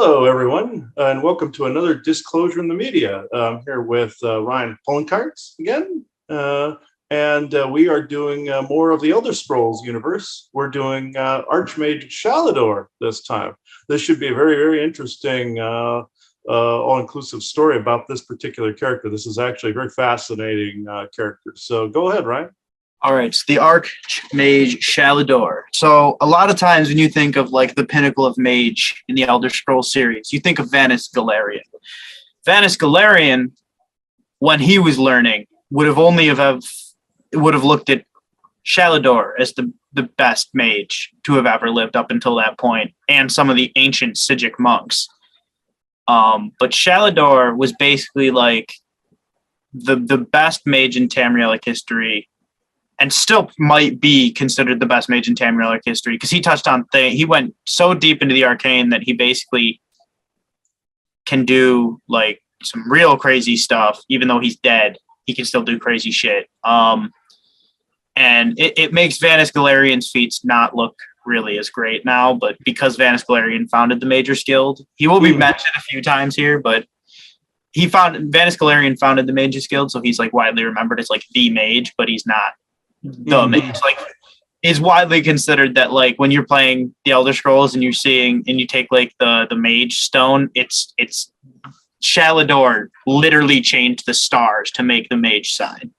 Hello, everyone, and welcome to another Disclosure in the Media. I'm here with Ryan Pullenkarts again, and we are doing more of the Elder Scrolls universe. We're doing Archmage Shalidor this time. This should be a very, very interesting, all-inclusive story about this particular character. This is actually a very fascinating character. So go ahead, Ryan. All right, so the Archmage Shalidor. So a lot of times when you think of like the pinnacle of mage in the Elder Scrolls series, you think of Vanus Galarian. Vanus Galarian, when he was learning, would have looked at Shalidor as the best mage to have ever lived up until that point, and some of the ancient Sijic monks. But Shalidor was basically like the best mage in Tamrielic history, and still might be considered the best mage in Tamrielic history, because he touched on he went so deep into the arcane that he basically can do like some real crazy stuff. Even though he's dead, he can still do crazy shit. And it makes Vanus Galarian's feats not look really as great now, but because Vanus Galarian founded the Mages Guild, he will be mentioned a few times here, but Vanus Galarian founded the Mages Guild, so he's like widely remembered as like the mage, but he's not the mage. Like, it's widely considered that like when you're playing the Elder Scrolls and you take like the mage stone, it's Shalidor literally changed the stars to make the mage sign.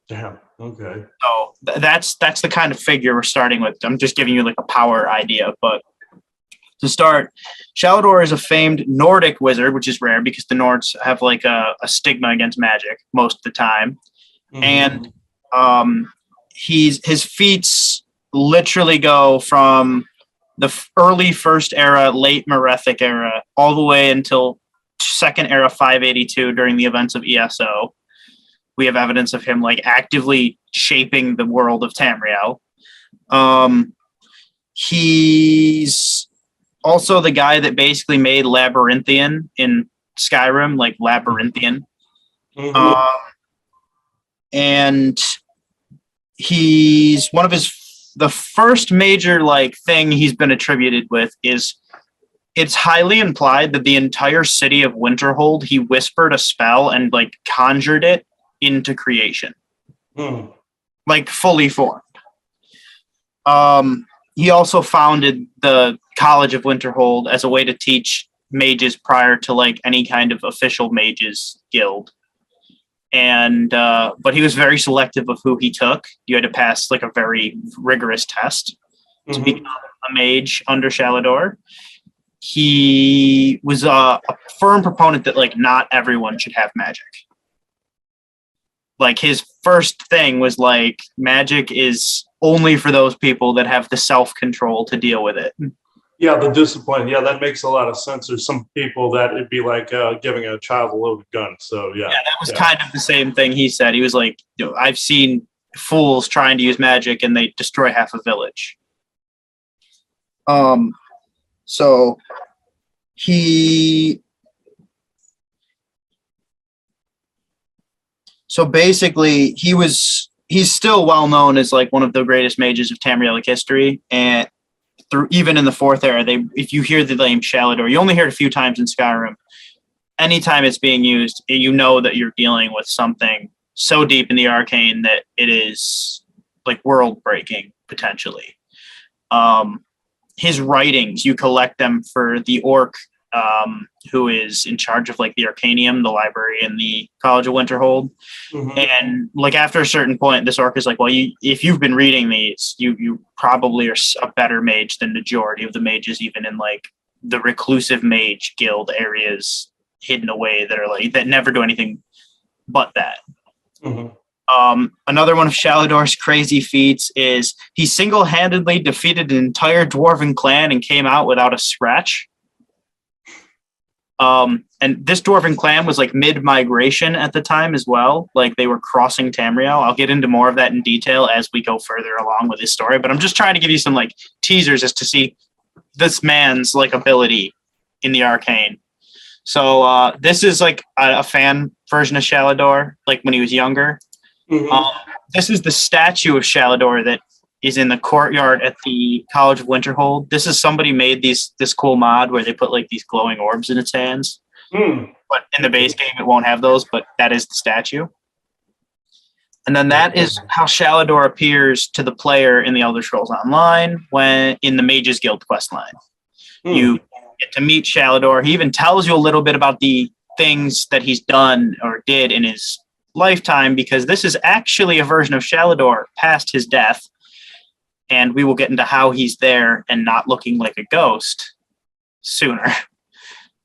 Damn. Okay. So that's the kind of figure we're starting with. I'm just giving you like a power idea, but to start, Shalidor is a famed Nordic wizard, which is rare because the Nords have like a stigma against magic most of the time. And his feats literally go from the early First Era, late Merethic era, all the way until Second Era 582 during the events of ESO. We have evidence of him like actively shaping the world of Tamriel. He's also the guy that basically made Labyrinthian in Skyrim, like Labyrinthian. And he's one of the first major like thing he's been attributed with is it's highly implied that the entire city of Winterhold, he whispered a spell and like conjured it into creation, like fully formed. He also founded the College of Winterhold as a way to teach mages prior to like any kind of official mages guild. And but he was very selective of who he took. You had to pass like a very rigorous test to become a mage under Shalidor. He was a firm proponent that like not everyone should have magic. Like his first thing was like magic is only for those people that have the self-control to deal with it. Yeah, the discipline. Yeah, that makes a lot of sense. There's some people that it'd be like giving a child a loaded gun. So yeah. Yeah, that was kind of the same thing he said. He was like, I've seen fools trying to use magic and they destroy half a village. So basically he's still well known as like one of the greatest mages of Tamrielic history, and even in the Fourth Era, if you hear the name Shalidor, you only hear it a few times in Skyrim. Anytime it's being used, you know that you're dealing with something so deep in the arcane that it is like world breaking potentially. His writings, you collect them for the orc who is in charge of like the Arcanium, the library in the College of Winterhold. And like after a certain point, this orc is like, well, if you've been reading these, you probably are a better mage than the majority of the mages, even in like the reclusive mage guild areas hidden away that are like that never do anything but that. Another one of Shalidor's crazy feats is he single-handedly defeated an entire dwarven clan and came out without a scratch. And this dwarven clan was like mid-migration at the time as well. Like they were crossing Tamriel. I'll get into more of that in detail as we go further along with this story, but I'm just trying to give you some like teasers as to see this man's like ability in the arcane. So this is like a fan version of Shalidor, like when he was younger. This is the statue of Shalidor that is in the courtyard at the College of Winterhold. This is somebody made this cool mod where they put like these glowing orbs in its hands. But in the base game, it won't have those, but that is the statue. And then that is how Shalidor appears to the player in the Elder Scrolls Online when in the Mage's Guild questline. You get to meet Shalidor. He even tells you a little bit about the things that he's done or did in his lifetime, because this is actually a version of Shalidor past his death. And we will get into how he's there and not looking like a ghost sooner.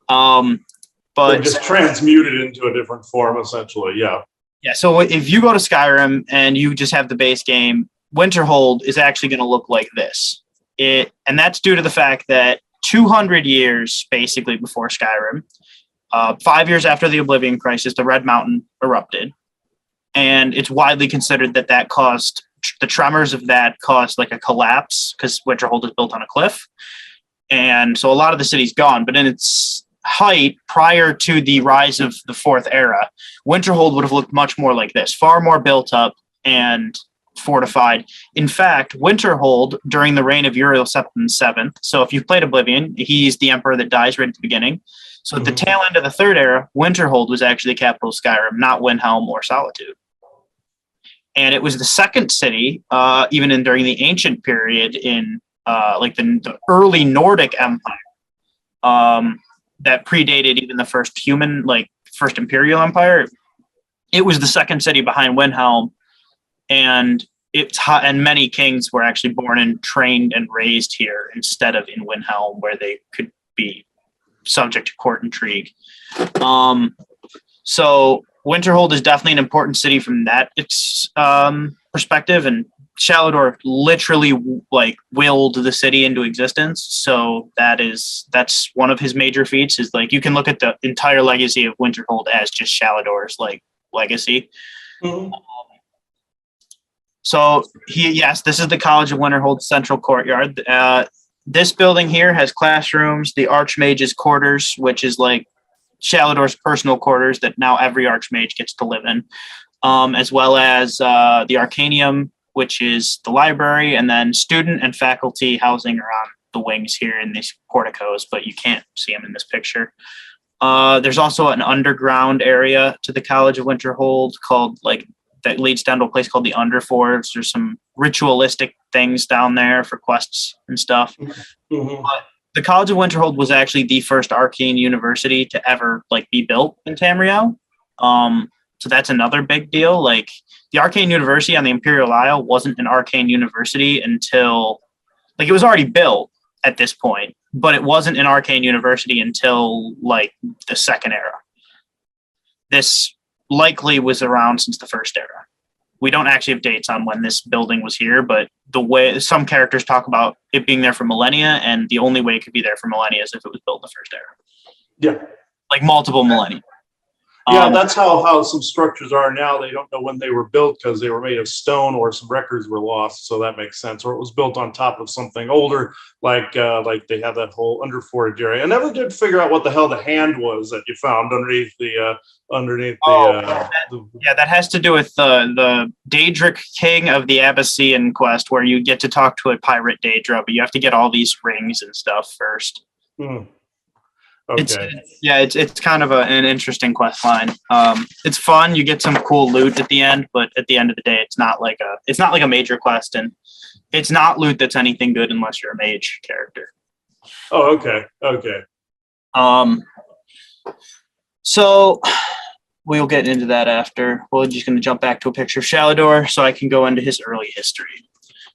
But just transmuted into a different form, essentially. Yeah. Yeah. So if you go to Skyrim and you just have the base game, Winterhold is actually going to look like this. And that's due to the fact that 200 years basically before Skyrim, 5 years after the Oblivion Crisis, the Red Mountain erupted, and it's widely considered that caused the tremors of that caused like a collapse because Winterhold is built on a cliff, and so a lot of the city's gone. But in its height, prior to the rise of the Fourth Era, Winterhold would have looked much more like this, far more built up and fortified. In fact, Winterhold, during the reign of Uriel Septim VII, so if you've played Oblivion, he's the emperor that dies right at the beginning. So at the tail end of the Third Era, Winterhold was actually the capital of Skyrim, not Windhelm or Solitude. And it was the second city, even during the ancient period in like the early Nordic Empire, that predated even the first first Imperial Empire. It was the second city behind Windhelm, and and many kings were actually born and trained and raised here instead of in Windhelm, where they could be subject to court intrigue. So Winterhold is definitely an important city from that perspective, and Shalidor literally like willed the city into existence. So that's one of his major feats. Is like you can look at the entire legacy of Winterhold as just Shalidor's like legacy. So this is the College of Winterhold Central Courtyard. This building here has classrooms, the Archmage's quarters, which is like Shalidor's personal quarters that now every Archmage gets to live in, as well as the Arcanium, which is the library, and then student and faculty housing are on the wings here in these porticos, but you can't see them in this picture. There's also an underground area to the College of Winterhold that leads down to a place called the Underforge. There's some ritualistic things down there for quests and stuff. But the College of Winterhold was actually the first arcane university to ever be built in Tamriel. So that's another big deal. Like the Arcane University on the Imperial Isle wasn't an arcane university until it was already built at this point, but it wasn't an arcane university until the Second Era. This likely was around since the First Era. We don't actually have dates on when this building was here, but the way some characters talk about it being there for millennia, and the only way it could be there for millennia is if it was built in the First Era. Yeah. Multiple millennia. Yeah, that's how some structures are now. They don't know when they were built because they were made of stone or some records were lost. So that makes sense. Or it was built on top of something older, like they have that whole underforge area. I never did figure out what the hell the hand was that you found underneath the. That has to do with the Daedric King of the Abyssinian quest, where you get to talk to a pirate Daedra, but you have to get all these rings and stuff first. Okay. It's kind of an interesting quest line. It's fun. You get some cool loot at the end, but at the end of the day, it's not like a major quest, and it's not loot that's anything good unless you're a mage character. Oh, okay. Okay. So we'll get into that after. We're just going to jump back to a picture of Shalidor so I can go into his early history.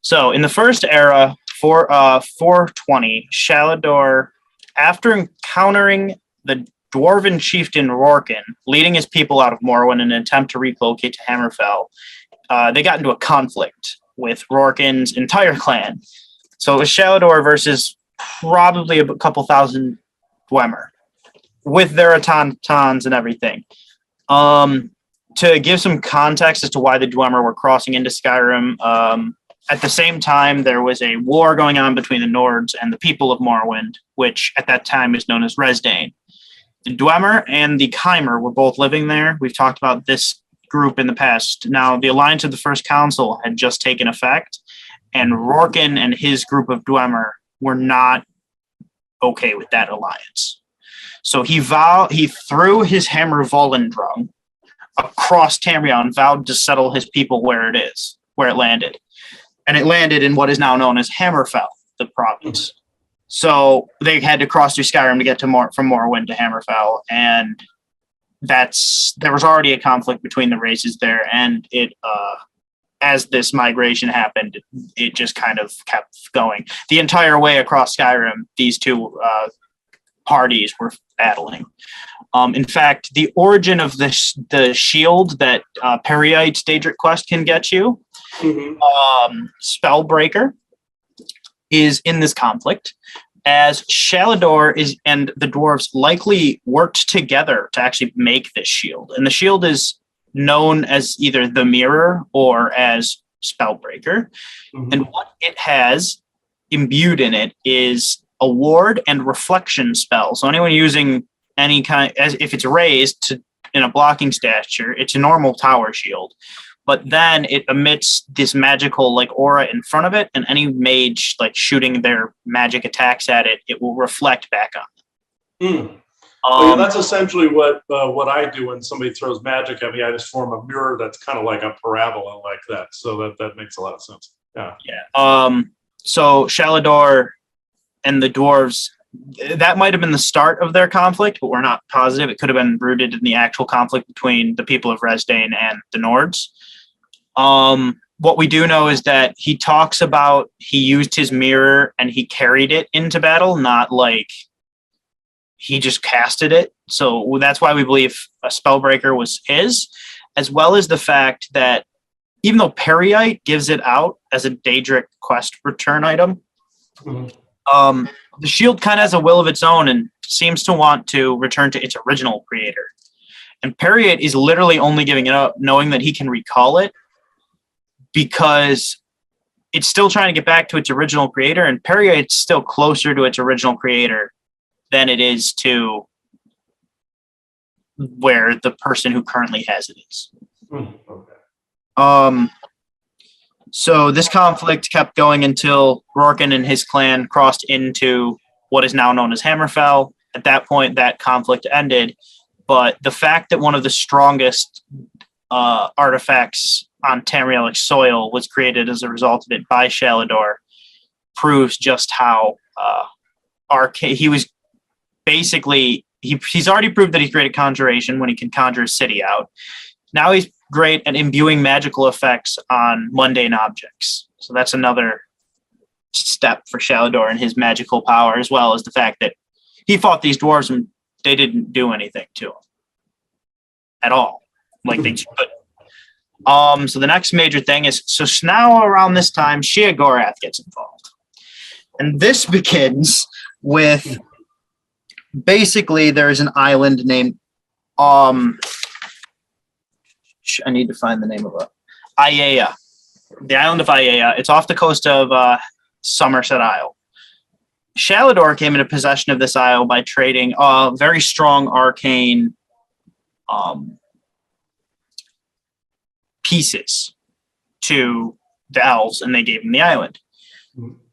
So in the First Era, 420, Shalidor, after encountering the dwarven chieftain Rorken, leading his people out of Morrowind in an attempt to relocate to Hammerfell, they got into a conflict with Rorken's entire clan. So it was Shalidor versus probably a couple thousand Dwemer, with their automatons and everything. To give some context as to why the Dwemer were crossing into Skyrim, at the same time, there was a war going on between the Nords and the people of Morrowind, which at that time is known as Resdayn. The Dwemer and the Chimer were both living there. We've talked about this group in the past. Now, the Alliance of the First Council had just taken effect, and Rorken and his group of Dwemer were not okay with that alliance. So he threw his hammer Volendrung across Tamriel and vowed to settle his people where it landed. And it landed in what is now known as Hammerfell, the province. So they had to cross through Skyrim to get from Morrowind to Hammerfell, and there was already a conflict between the races there, and it as this migration happened, it just kind of kept going. The entire way across Skyrim, these two parties were battling. In fact, the origin of the shield that Periite's Daedric quest can get you, Spellbreaker, is in this conflict, as Shalidor and the dwarves likely worked together to actually make this shield. And the shield is known as either the Mirror or as Spellbreaker. And what it has imbued in it is a ward and reflection spell. So anyone using any kind, if it's raised in a blocking stature, it's a normal tower shield. But then it emits this magical aura in front of it, and any mage shooting their magic attacks at it, it will reflect back on them. That's essentially what I do when somebody throws magic at me. I just form a mirror that's kind of like a parabola like that. So that makes a lot of sense. Yeah. So Shalidor and the dwarves, that might have been the start of their conflict, but we're not positive. It could have been rooted in the actual conflict between the people of Resdayn and the Nords. What we do know is that he talks about he used his mirror and he carried it into battle, not he just casted it. So that's why we believe a Spellbreaker was his, as well as the fact that even though Periite gives it out as a Daedric quest return item, the shield kind of has a will of its own and seems to want to return to its original creator. And Periite is literally only giving it up knowing that he can recall it, because it's still trying to get back to its original creator, and Periite's still closer to its original creator than it is to where the person who currently has it is. So this conflict kept going until Rorken and his clan crossed into what is now known as Hammerfell. At that point, that conflict ended, but the fact that one of the strongest artifacts on Tamrielic soil was created as a result of it by Shalidor proves just how he was basically, he's already proved that he's great at conjuration when he can conjure a city out. Now he's great at imbuing magical effects on mundane objects. So that's another step for Shalidor and his magical power, as well as the fact that he fought these dwarves and they didn't do anything to him at all. They should. So the next major thing is, so now around this time, Sheogorath gets involved. And this begins with, basically, there's an island named, I need to find the name of it, Aiea. The island of Aiea. It's off the coast of Somerset Isle. Shalidor came into possession of this isle by trading very strong arcane pieces to the elves, and they gave him the island.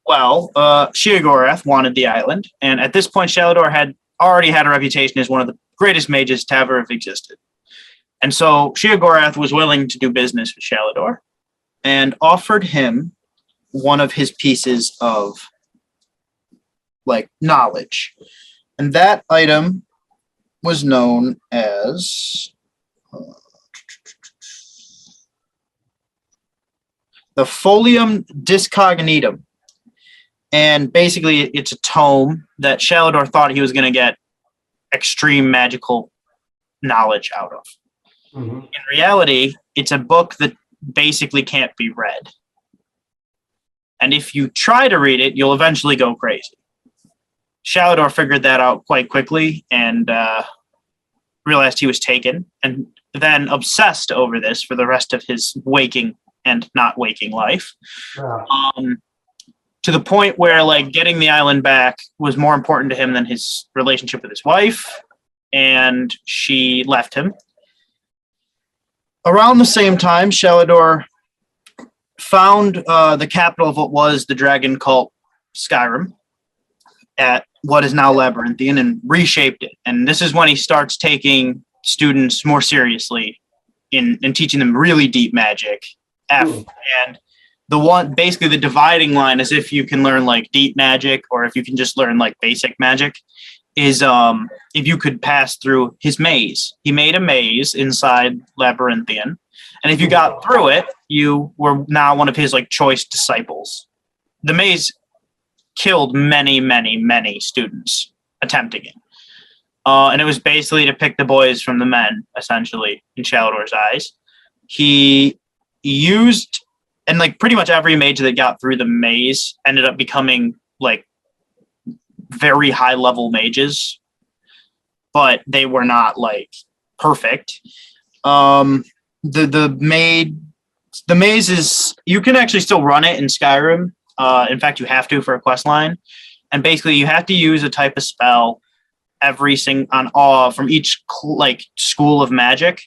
Well, Sheogorath wanted the island, and at this point, Shalidor had already had a reputation as one of the greatest mages to ever have existed. And so Sheogorath was willing to do business with Shalidor and offered him one of his pieces of knowledge. And that item was known as the Folium Discognitum. And basically, it's a tome that Shalidor thought he was going to get extreme magical knowledge out of. In reality, it's a book that basically can't be read. And if you try to read it, you'll eventually go crazy. Shalidor figured that out quite quickly and realized he was taken, and then obsessed over this for the rest of his waking and not waking life. To the point where getting the island back was more important to him than his relationship with his wife, and she left him. Around the same time, Shalidor found the capital of what was the dragon cult Skyrim at what is now Labyrinthian and reshaped it. And this is when he starts taking students more seriously in teaching them really deep magic. And basically the dividing line is if you can learn like deep magic or if you can just learn like basic magic is if you could pass through his maze. He made a maze inside Labyrinthian. And if you got through it, you were now one of his like choice disciples. The maze killed many, many, many students attempting it. And it was basically to pick the boys from the men, essentially, in Shalidor's eyes. He used, and like pretty much every mage that got through the maze ended up becoming like very high level mages, but they were not like perfect. The maze is, you can actually still run it in Skyrim. In fact, you have to for a quest line, and basically you have to use a type of spell from each like school of magic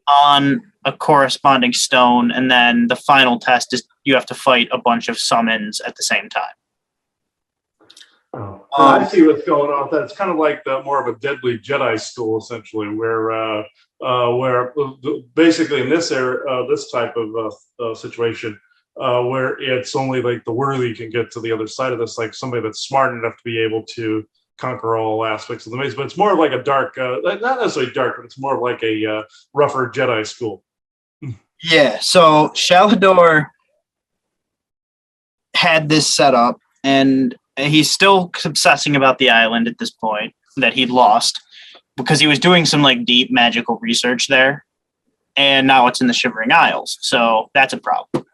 on a corresponding stone, and then the final test is you have to fight a bunch of summons at the same time. I see what's going on with that. It's kind of like more of a deadly Jedi school, essentially, where basically in this type of situation, where it's only like the worthy can get to the other side of this, like somebody that's smart enough to be able to conquer all aspects of the maze. But it's more of like a dark, not necessarily dark, but it's more of like a rougher Jedi school. Yeah, so Shalidor had this set up, and he's still obsessing about the island at this point that he'd lost because he was doing some like deep magical research there, and now it's in the Shivering Isles, so that's a problem.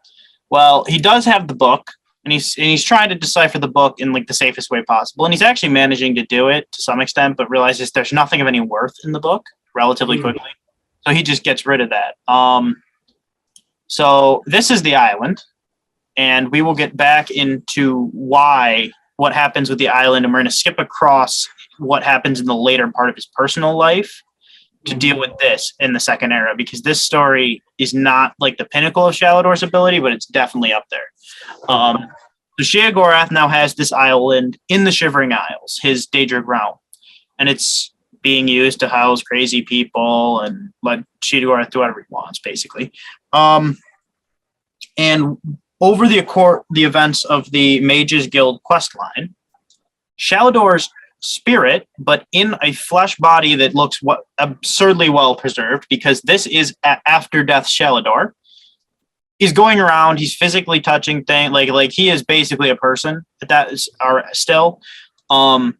Well, he does have the book, and he's trying to decipher the book in like the safest way possible, and he's actually managing to do it to some extent, but realizes there's nothing of any worth in the book relatively quickly, so he just gets rid of that. So this is the island, and we will get back into what happens with the island, and we're going to skip across what happens in the later part of his personal life to deal with this in the second era, because this story is not like the pinnacle of Shalidor's ability, but it's definitely up there. So Sheogorath now has this island in the Shivering Isles, his Daedric realm, and it's being used to house crazy people and let Sheogorath do whatever he wants, basically. And over the events of the Mages Guild questline, Shalidor's spirit, but in a flesh body that looks absurdly well preserved, because this is after death Shalidor, he's going around, he's physically touching things, like he is basically a person that is still. And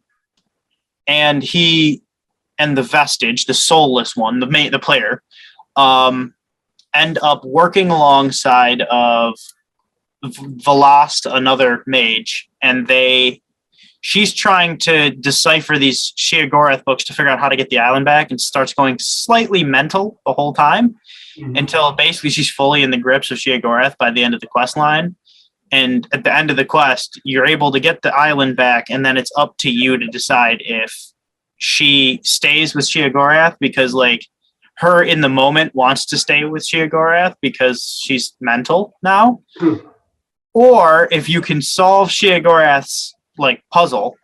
he and the vestige, the soulless one, the player, end up working alongside of Velast, another mage, and she's trying to decipher these Sheogorath books to figure out how to get the island back, and starts going slightly mental the whole time until basically she's fully in the grips of Sheogorath by the end of the quest line. And at the end of the quest, you're able to get the island back, and then it's up to you to decide if she stays with Sheogorath because like her in the moment wants to stay with Sheogorath because she's mental now. Or if you can solve Sheogorath's like puzzle,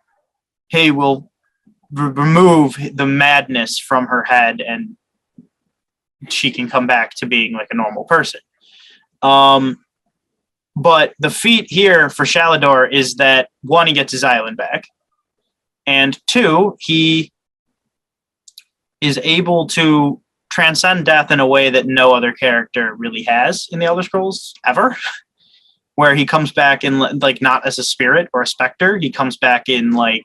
he will remove the madness from her head and she can come back to being like a normal person. But the feat here for Shalidor is that one, he gets his island back, and two, he is able to transcend death in a way that no other character really has in the Elder Scrolls ever. Where he comes back in like not as a spirit or a specter, he comes back in like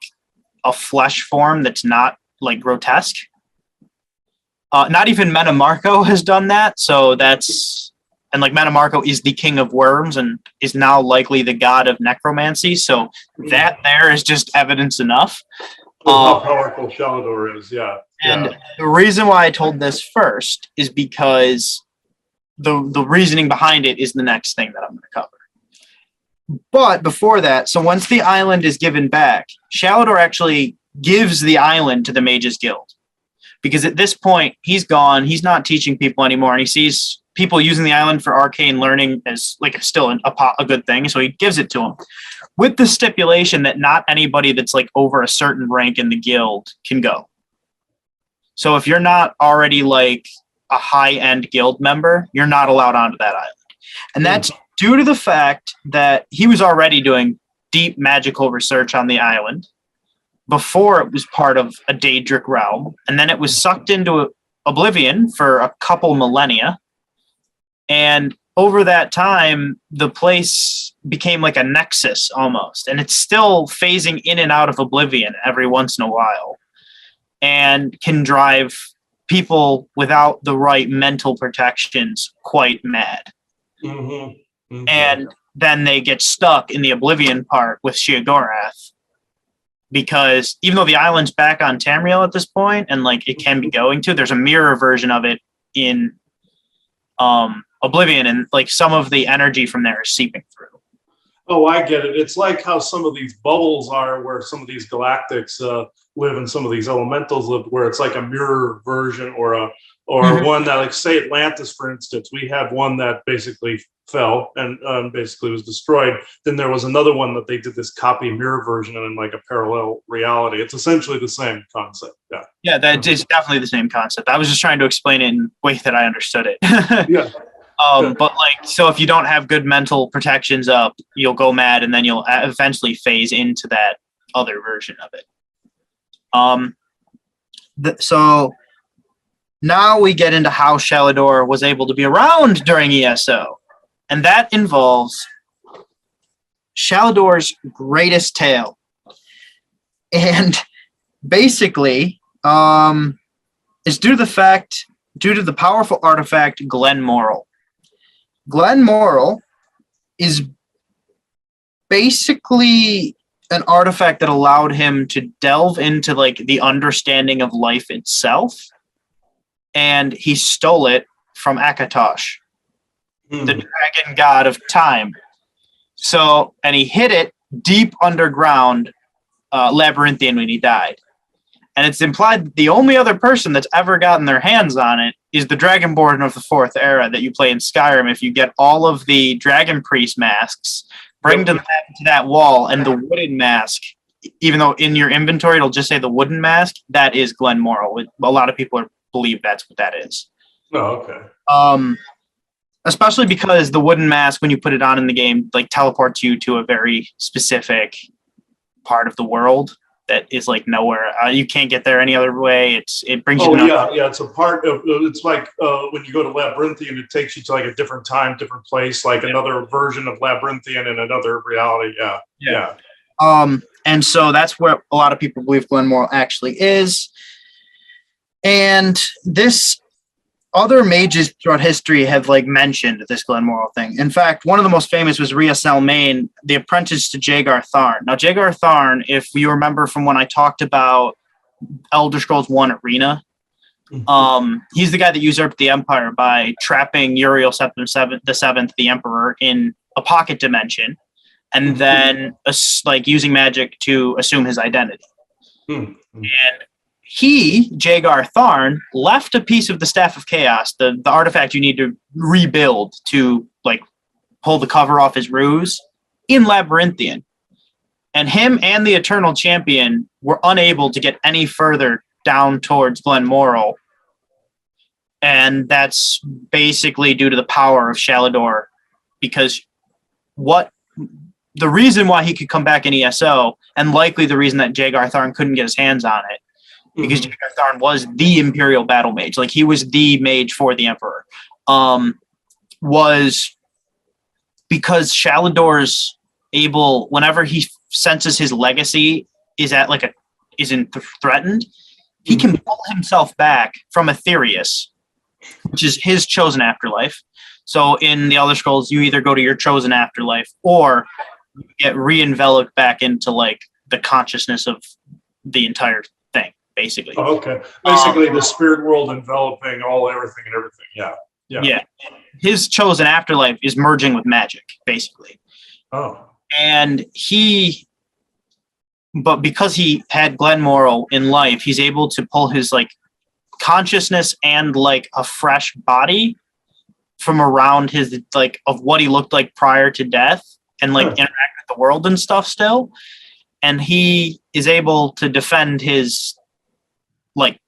a flesh form that's not like grotesque. Not even Metamarco has done that, so and like Metamarco is the king of worms and is now likely the god of necromancy, so that there is just evidence enough. How powerful Shalidor is, yeah. And the reason why I told this first is because the reasoning behind it is the next thing that I'm going to cover. But before that, so once the island is given back, Shalidor actually gives the island to the Mages Guild. Because at this point, he's gone, he's not teaching people anymore, and he sees people using the island for arcane learning as like still a good thing. So he gives it to them with the stipulation that not anybody that's like over a certain rank in the guild can go. So if you're not already like a high-end guild member, you're not allowed onto that island. And that's due to the fact that he was already doing deep magical research on the island before it was part of a Daedric realm. And then it was sucked into oblivion for a couple millennia. And over that time, the place became like a nexus almost. And it's still phasing in and out of oblivion every once in a while and can drive people without the right mental protections quite mad. And then they get stuck in the oblivion part with Sheogorath, because even though the island's back on Tamriel at this point and like it can be going to, there's a mirror version of it in oblivion, and like some of the energy from there is seeping through. Oh, I get it. It's like how some of these bubbles are, where some of these galactics live and some of these elementals live, where it's like a mirror version or one that, like, say Atlantis, for instance. We had one that basically fell and basically was destroyed. Then there was another one that they did this copy mirror version in like a parallel reality. It's essentially the same concept. Yeah, that is definitely the same concept. I was just trying to explain it in a way that I understood it. Yeah. But like, so if you don't have good mental protections up, you'll go mad, and then you'll eventually phase into that other version of it. So now we get into how Shalidor was able to be around during ESO, and that involves Shalidor's greatest tale, and basically, is due to the powerful artifact Glenmoral. Glenmoral is basically an artifact that allowed him to delve into like the understanding of life itself, and he stole it from Akatosh, the dragon god of time. So, and he hid it deep underground Labyrinthian when he died. And it's implied that the only other person that's ever gotten their hands on it is the Dragonborn of the Fourth Era that you play in Skyrim. If you get all of the Dragon Priest masks, bring them to that wall, and the wooden mask, even though in your inventory it'll just say the wooden mask, that is Glenmoral. A lot of people believe that's what that is. Oh, okay. Especially because the wooden mask, when you put it on in the game, like teleports you to a very specific part of the world that is like nowhere. You can't get there any other way. It brings you. Oh yeah. It's a part of. It's like when you go to Labyrinthian, it takes you to like a different time, different place, like another version of Labyrinthian in another reality. Yeah. And so that's where a lot of people believe Glenmoral actually is. And this other mages throughout history have like mentioned this Glenmoral thing. In fact, one of the most famous was Rhea Selmain, the apprentice to Jagar Tharn. Now, Jagar Tharn, if you remember from when I talked about Elder Scrolls 1 Arena, he's the guy that usurped the Empire by trapping Uriel the Seventh, the Emperor, in a pocket dimension, and then like using magic to assume his identity. And he, Jagar Tharn, left a piece of the Staff of Chaos, the artifact you need to rebuild to like pull the cover off his ruse, in Labyrinthian. And him and the Eternal Champion were unable to get any further down towards Glenmoral. And that's basically due to the power of Shalidor, because the reason why he could come back in ESO, and likely the reason that Jagar Tharn couldn't get his hands on it, because Jagar Tharn was the Imperial Battle Mage, like he was the mage for the Emperor, was because Shalidor's able, whenever he senses his legacy is threatened, he can pull himself back from Aetherius, which is his chosen afterlife. So in the Elder Scrolls, you either go to your chosen afterlife or you get re-enveloped back into like the consciousness of the entire thing, basically. Oh, okay. Basically, the spirit world enveloping everything. Yeah. His chosen afterlife is merging with magic, basically. Oh. And but because he had Glenmoral in life, he's able to pull his like consciousness and like a fresh body from around his like of what he looked like prior to death and like interact with the world and stuff still. And he is able to defend his like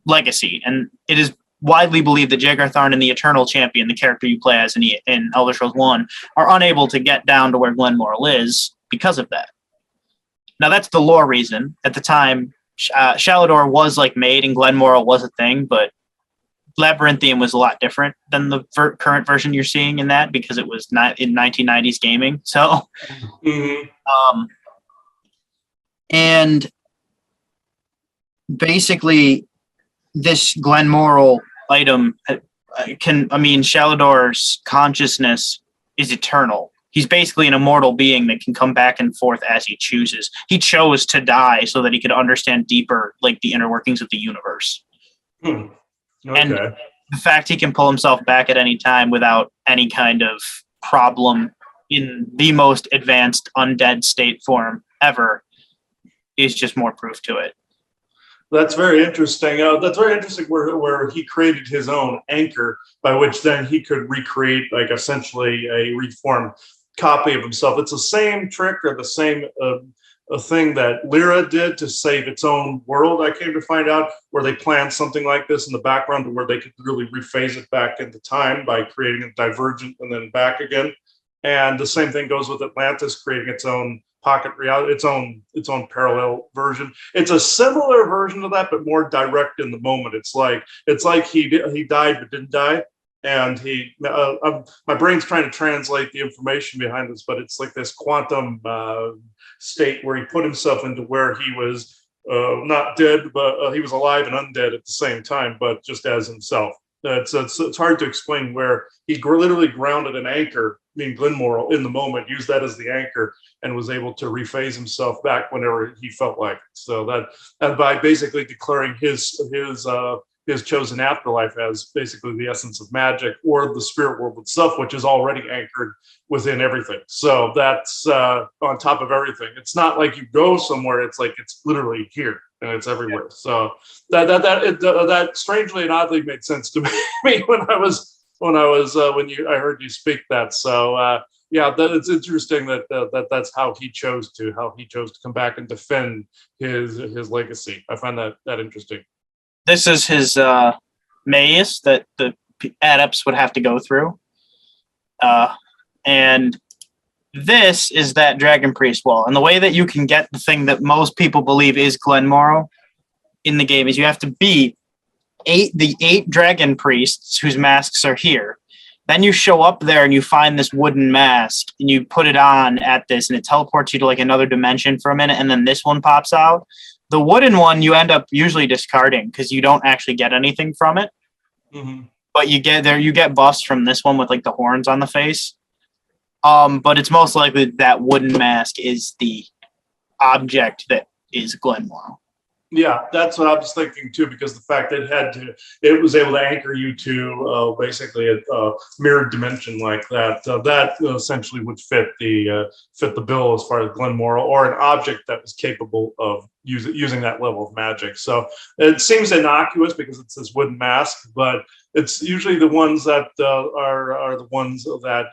legacy. And it is widely believed that Jaeger Tharn and the Eternal Champion, the character you play as in Elder Scrolls 1, are unable to get down to where Glenmoral is because of that. Now, that's the lore reason. At the time, Shalidor was like made and Glenmoral was a thing, but Labyrinthian was a lot different than the current version you're seeing in that because it was not in 1990s gaming. So, and basically, this Glenmoral item Shalidor's consciousness is eternal. He's basically an immortal being that can come back and forth as he chooses. He chose to die so that he could understand deeper, like the inner workings of the universe. Okay. And the fact he can pull himself back at any time without any kind of problem in the most advanced undead state form ever is just more proof to it. That's very interesting. That's very interesting where he created his own anchor by which then he could recreate like essentially a reformed copy of himself. It's the same trick or the same a thing that Lyra did to save its own world, I came to find out, where they planned something like this in the background to where they could really rephase it back into time by creating a divergent and then back again. And the same thing goes with Atlantis creating its own pocket reality, its own parallel version. It's a similar version of that, but more direct in the moment. It's like he died but didn't die. And my brain's trying to translate the information behind this, but it's like this quantum state where he put himself into where he was not dead, but he was alive and undead at the same time, but just as himself. It's hard to explain where he literally grounded an anchor, meaning Glenmoral, in the moment, used that as the anchor, and was able to rephase himself back whenever he felt like it. So that by basically declaring his chosen afterlife as basically the essence of magic or the spirit world itself, which is already anchored within everything. So that's on top of everything. It's not like you go somewhere. It's like it's literally here and it's everywhere. So that strangely and oddly made sense to me when I heard you speak that. So it's interesting that's how he chose to come back and defend his legacy. I find that interesting. This is his maze that the adepts would have to go through. And this is that Dragon Priest wall. And the way that you can get the thing that most people believe is Glenmoral in the game is you have to beat the eight Dragon Priests whose masks are here. Then you show up there and you find this wooden mask and you put it on at this and it teleports you to like another dimension for a minute and then this one pops out. The wooden one you end up usually discarding because you don't actually get anything from it. Mm-hmm. But you get buffs from this one with like the horns on the face. But it's most likely that wooden mask is the object that is Glenmoral. Yeah, that's what I was thinking too, because the fact that it was able to anchor you to basically a mirrored dimension like that, that essentially would fit the bill as far as Glenmoral or an object that was capable of using that level of magic. So it seems innocuous because it's this wooden mask, but it's usually the ones that are the ones that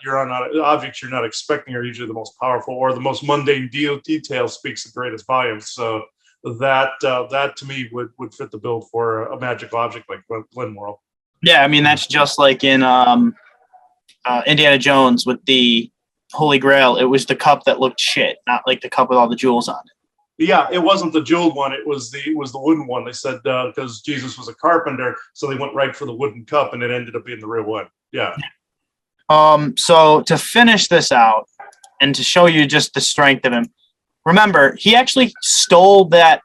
objects you're not expecting are usually the most powerful, or the most mundane detail speaks the greatest volumes. So that to me would fit the bill for a magical object like Glenmoral. Yeah, I mean that's just like in Indiana Jones with the Holy Grail. It was the cup that looked shit, not like the cup with all the jewels on it. Yeah, it wasn't the jeweled one. It was the wooden one. They said because Jesus was a carpenter, so they went right for the wooden cup, and it ended up being the real one. Yeah. So to finish this out and to show you just the strength of him. Remember, he actually stole the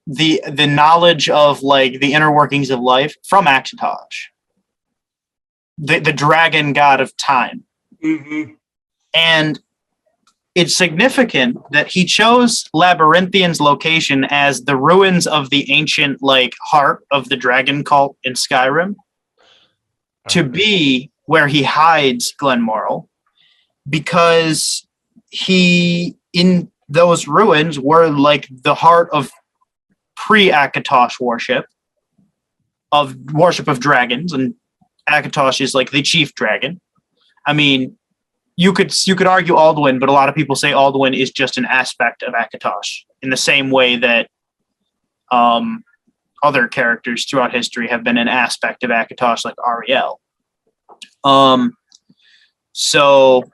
knowledge of like the inner workings of life from Akshatosh, the dragon god of time. Mm-hmm. And it's significant that he chose Labyrinthian's location as the ruins of the ancient like heart of the dragon cult in Skyrim to be where he hides Glenmoral, because those ruins were like the heart of pre-Akatosh worship of dragons and Akatosh is like the chief dragon. I mean, you could argue Alduin, but a lot of people say Alduin is just an aspect of Akatosh in the same way that other characters throughout history have been an aspect of Akatosh, like Ariel. So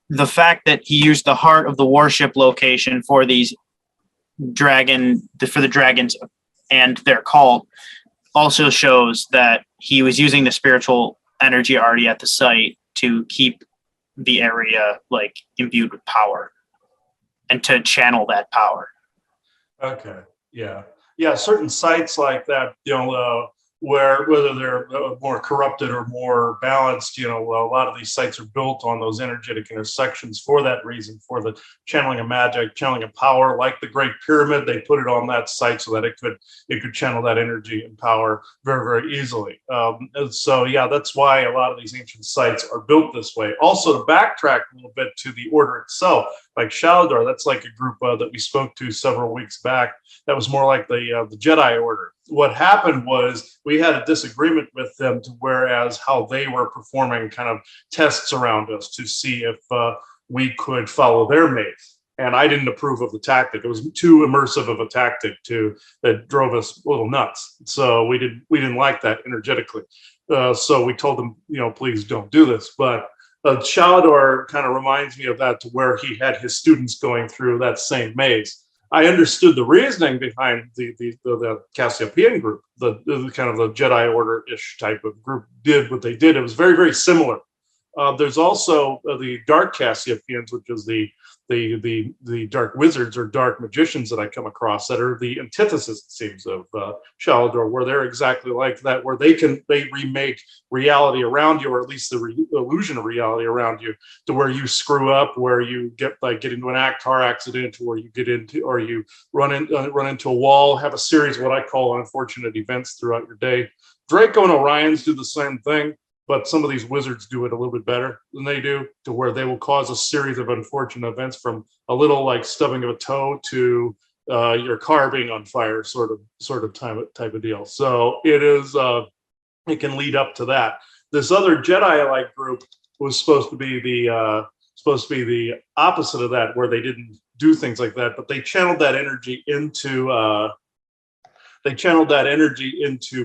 the fact that he used the heart of the warship location for the dragons and their cult also shows that he was using the spiritual energy already at the site to keep the area like imbued with power and to channel that power. Okay. Yeah. Yeah. Certain sites like that, whether they're more corrupted or more balanced, a lot of these sites are built on those energetic intersections for that reason, for the channeling of magic, channeling of power. Like the Great Pyramid, they put it on that site so that it could channel that energy and power very, very easily. So yeah, that's why a lot of these ancient sites are built this way. Also, to backtrack a little bit to the order itself, like Shalidor, that's like a group that we spoke to several weeks back. That was more like the Jedi Order. What happened was we had a disagreement with them to whereas how they were performing kind of tests around us to see if we could follow their maze. And I didn't approve of the tactic. It was too immersive of a tactic that drove us a little nuts. So we didn't like that energetically. So we told them, please don't do this. But Shalidor kind of reminds me of that, to where he had his students going through that same maze. I understood the reasoning behind the Cassiopeian group, the kind of the Jedi Order-ish type of group did what they did. It was very, very similar. There's also the Dark Cassiopeians, which is the dark wizards or dark magicians that I come across that are the antithesis, it seems, of Shalidor, where they're exactly like that, where they remake reality around you, or at least the illusion of reality around you, to where you screw up, where you get into an car accident, or you run into a wall, have a series of what I call unfortunate events throughout your day. Draco and Orions do the same thing. But some of these wizards do it a little bit better than they do, to where they will cause a series of unfortunate events, from a little like stubbing of a toe to your car being on fire, sort of type of deal. So it can lead up to that. This other Jedi-like group was supposed to be the opposite of that, where they didn't do things like that, but they channeled that energy into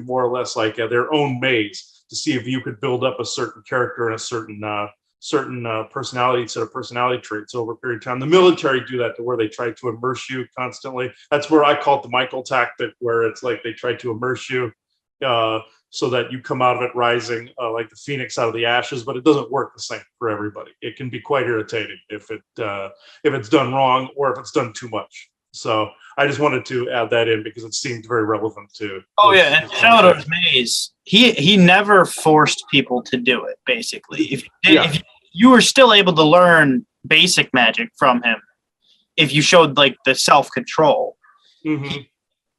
more or less like their own maze, to see if you could build up a certain character and a certain personality, set of personality traits over a period of time. The military do that, to where they try to immerse you constantly. That's where I call it the Michael tactic, where it's like they try to immerse you so that you come out of it rising like the phoenix out of the ashes. But it doesn't work the same for everybody. It can be quite irritating if it's done wrong, or if it's done too much. So I just wanted to add that in because it seemed very relevant to. Oh yeah, and Shalidor's maze, he never forced people to do it. Basically, if you were still able to learn basic magic from him, if you showed like the self-control,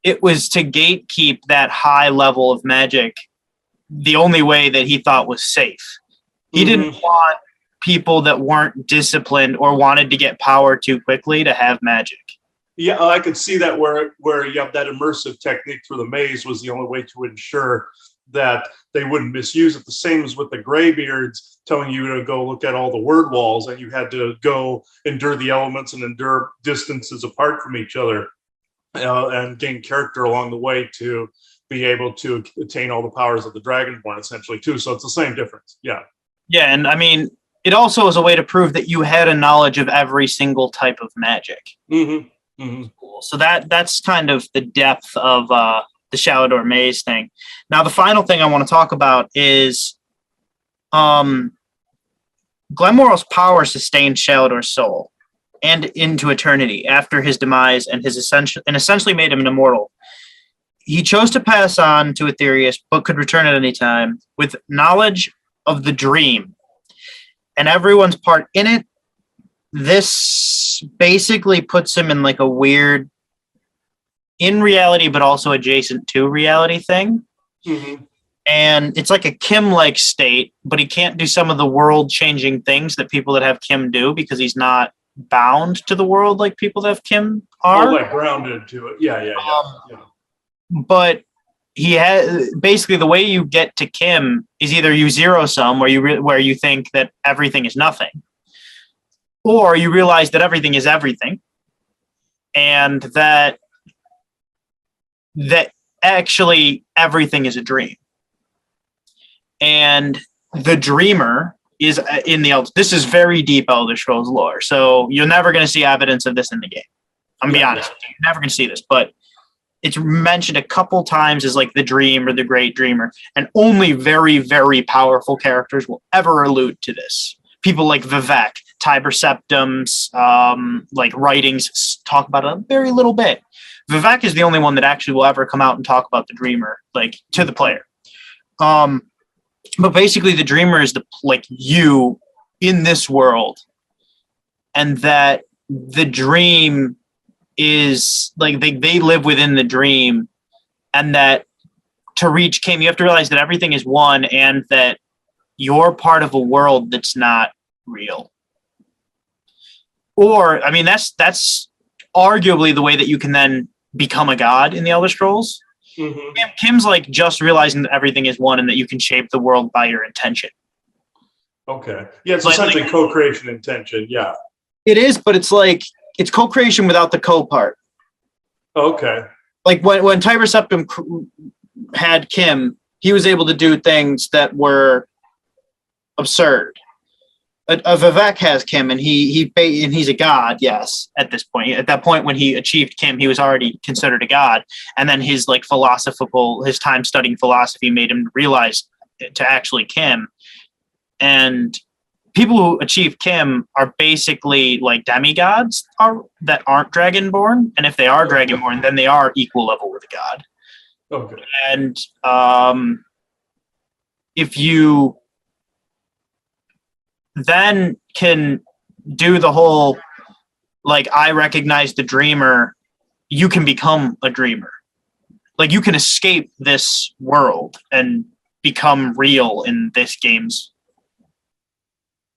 it was to gatekeep that high level of magic. The only way that he thought was safe. He didn't want people that weren't disciplined or wanted to get power too quickly to have magic. Yeah, I could see that where you have that immersive technique through the maze was the only way to ensure that they wouldn't misuse it. The same as with the Greybeards telling you to go look at all the word walls, and you had to go endure the elements and endure distances apart from each other and gain character along the way to be able to attain all the powers of the Dragonborn, essentially, too. So it's the same difference. Yeah. Yeah, and I mean, it also is a way to prove that you had a knowledge of every single type of magic. So that's kind of the depth of the Shalidor maze thing. Now, the final thing I want to talk about is Glenmorrow's power sustained Shalidor's soul and into eternity after his demise, and essentially made him immortal. He chose to pass on to Aetherius, but could return at any time with knowledge of the dream and everyone's part in it. This basically puts him in like a weird in reality, but also adjacent to reality thing. And it's like a Kim-like state, but he can't do some of the world-changing things that people that have Kim do, because he's not bound to the world like people that have Kim are. Like grounded to it. Yeah. But he has basically the way you get to Kim is either you zero sum, where you think that everything is nothing, or you realize that everything is everything, and that actually everything is a dream. And the dreamer is in the Elder. This is very deep Elder Scrolls lore, so you're never going to see evidence of this in the game. I'm gonna be honest with you, you're never going to see this, but it's mentioned a couple times as like the dream or the great dreamer, and only very, very powerful characters will ever allude to this. People like Vivek, Tiber Septum's like writings talk about it a very little bit. Vivek is the only one that actually will ever come out and talk about the dreamer, like to the player. But basically, the dreamer is like you in this world, and that the dream is like they live within the dream, and that to reach Kim, you have to realize that everything is one, and that you're part of a world that's not real. Or, I mean, that's arguably the way that you can then become a god in the Elder Scrolls. Mm-hmm. Kim's like just realizing that everything is one and that you can shape the world by your intention. Okay. Yeah, it's essentially co-creation intention. Yeah. It is, but it's like it's co-creation without the co part. Okay. Like when Tiber Septum had Kim, he was able to do things that were absurd. A Vivek has Kim, and he's a god. Yes, at this point, at that point when he achieved Kim, he was already considered a god. And then his his time studying philosophy made him realize to actually Kim. And people who achieve Kim are basically like demigods that aren't dragonborn. And if they are dragonborn, then they are equal level with a god. Okay. And if you then can do the whole, like, I recognize the dreamer, you can become a dreamer. Like, you can escape this world and become real in this game's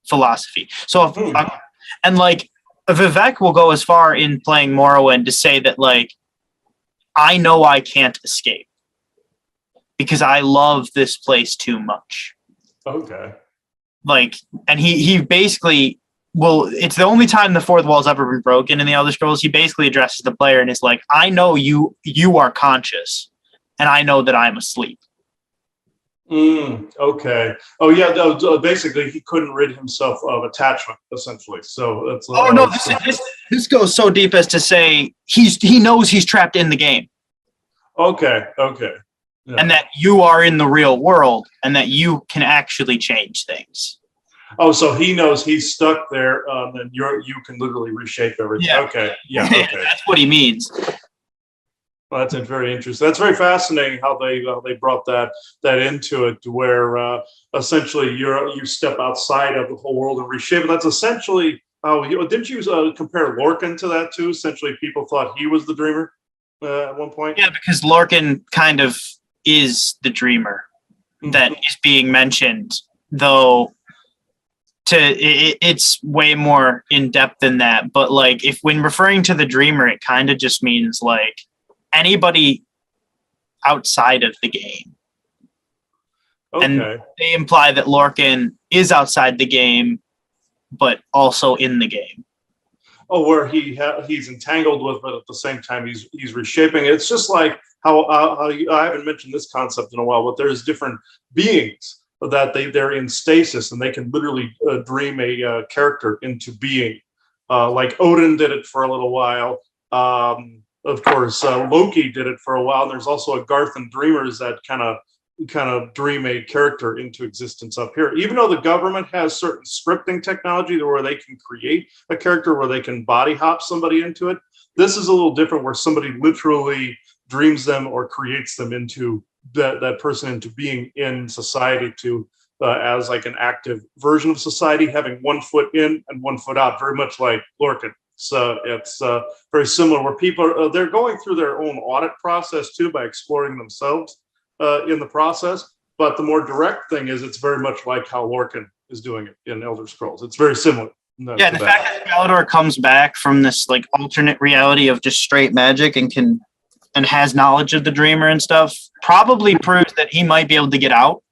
philosophy. So, and like, Vivek will go as far in playing Morrowind to say that, like, I know I can't escape because I love this place too much. Okay. Like, and he basically it's the only time the fourth wall's ever been broken in the Elder Scrolls. He basically addresses the player and is like, I know you are conscious, and I know that I'm asleep. Okay. Oh yeah. No, basically, he couldn't rid himself of attachment, essentially. So that's. Oh no! This goes so deep as to say he knows he's trapped in the game. Okay. Okay. Yeah. And that you are in the real world, and that you can actually change things. Oh, so he knows he's stuck there, then you can literally reshape everything. Yeah. Okay. Yeah. Okay. That's what he means. Well, that's very interesting. That's very fascinating how they brought that into it, where essentially you step outside of the whole world and reshape it. That's essentially how didn't you compare Lorcan to that too? Essentially, people thought he was the dreamer at one point. Yeah, because Lorcan kind of is the dreamer that is being mentioned, though it's way more in depth than that. But like, if when referring to the dreamer, it kind of just means like anybody outside of the game. Okay. And they imply that Lorcan is outside the game, but also in the game. Oh, where he's entangled with, but at the same time he's reshaping it. It's just like how I haven't mentioned this concept in a while, but there's different beings that they're in stasis, and they can literally dream a character into being. Like Odin did it for a little while. Of course, Loki did it for a while. And there's also a Garthan Dreamers that kind of dream a character into existence up here. Even though the government has certain scripting technology where they can create a character, where they can body hop somebody into it, this is a little different, where somebody literally dreams them or creates them into that person into being in society as like an active version of society, having 1 foot in and 1 foot out, very much like Lorcan. So it's very similar, where people they're going through their own audit process too by exploring themselves in the process. But the more direct thing is it's very much like how Lorcan is doing it in Elder Scrolls. It's very similar. Yeah, the fact that Shalidor comes back from this like alternate reality of just straight magic and can and has knowledge of the dreamer and stuff probably proves that he might be able to get out.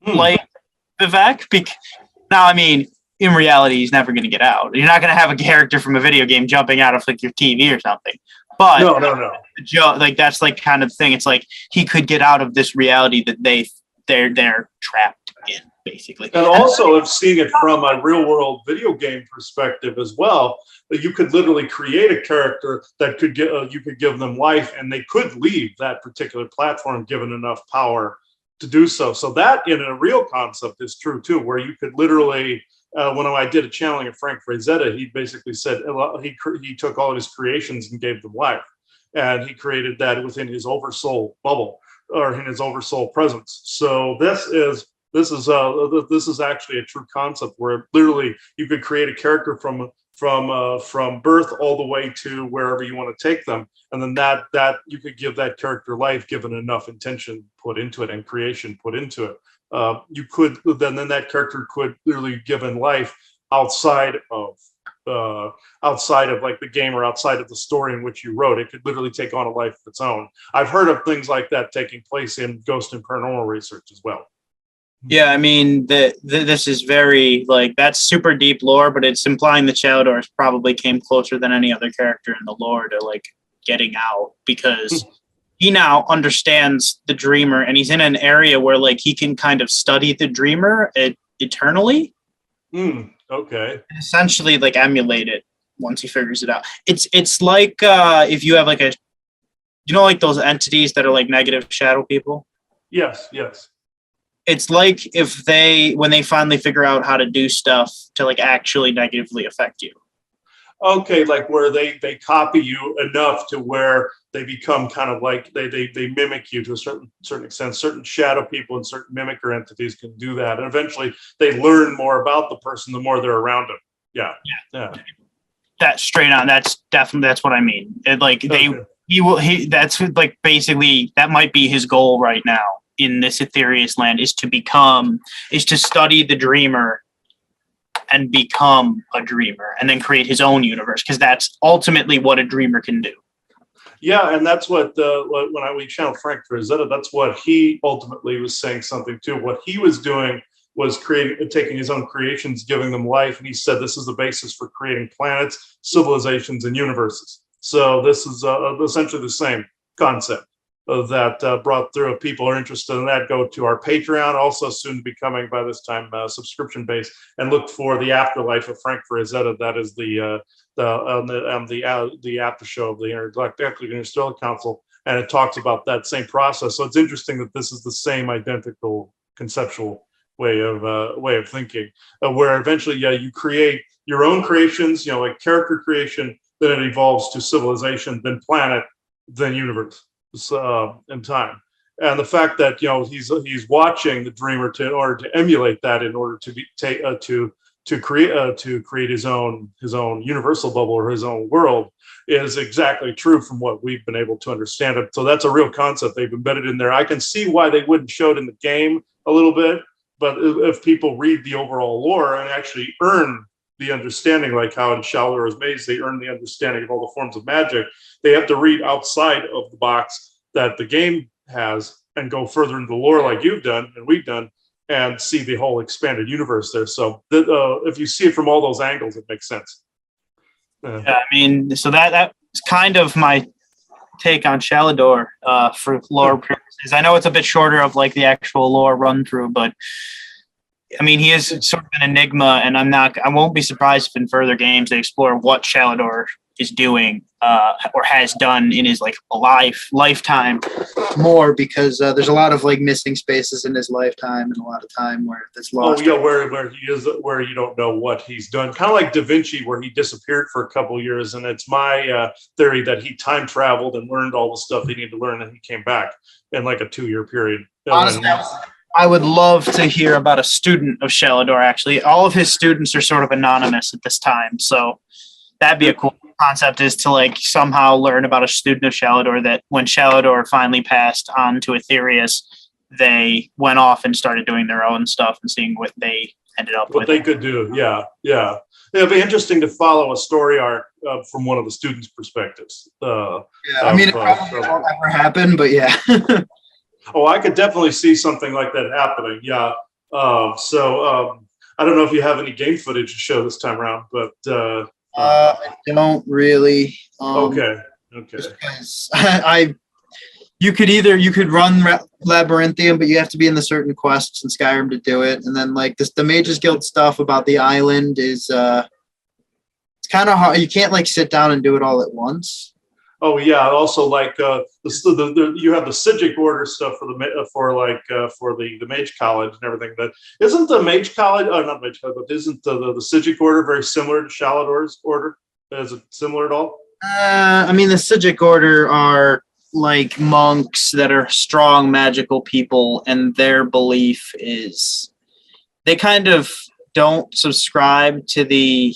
Like Vivek. Now, I mean, in reality, he's never going to get out. You're not going to have a character from a video game jumping out of like your TV or something. But no. Like that's like kind of thing. It's like he could get out of this reality that they're trapped in, basically. And also, of seeing it from a real world video game perspective as well, that you could literally create a character that could get you could give them life, and they could leave that particular platform given enough power to do so. So that in a real concept is true too, where you could literally. When I did a channeling of Frank Frazetta, he basically said he took all of his creations and gave them life, and he created that within his oversoul bubble or in his oversoul presence. So this is actually a true concept where literally you could create a character from birth all the way to wherever you want to take them, and then that you could give that character life given enough intention put into it and creation put into it. You could then that character could literally given life outside of like the game or outside of the story in which you wrote. It could literally take on a life of its own. I've heard of things like that taking place in ghost and paranormal research as well. Yeah, I mean, this is very, like, that's super deep lore, but it's implying the Shalidors probably came closer than any other character in the lore to, like, getting out, because he now understands the dreamer, and he's in an area where, like, he can kind of study the dreamer eternally. Okay. And essentially, like, emulate it once he figures it out. It's like if you have, like, like those entities that are, like, negative shadow people? Yes. It's like if when they finally figure out how to do stuff to like actually negatively affect you. Okay, like where they copy you enough to where they become kind of like they mimic you to a certain extent. Certain shadow people and certain mimicker entities can do that, and eventually they learn more about the person the more they're around them. Yeah. That's straight on. That's what I mean. That's like basically that might be his goal right now in this Aetherius land is to study the dreamer and become a dreamer and then create his own universe, because that's ultimately what a dreamer can do. Yeah, and that's what when we channeled Frank Frazetta, that's what he ultimately was saying something too. What he was doing was taking his own creations, giving them life, and he said this is the basis for creating planets, civilizations, and universes. So this is essentially the same concept that brought through. If people are interested in that, go to our Patreon, also soon to be coming by this time subscription based, and look for the afterlife of Frank Frazetta. That is the after show of the Intergalactic Interstellar Council, and it talks about that same process. So it's interesting that this is the same identical conceptual way of thinking, where eventually you create your own creations, like character creation, then it evolves to civilization, then planet, then universe. In time, and the fact that he's watching the dreamer in order to emulate that, in order to create his own universal bubble or his own world, is exactly true from what we've been able to understand it. So that's a real concept they've embedded in there. I can see why they wouldn't show it in the game a little bit, but if people read the overall lore and actually earn the understanding, like how in Shalidor's Mage they earn the understanding of all the forms of magic, they have to read outside of the box that the game has and go further into the lore like you've done and we've done, and see the whole expanded universe there. So if you see it from all those angles, it makes sense. Yeah, I mean, so that's kind of my take on Shalidor for lore purposes. I know it's a bit shorter of like the actual lore run through, but I mean, he is sort of an enigma, and I won't be surprised if in further games they explore what Shalidor is doing or has done in his like lifetime more, because there's a lot of like missing spaces in his lifetime and a lot of time where that's lost. Oh yeah, where he is, where you don't know what he's done. Kind of like Da Vinci, where he disappeared for a couple of years, and it's my theory that he time traveled and learned all the stuff he needed to learn, and he came back in like a 2-year period. Honestly, I would love to hear about a student of Shalidor. Actually, all of his students are sort of anonymous at this time, so that'd be a cool concept, is to like somehow learn about a student of Shalidor that when Shalidor finally passed on to Aetherius, they went off and started doing their own stuff and seeing what they ended up what with. they could do. Yeah. It'll be interesting to follow a story arc from one of the students' perspectives. Yeah, I mean, it probably won't ever happen, but yeah. Oh, I could definitely see something like that happening. Yeah. I don't know if you have any game footage to show this time around, but I don't really. Okay. Just 'cause you could run Labyrinthium, but you have to be in the certain quests in Skyrim to do it. And then like the Mages Guild stuff about the island is it's kind of hard. You can't like sit down and do it all at once. Oh yeah. Also, like you have the Sigic Order stuff for the Mage College and everything. But isn't the Mage College, not Mage College, but isn't the Sigic Order very similar to Shalidor's order? Is it similar at all? I mean, the Sigic Order are like monks that are strong magical people, and their belief is they kind of don't subscribe to the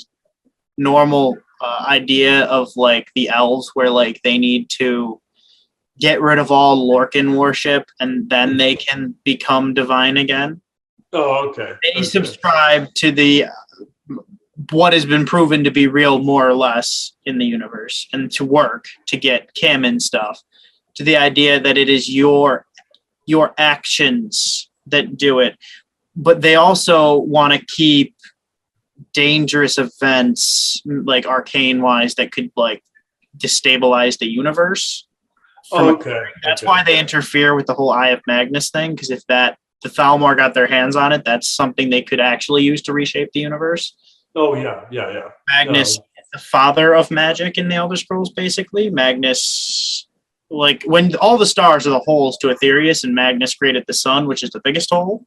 normal idea of like the elves, where like they need to get rid of all Lorcan worship and then they can become divine again. Oh, okay. They subscribe to the what has been proven to be real more or less in the universe and to work to get Kim and stuff, to the idea that it is your actions that do it. But they also want to keep dangerous events like arcane wise that could like destabilize the universe. That's why they interfere with the whole Eye of Magnus thing, because if the Thalmor got their hands on it, that's something they could actually use to reshape the universe. Oh yeah. Magnus is the father of magic in the Elder Scrolls, basically. Magnus, like when all the stars are the holes to Aetherius, and Magnus created the sun, which is the biggest hole.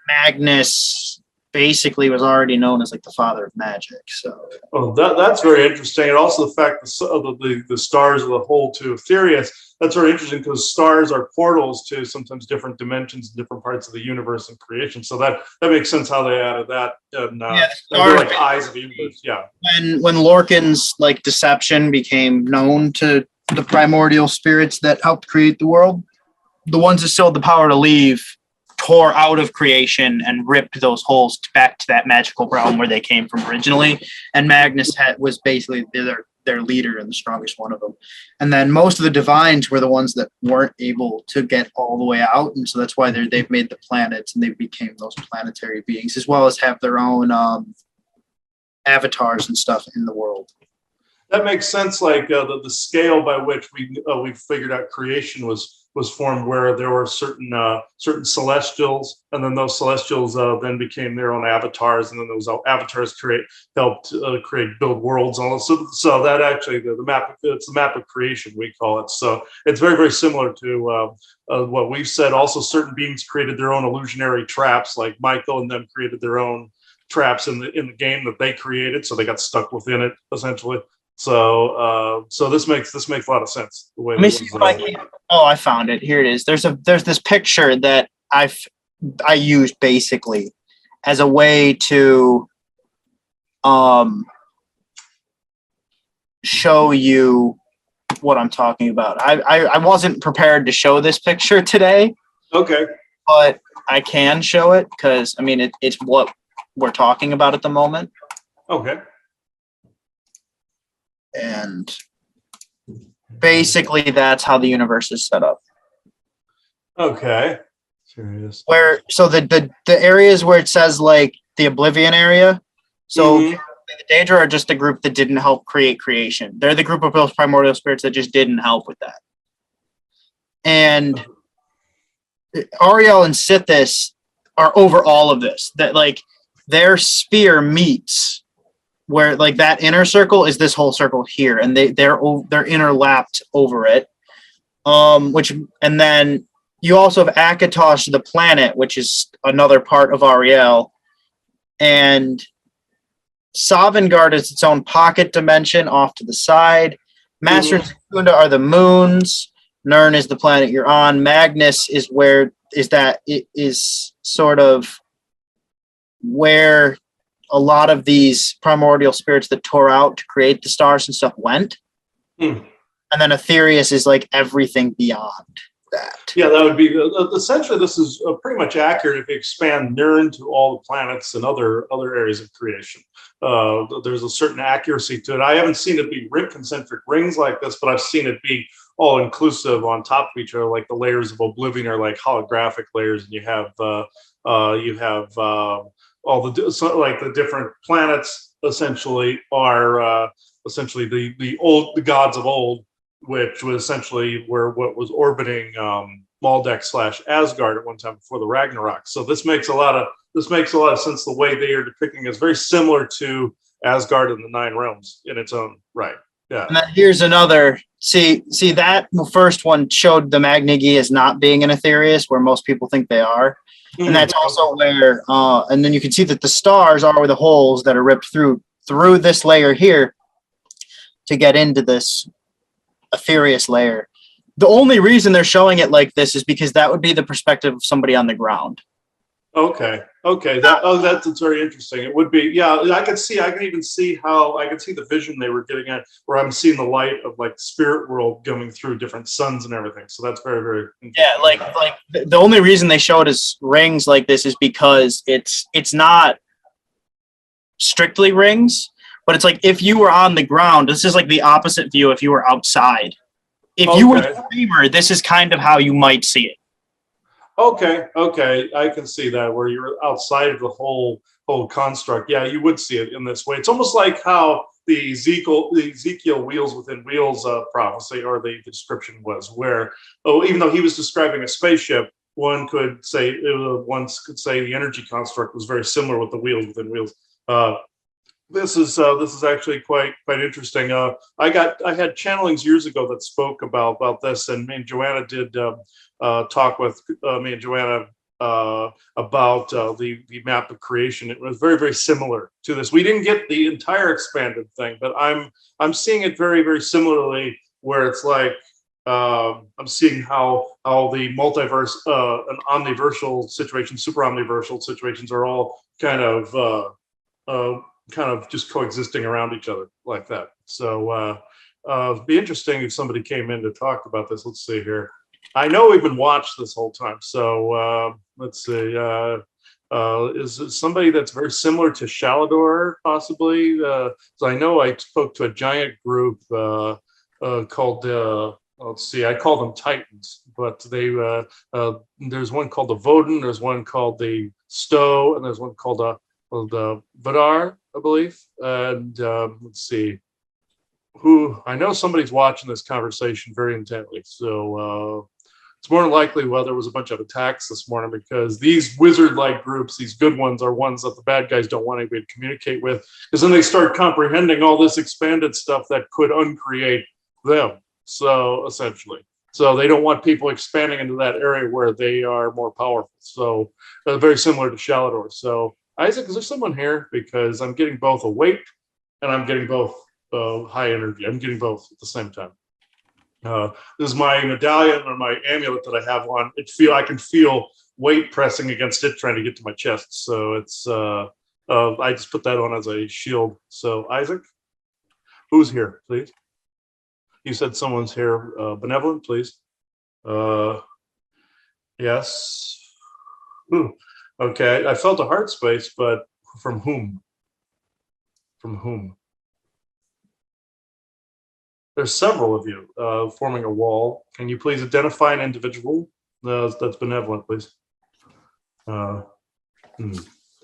Magnus basically was already known as like the father of magic. So that's very interesting, and also the fact that the stars are the hole to Aetherius. That's very interesting because stars are portals to sometimes different dimensions, different parts of the universe and creation. So that makes sense how they added that. And, they're like eyes of the universe. Yeah. When Lorcan's like deception became known to the primordial spirits that helped create the world, the ones that still had the power to leave tore out of creation and ripped those holes back to that magical realm where they came from originally. And Magnus was basically their leader and the strongest one of them. And then most of the divines were the ones that weren't able to get all the way out. And so that's why they've made the planets and they became those planetary beings, as well as have their own avatars and stuff in the world. That makes sense. Like the scale by which we figured out creation was formed, where there were certain celestials, and then those celestials then became their own avatars, and then those avatars helped build worlds. And all. So that actually the map, it's the map of creation, we call it. So it's very, very similar to what we've said. Also, certain beings created their own illusionary traps, like Michael and them created their own traps in the game that they created, so they got stuck within it essentially. So this makes a lot of sense. The way Let me see if I can. Oh, I found it. Here it is. There's this picture that I used basically as a way to show you what I'm talking about. I wasn't prepared to show this picture today. Okay. But I can show it because I mean it's what we're talking about at the moment. Okay. And basically that's how the universe is set up. Okay. Serious. Where so the areas where it says like the Oblivion area, so the Daedra are just a group that didn't help create creation. They're the group of those primordial spirits that just didn't help with that. And Ariel and Sithis are over all of this. That like their sphere meets where like that inner circle is this whole circle here, and they're interlapped over it. And then you also have Akatosh, the planet, which is another part of Ariel, and Sovngarde is its own pocket dimension off to the side. Master and Secunda are the moons. Nirn is the planet you're on. Magnus is sort of where a lot of these primordial spirits that tore out to create the stars and stuff went. And then Aetherius is like everything beyond that. Yeah, that would be essentially. This is pretty much accurate if you expand Nirn to all the planets and other areas of creation. There's a certain accuracy to it. I haven't seen it be concentric rings like this, but I've seen it be all inclusive on top of each other, like the layers of oblivion are like holographic layers, and you have all the like the different planets essentially are essentially the gods of old, which was essentially where what was orbiting Maldek / Asgard at one time before the Ragnarok. So this makes a lot of sense. The way they are depicting is very similar to Asgard and the Nine Realms in its own right. Yeah. And then here's another. See that first one showed the Magnigi as not being an Aetherius, where most people think they are. And that's also where, and then you can see that the stars are the holes that are ripped through this layer here to get into this Aetherius layer. The only reason they're showing it like this is because that would be the perspective of somebody on the ground. Okay. That's very interesting. It would be, yeah. I can even see the vision they were getting at, where I'm seeing the light of like spirit world going through different suns and everything. So that's very, very interesting. Yeah. Like the only reason they show it as rings like this is because it's not strictly rings, but it's like if you were on the ground, this is like the opposite view if you were outside. If you were the dreamer, this is kind of how you might see it. Okay, I can see that where you're outside of the whole construct. Yeah, you would see it in this way. It's almost like how the Ezekiel wheels within wheels prophecy or the description was, where even though he was describing a spaceship, one could say the energy construct was very similar with the wheels within wheels. This is actually quite interesting. I had channelings years ago that spoke about this, and me and Joanna did talk with me and Joanna about the map of creation. It was very, very similar to this. We didn't get the entire expanded thing, but I'm seeing it very, very similarly, where it's like I'm seeing how the multiverse and omniversal situations, super omniversal situations are all kind of just coexisting around each other like that. So it'd be interesting if somebody came in to talk about this. Let's see here. I know we've been watched this whole time. So let's see. Is it somebody that's very similar to Shalidor, possibly? So I know I spoke to a giant group called, let's see, I call them Titans, but they there's one called the Voden, there's one called the Stowe, and there's one called the Vidar, I believe. And let's see. Who I know somebody's watching this conversation very intently. So it's more than likely there was a bunch of attacks this morning, because these wizard-like groups, these good ones, are ones that the bad guys don't want anybody to communicate with, because then they start comprehending all this expanded stuff that could uncreate them. So essentially, they don't want people expanding into that area where they are more powerful. So very similar to Shalidor. So Isaac, is there someone here? Because I'm getting both awake and I'm getting both high energy. I'm getting both at the same time. This is my medallion or my amulet that I have on. I can feel weight pressing against it, trying to get to my chest. So it's I just put that on as a shield. So Isaac, who's here, please? You said someone's here. Benevolent, please. Yes. Okay, I felt a heart space, but from whom? From whom? There's several of you forming a wall. Can you please identify an individual? That's benevolent, please.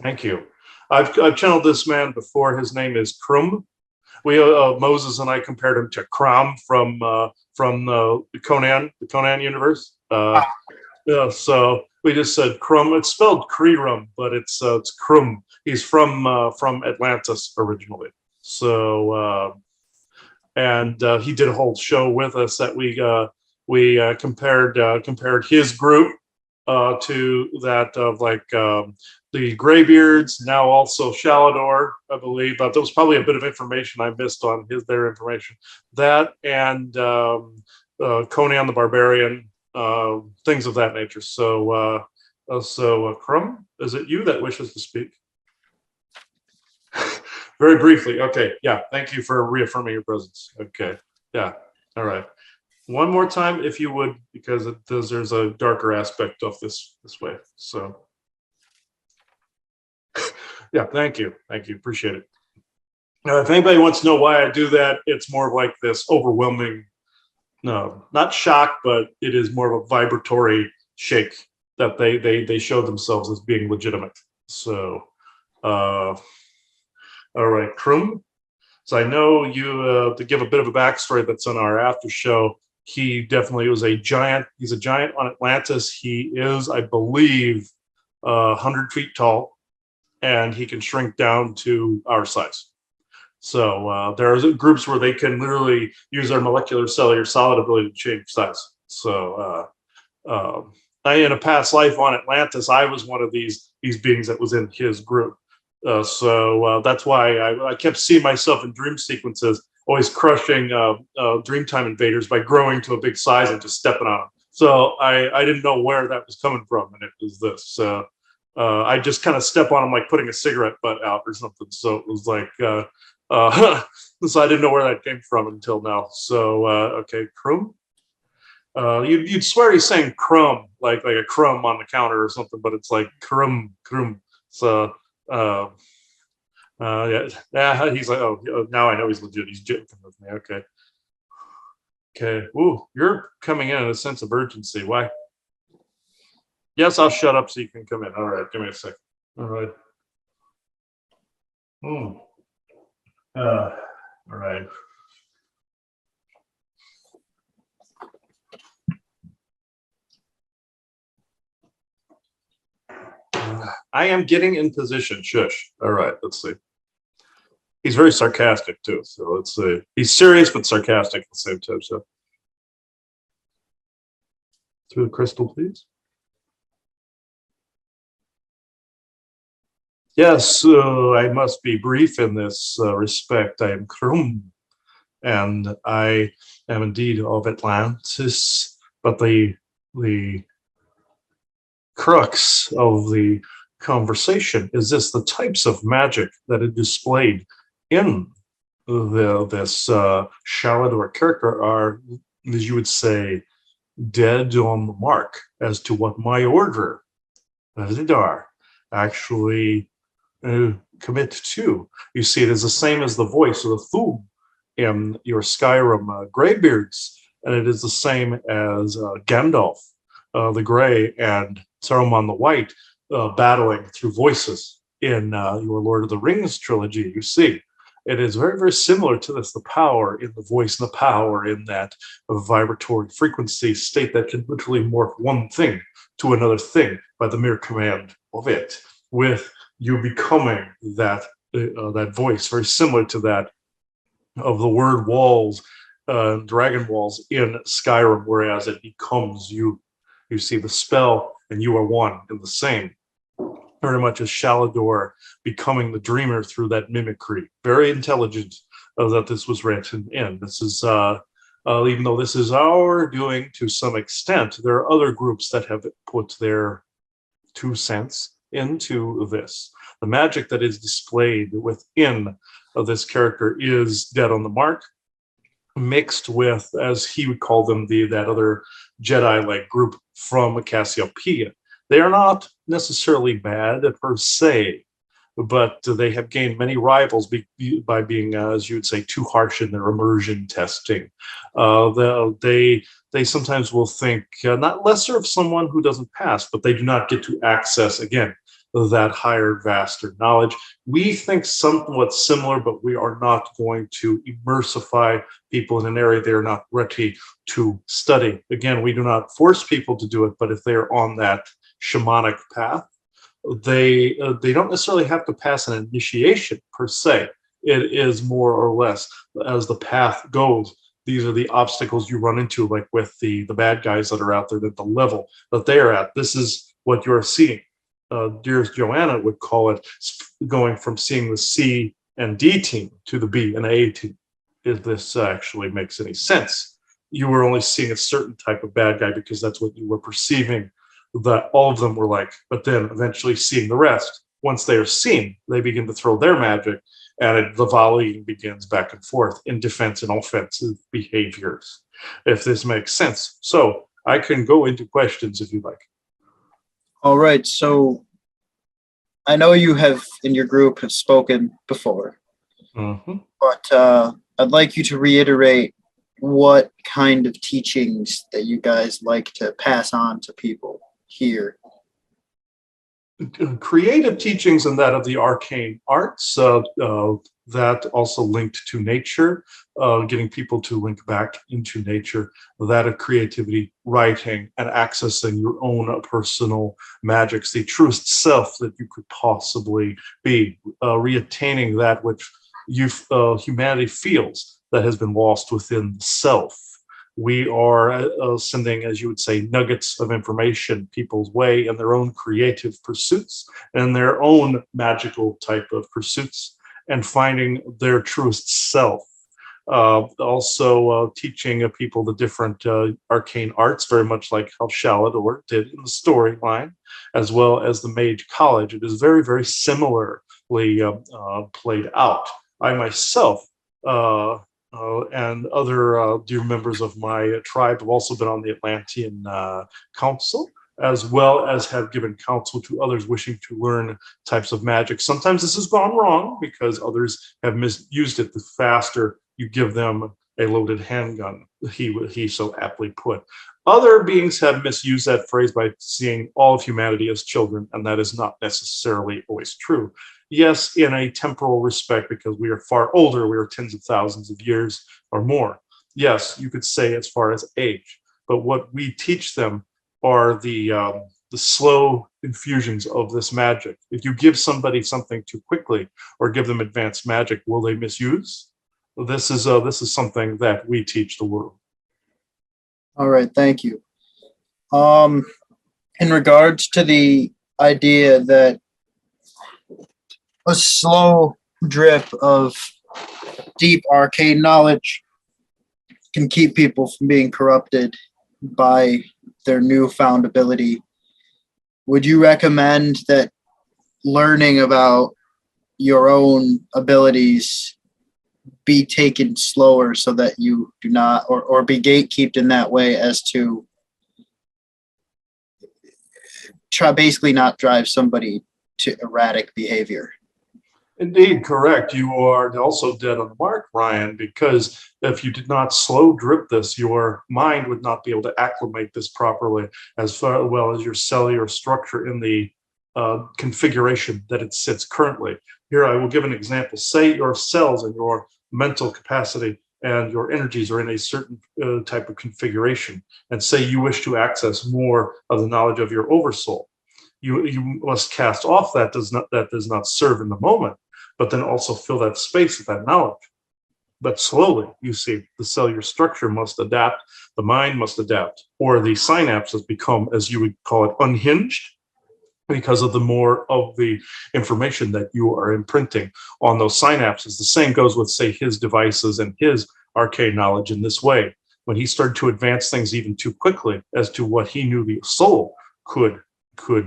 Thank you. I've channeled this man before. His name is Krum. Moses and I compared him to Krom from the Conan universe. So we just said Krum. It's spelled Krirum, but it's Krum. He's from Atlantis originally. So. And he did a whole show with us that we compared his group to that of like the Greybeards, now also Shalidor, I believe. But there was probably a bit of information I missed on their information. That and Conan the Barbarian, things of that nature. So Krum, is it you that wishes to speak? Very briefly. Okay. Yeah. Thank you for reaffirming your presence. Okay. Yeah. All right. One more time, if you would, because there's a darker aspect of this way. So, yeah, thank you, appreciate it. If anybody wants to know why I do that, it's more of like this overwhelming, no, not shock, but it is more of a vibratory shake that they show themselves as being legitimate. So, all right, Krum. So I know you, to give a bit of a backstory that's on our after show, he definitely was a giant. He's a giant on Atlantis. He is, I believe, 100 feet tall, and he can shrink down to our size. So there are groups where they can literally use their molecular cellular solid ability to change size. So in a past life on Atlantis, I was one of these beings that was in his group. So that's why I kept seeing myself in dream sequences, always crushing Dreamtime invaders by growing to a big size and just stepping on them. So I didn't know where that was coming from, and it was this. So I just kind of step on them like putting a cigarette butt out or something. So it was like, so I didn't know where that came from until now. So okay, Krum. You'd swear he's saying crumb, like a crumb on the counter or something, but it's like krum. So uh, yeah, he's like, oh, now I know he's legit. He's joking with me. Okay. Ooh, you're coming in a sense of urgency. Why? Yes, I'll shut up so you can come in. All right, give me a second. All right. All right. I am getting in position. Shush. All right, let's see. He's very sarcastic too. So let's see. He's serious but sarcastic at the same time. So through the crystal, please. Yes, I must be brief in this respect. I am Krum, and I am indeed of Atlantis. But the crux of the conversation is this: the types of magic that are displayed in this Shalidor character are, as you would say, dead on the mark as to what my order, Vidar, actually commit to. You see, it is the same as the voice of the Thum in your Skyrim Greybeards, and it is the same as Gandalf the Grey and Saruman the White battling through voices in your Lord of the Rings trilogy. You see, it is very, very similar to this, the power in the voice and the power in that vibratory frequency state that can literally morph one thing to another thing by the mere command of it, with you becoming that voice, very similar to that of the word walls, dragon walls in Skyrim, whereas it becomes you. You see the spell, and you are one and the same. Very much as Shalidor becoming the dreamer through that mimicry. Very intelligent that this was written in. This is, even though this is our doing to some extent, there are other groups that have put their 2 cents into this. The magic that is displayed within this character is dead on the mark, mixed with, as he would call them, that other Jedi-like group from Cassiopeia. They are not necessarily bad per se, but they have gained many rivals by being, as you would say, too harsh in their immersion testing. They sometimes will think not lesser of someone who doesn't pass, but they do not get to access, again, that higher, vaster knowledge. We think somewhat similar, but we are not going to immersify people in an area they are not ready to study. Again, we do not force people to do it, but if they are on that shamanic path, they don't necessarily have to pass an initiation per se. It is more or less as the path goes. These are the obstacles you run into, like with the bad guys that are out there, at the level that they are at. This is what you're seeing. Dearest Joanna would call it going from seeing the C and D team to the B and A team. If this actually makes any sense, you were only seeing a certain type of bad guy because that's what you were perceiving that all of them were like, but then eventually seeing the rest. Once they are seen, they begin to throw their magic, and the volleying begins back and forth in defense and offensive behaviors, if this makes sense. So I can go into questions if you like. All right. So I know you have in your group have spoken before, but I'd like you to reiterate what kind of teachings that you guys like to pass on to people here. Creative teachings and that of the arcane arts, that also linked to nature, getting people to link back into nature, that of creativity, writing, and accessing your own personal magics, the truest self that you could possibly be, reattaining that which humanity feels that has been lost within self. We are sending, as you would say, nuggets of information people's way in their own creative pursuits and their own magical type of pursuits, and finding their truest self. Also teaching people the different arcane arts, very much like how Shalidor did in the storyline, as well as the Mage College. It is very, very similarly played out. I myself and other dear members of my tribe have also been on the Atlantean Council, as well as have given counsel to others wishing to learn types of magic. Sometimes this has gone wrong because others have misused it. The faster you give them a loaded handgun, he so aptly put. Other beings have misused that phrase by seeing all of humanity as children, and that is not necessarily always true. Yes, in a temporal respect, because we are far older, we are tens of thousands of years or more. Yes, you could say as far as age, but what we teach them are the slow infusions of this magic. If you give somebody something too quickly or give them advanced magic, will they misuse? This is something that we teach the world. All right, thank you. In regards to the idea that a slow drip of deep arcane knowledge can keep people from being corrupted by their newfound ability, would you recommend that learning about your own abilities be taken slower so that you do not, or be gatekept in that way as to try basically not drive somebody to erratic behavior? Indeed, correct. You are also dead on the mark, Ryan, because if you did not slow drip this, your mind would not be able to acclimate this properly, as well as your cellular structure in the configuration that it sits currently. Here, I will give an example. Say your cells and your mental capacity and your energies are in a certain type of configuration, and say you wish to access more of the knowledge of your oversoul. You must cast off that does not serve in the moment, but then also fill that space with that knowledge. But slowly, you see, the cellular structure must adapt, the mind must adapt, or the synapses become, as you would call it, unhinged, because of the more of the information that you are imprinting on those synapses. The same goes with, say, his devices and his arcane knowledge in this way. When he started to advance things even too quickly as to what he knew the soul could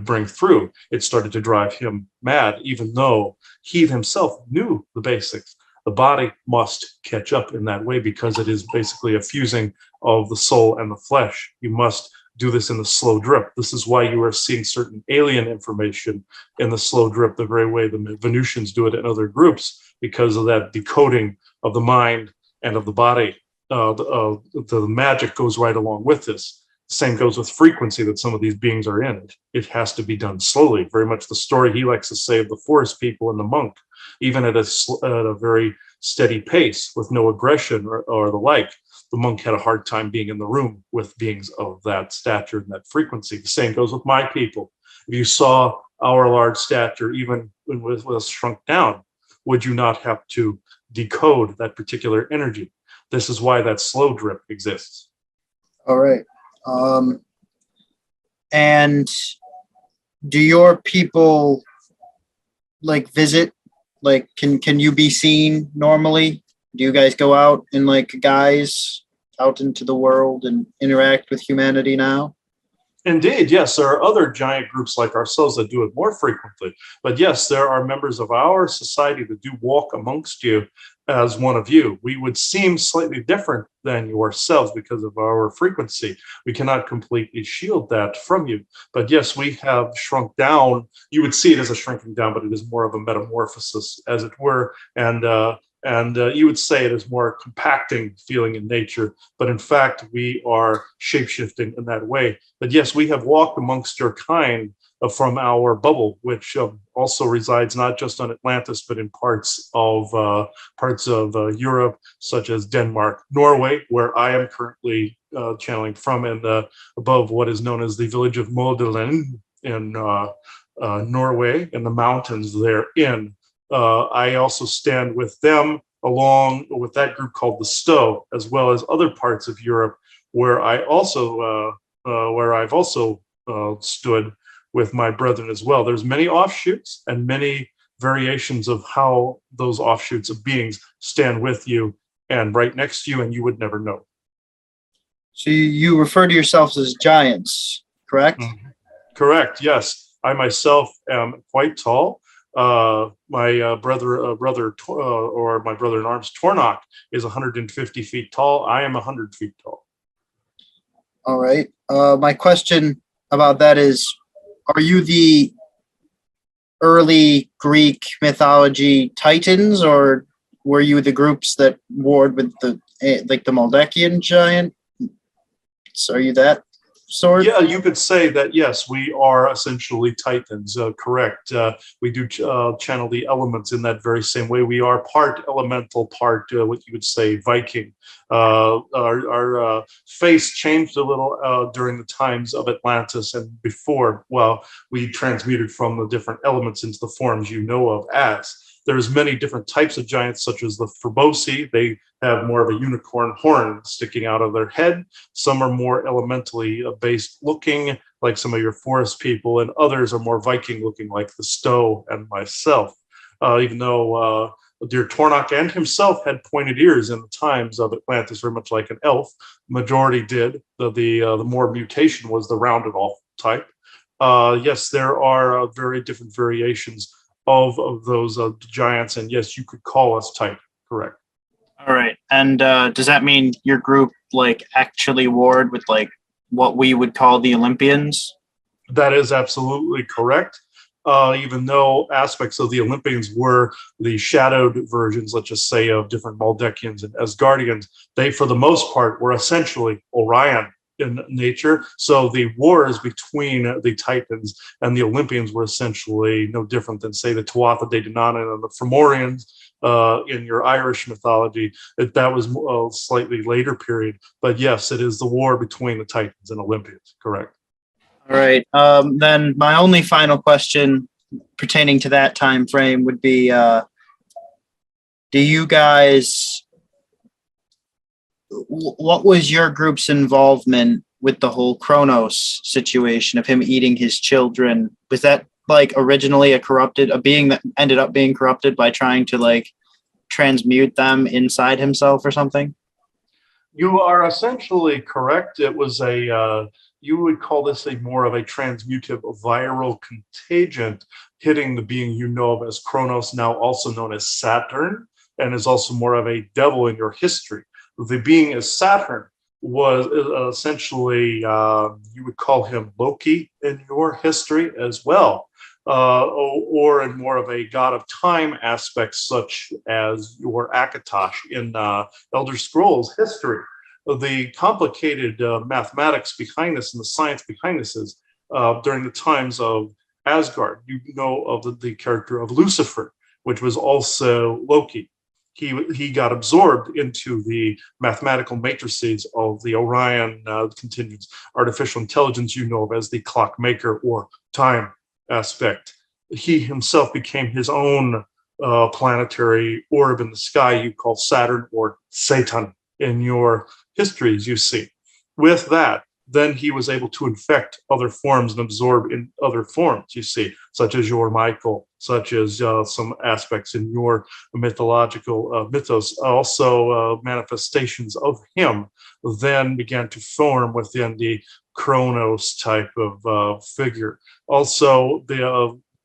bring through, it started to drive him mad, even though he himself knew the basics. The body must catch up in that way because it is basically a fusing of the soul and the flesh. You must do this in the slow drip. This is why you are seeing certain alien information in the slow drip, the very way the Venusians do it in other groups, because of that decoding of the mind and of the body. The magic goes right along with this. Same goes with frequency that some of these beings are in. It has to be done slowly. Very much the story he likes to say of the forest people and the monk, even at a very steady pace with no aggression or the like. The monk had a hard time being in the room with beings of that stature and that frequency. The same goes with my people. If you saw our large stature, even with us shrunk down, would you not have to decode that particular energy? This is why that slow drip exists. All right. And do your people like visit? Like, can you be seen normally? Do you guys go out out into the world and interact with humanity now? Indeed, yes, there are other giant groups like ourselves that do it more frequently. But yes, there are members of our society that do walk amongst you as one of you. We would seem slightly different than yourselves because of our frequency. We cannot completely shield that from you. But yes, we have shrunk down. You would see it as a shrinking down, but it is more of a metamorphosis, as it were. And you would say it is more compacting feeling in nature, but in fact, we are shapeshifting in that way. But yes, we have walked amongst your kind from our bubble, which also resides not just on Atlantis, but in parts of Europe, such as Denmark, Norway, where I am currently channeling from, and above what is known as the village of Modelen in Norway, in the mountains therein. I also stand with them along with that group called the Stowe, as well as other parts of Europe where I've also stood with my brethren as well. There's many offshoots and many variations of how those offshoots of beings stand with you and right next to you, and you would never know. So you refer to yourselves as giants, correct? Mm-hmm. Correct. Yes, I myself am quite tall. My brother in arms, Tornok, is 150 feet tall. I am 100 feet tall. All right. My question about that is, are you the early Greek mythology Titans, or were you the groups that warred with the Maldekian giant? So are you that sort? Yeah, you could say that, yes, we are essentially Titans, correct. We do channel the elements in that very same way. We are part elemental, part what you would say Viking. Our face changed a little during the times of Atlantis and before. Well, we transmuted from the different elements into the forms you know of as. There's many different types of giants, such as the Forbosi. They have more of a unicorn horn sticking out of their head. Some are more elementally based looking, like some of your forest people, and others are more Viking looking, like the Stowe and myself. Even though dear Tornok and himself had pointed ears in the times of Atlantis, very much like an elf. Majority did. The more mutation was the rounded off type. Yes, there are very different variations of those giants, and yes, you could call us Titan, correct. All right. And does that mean your group actually warred with what we would call the Olympians? That is absolutely correct. Even though aspects of the Olympians were the shadowed versions, let's just say, of different Maldekians and Asgardians, they, for the most part, were essentially Orion in nature. So the wars between the Titans and the Olympians were essentially no different than, say, the Tuatha De Danann and the Fomorians in your Irish mythology. That was a slightly later period. But yes, it is the war between the Titans and Olympians, correct. All right. Then my only final question pertaining to that time frame would be, do you guys, what was your group's involvement with the whole Kronos situation of him eating his children? Was that originally a being that ended up being corrupted by trying to transmute them inside himself or something? You are essentially correct. It was you would call this more of a transmutive viral contagion hitting the being you know of as Kronos, now also known as Saturn, and is also more of a devil in your history. The being as Saturn was essentially, you would call him Loki in your history as well, or in more of a god of time aspect, such as your Akatosh in Elder Scrolls history. The complicated mathematics behind this and the science behind this is during the times of Asgard, you know of the character of Lucifer, which was also Loki. He got absorbed into the mathematical matrices of the Orion contingents, artificial intelligence you know of as the clockmaker or time aspect. He himself became his own planetary orb in the sky you call Saturn or Satan in your histories, you see. With that, then he was able to infect other forms and absorb in other forms, you see, such as your Michael such as some aspects in your mythological mythos, also manifestations of him then began to form within the Kronos type of figure. Also,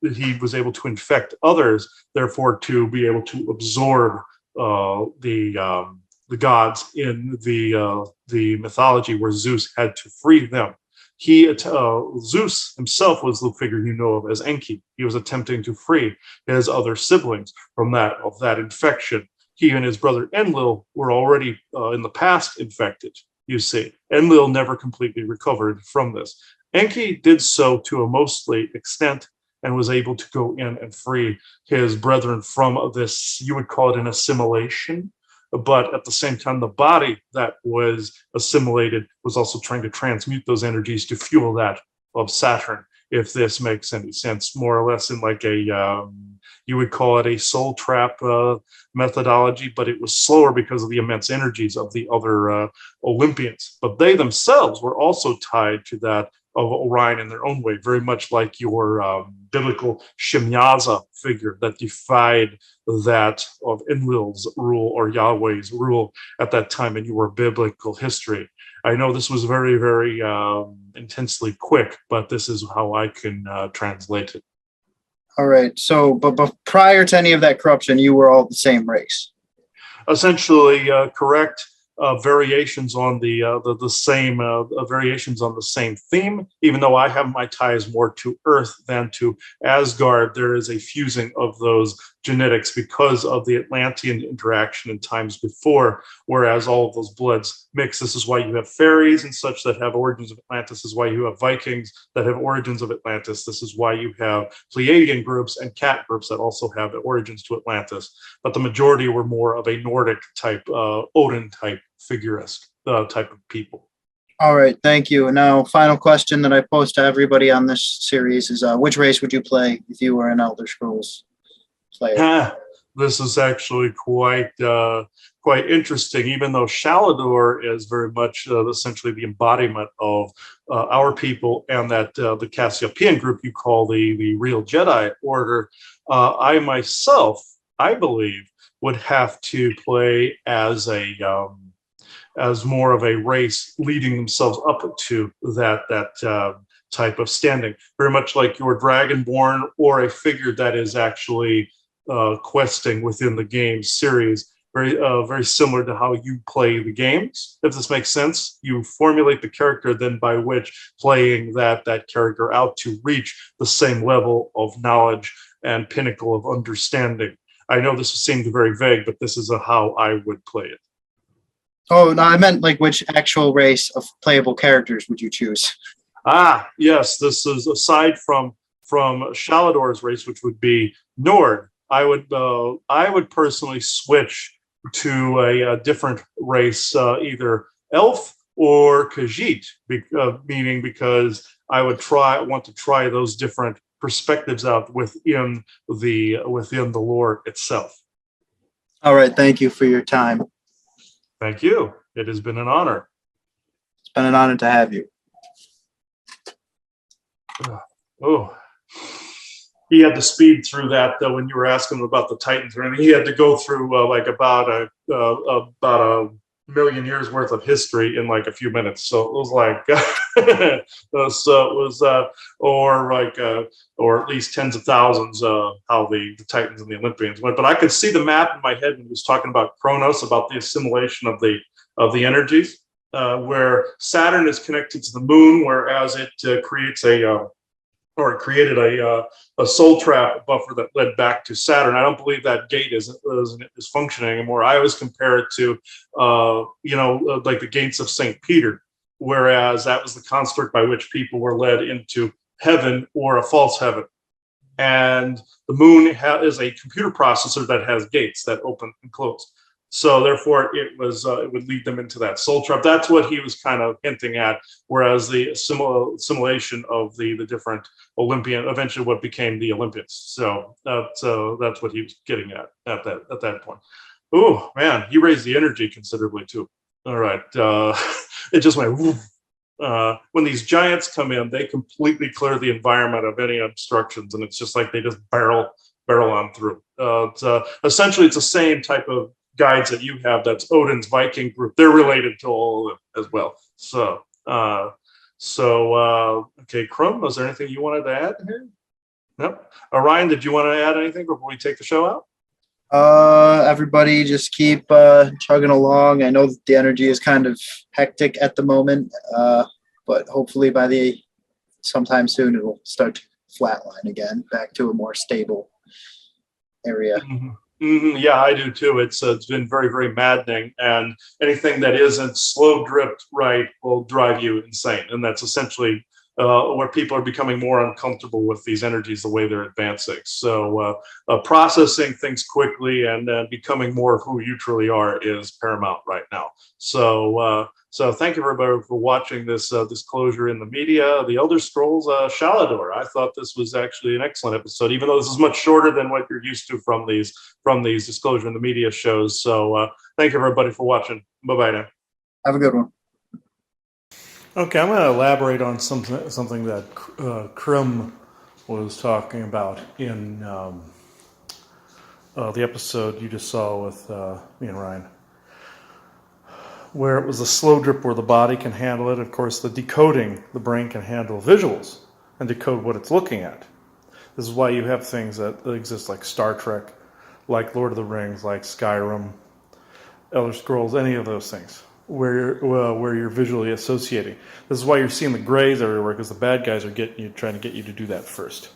he was able to infect others, therefore to be able to absorb the gods in the mythology where Zeus had to free them. Zeus himself was the figure you know of as Enki. He was attempting to free his other siblings from that infection. He and his brother Enlil were already in the past infected. You see, Enlil never completely recovered from this. Enki did so to a mostly extent and was able to go in and free his brethren from this, you would call it an assimilation, but at the same time, the body that was assimilated was also trying to transmute those energies to fuel that of Saturn, if this makes any sense, more or less in like you would call it a soul trap methodology, but it was slower because of the immense energies of the other Olympians. But they themselves were also tied to that of Orion in their own way, very much like your biblical Shemyaza figure that defied that of Enlil's rule or Yahweh's rule at that time in your biblical history. I know this was very, very intensely quick, but this is how I can translate it. All right. So, but prior to any of that corruption, you were all the same race. Essentially, correct. Variations on the same variations on the same theme. Even though I have my ties more to Earth than to Asgard, there is a fusing of those genetics because of the Atlantean interaction in times before, whereas all of those bloods mix. This is why you have fairies and such that have origins of Atlantis. This is why you have Vikings that have origins of Atlantis. This is why you have Pleiadian groups and cat groups that also have origins to Atlantis. But the majority were more of a Nordic type, Odin type figurist type of people. All right, thank you. And now, final question that I pose to everybody on this series is: which race would you play if you were an Elder Scrolls player? This is actually quite interesting. Even though Shalidor is very much essentially the embodiment of our people, and that the Cassiopeian group you call the real Jedi Order, I myself, I believe, would have to play as as more of a race leading themselves up to that type of standing, very much like your Dragonborn or a figure that is actually questing within the game series, very similar to how you play the games. If this makes sense, you formulate the character, then by which playing that character out to reach the same level of knowledge and pinnacle of understanding. I know this seemed very vague, but this is how I would play it. Oh, no, I meant like which actual race of playable characters would you choose? Yes, this is aside from Shalidor's race, which would be Nord. I would personally switch to a different race, either Elf or Khajiit, meaning because I want to try those different perspectives out within the lore itself. All right, thank you for your time. Thank you. It has been an honor. It's been an honor to have you. Oh, he had to speed through that when you were asking him about the Titans or anything. He had to go through like about a million years worth of history in like a few minutes. So it was like, so it was, or at least tens of thousands, how the Titans and the Olympians went. But I could see the map in my head when he was talking about Kronos, about the assimilation of the energies, where Saturn is connected to the moon, whereas it creates it created a soul trap buffer that led back to Saturn. I don't believe that gate is functioning anymore. I always compare it to, like the gates of St. Peter, whereas that was the construct by which people were led into heaven or a false heaven. And the moon is a computer processor that has gates that open and close. So therefore, it would lead them into that soul trap. That's what he was kind of hinting at. Whereas the assimilation of the different Olympian, eventually what became the Olympians. So that's what he was getting at that point. Oh man, he raised the energy considerably too. All right, it just went. Woof. when these giants come in, they completely clear the environment of any obstructions, and it's just like they just barrel on through. Essentially, it's the same type of guides that you have. That's Odin's Viking group. They're related to all of them as well. Okay, Crum, was there anything you wanted to add here? Nope. Ryan, did you want to add anything before we take the show out? Everybody just keep chugging along. I know that the energy is kind of hectic at the moment, but hopefully sometime soon it will start to flatline again, back to a more stable area. Yeah, I do too. It's been very, very maddening, and anything that isn't slow dripped right will drive you insane, and that's essentially where people are becoming more uncomfortable with these energies the way they're advancing. So processing things quickly and becoming more of who you truly are is paramount right now. So thank you everybody for watching this disclosure in the media, the Elder Scrolls Shalidor. I thought this was actually an excellent episode, even though this is much shorter than what you're used to from these disclosure in the media shows. So thank you everybody for watching. Bye-bye now. Have a good one. Okay, I'm going to elaborate on something that Krum was talking about in the episode you just saw with me and Ryan, where it was a slow drip where the body can handle it. Of course, the decoding, the brain can handle visuals and decode what it's looking at. This is why you have things that exist like Star Trek, like Lord of the Rings, like Skyrim, Elder Scrolls, any of those things, where you're visually associating. This is why you're seeing the grays everywhere, because the bad guys are trying to get you to do that first,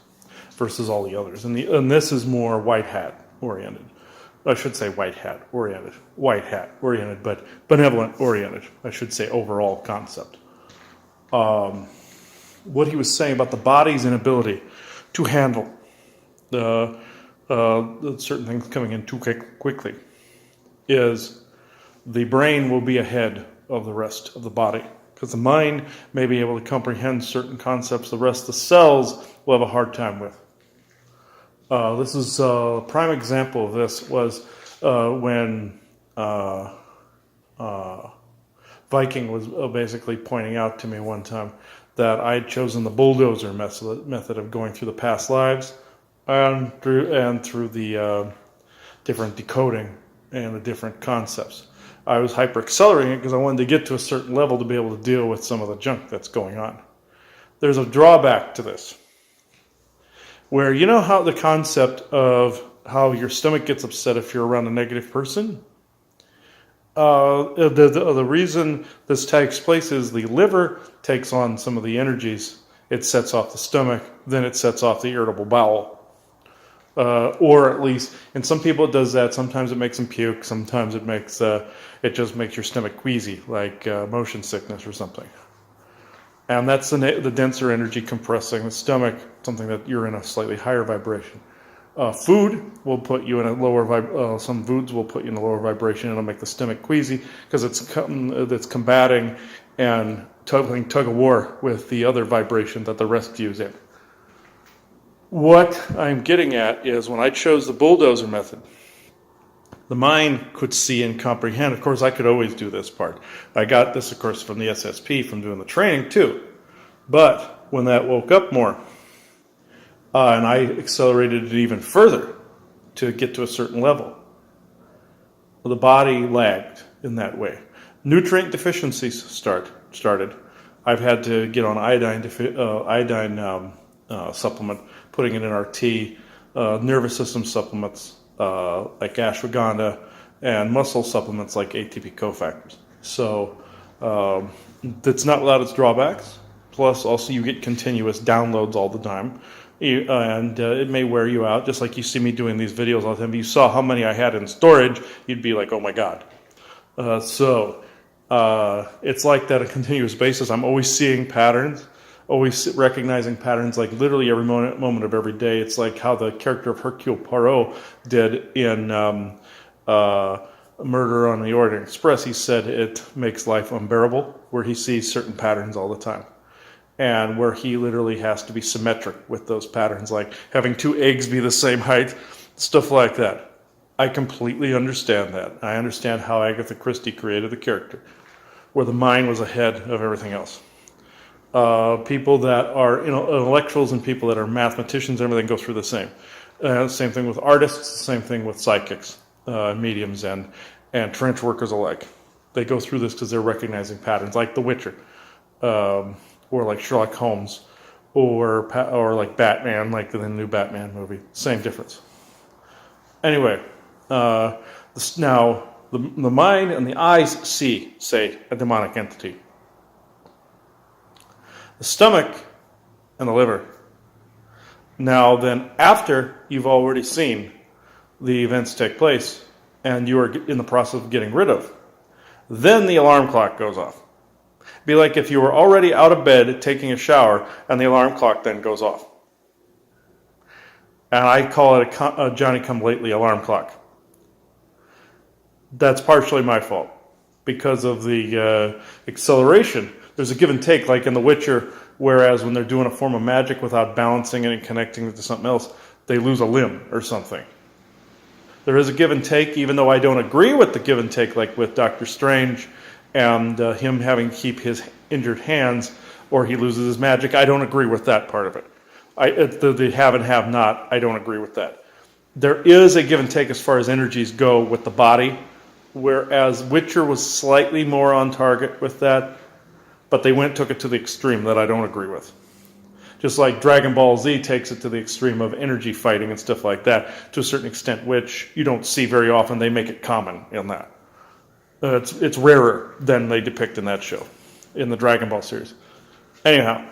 versus all the others. And this is more white hat oriented. I should say white hat oriented, but benevolent oriented. I should say overall concept. What he was saying about the body's inability to handle the certain things coming in too quickly is the brain will be ahead of the rest of the body, because the mind may be able to comprehend certain concepts the rest of the cells will have a hard time with. This is a prime example of this was when Viking was basically pointing out to me one time that I had chosen the bulldozer method of going through the past lives and through the different decoding and the different concepts. I was hyper-accelerating it because I wanted to get to a certain level to be able to deal with some of the junk that's going on. There's a drawback to this, where you know how the concept of how your stomach gets upset if you're around a negative person? The reason this takes place is the liver takes on some of the energies. It sets off the stomach, then it sets off the irritable bowel. Or at least, in some people it does that. Sometimes it makes them puke. Sometimes it just makes your stomach queasy, like motion sickness or something. And that's the denser energy compressing the stomach, something that you're in a slightly higher vibration. Food will put you in a lower some foods will put you in a lower vibration. It'll make the stomach queasy because it's combating and playing tug of war with the other vibration that the rest of you is in. What I'm getting at is when I chose the bulldozer method, the mind could see and comprehend. Of course, I could always do this part. I got this, of course, from the SSP, from doing the training too. But when that woke up more, and I accelerated it even further to get to a certain level, the body lagged in that way. Nutrient deficiencies started. I've had to get on iodine supplement, putting it in our tea, nervous system supplements like ashwagandha, and muscle supplements like ATP cofactors. So it's not without its drawbacks. Plus, also you get continuous downloads all the time. And it may wear you out, just like you see me doing these videos all the time. If you saw how many I had in storage, you'd be like, oh my God. So it's like that on a continuous basis. I'm always seeing patterns, always recognizing patterns, like literally every moment of every day. It's like how the character of Hercule Poirot did in Murder on the Orient Express. He said it makes life unbearable, where he sees certain patterns all the time. And where he literally has to be symmetric with those patterns, like having two eggs be the same height, stuff like that. I completely understand that. I understand how Agatha Christie created the character, where the mind was ahead of everything else. People that are intellectuals and people that are mathematicians, everything go through the same. Same thing with artists, same thing with psychics, mediums, and trench workers alike. They go through this because they're recognizing patterns, like The Witcher, or like Sherlock Holmes, or like Batman, like the new Batman movie. Same difference. Anyway, now the mind and the eyes see, say, a demonic entity. The stomach and the liver. Now then, after you've already seen the events take place and you are in the process of getting rid of, then the alarm clock goes off. Be like if you were already out of bed taking a shower and the alarm clock then goes off. And I call it a Johnny-come-lately alarm clock. That's partially my fault because of the acceleration. There's a give and take, like in The Witcher, whereas when they're doing a form of magic without balancing it and connecting it to something else, they lose a limb or something. There is a give and take, even though I don't agree with the give and take, like with Doctor Strange and him having to keep his injured hands, or he loses his magic. I don't agree with that part of it. The have and have not, I don't agree with that. There is a give and take as far as energies go with the body, whereas Witcher was slightly more on target with that, but they took it to the extreme that I don't agree with. Just like Dragon Ball Z takes it to the extreme of energy fighting and stuff like that, to a certain extent, which you don't see very often. They make it common in that. It's rarer than they depict in that show, in the Dragon Ball series. Anyhow,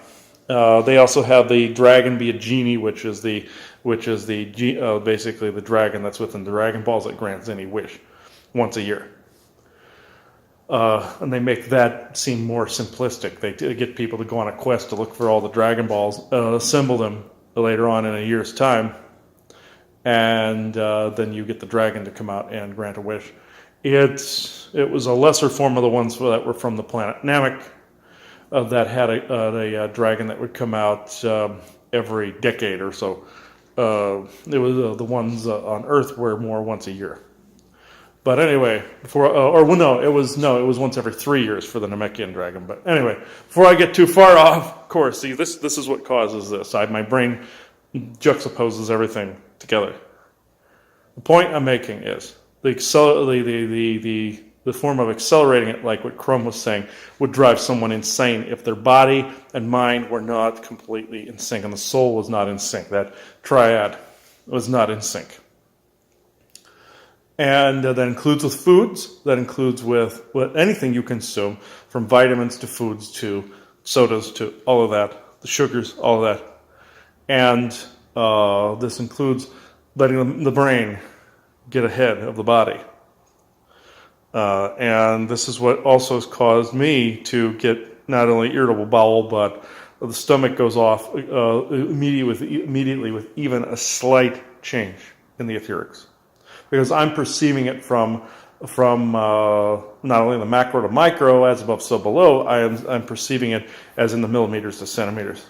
they also have the dragon be a genie, which is basically the dragon that's within the Dragon Balls that grants any wish once a year. And they make that seem more simplistic. They get people to go on a quest to look for all the Dragon Balls, assemble them later on in a year's time, and then you get the dragon to come out and grant a wish. It was a lesser form of the ones that were from the planet Namek that had a dragon that would come out every decade or so. It was the ones on Earth were more once a year. But anyway, it was once every 3 years for the Namekian dragon. But anyway, before I get too far off, of course, see, this is what causes this. My brain juxtaposes everything together. The point I'm making is the form of accelerating it, like what Crum was saying, would drive someone insane if their body and mind were not completely in sync, and the soul was not in sync. That triad was not in sync. And that includes with foods, that includes with anything you consume, from vitamins to foods to sodas to all of that, the sugars, all of that. And this includes letting the brain get ahead of the body. And this is what also has caused me to get not only irritable bowel, but the stomach goes off immediately with even a slight change in the etherics. Because I'm perceiving it from not only the macro to micro, as above, so below, I'm perceiving it as in the millimeters to centimeters.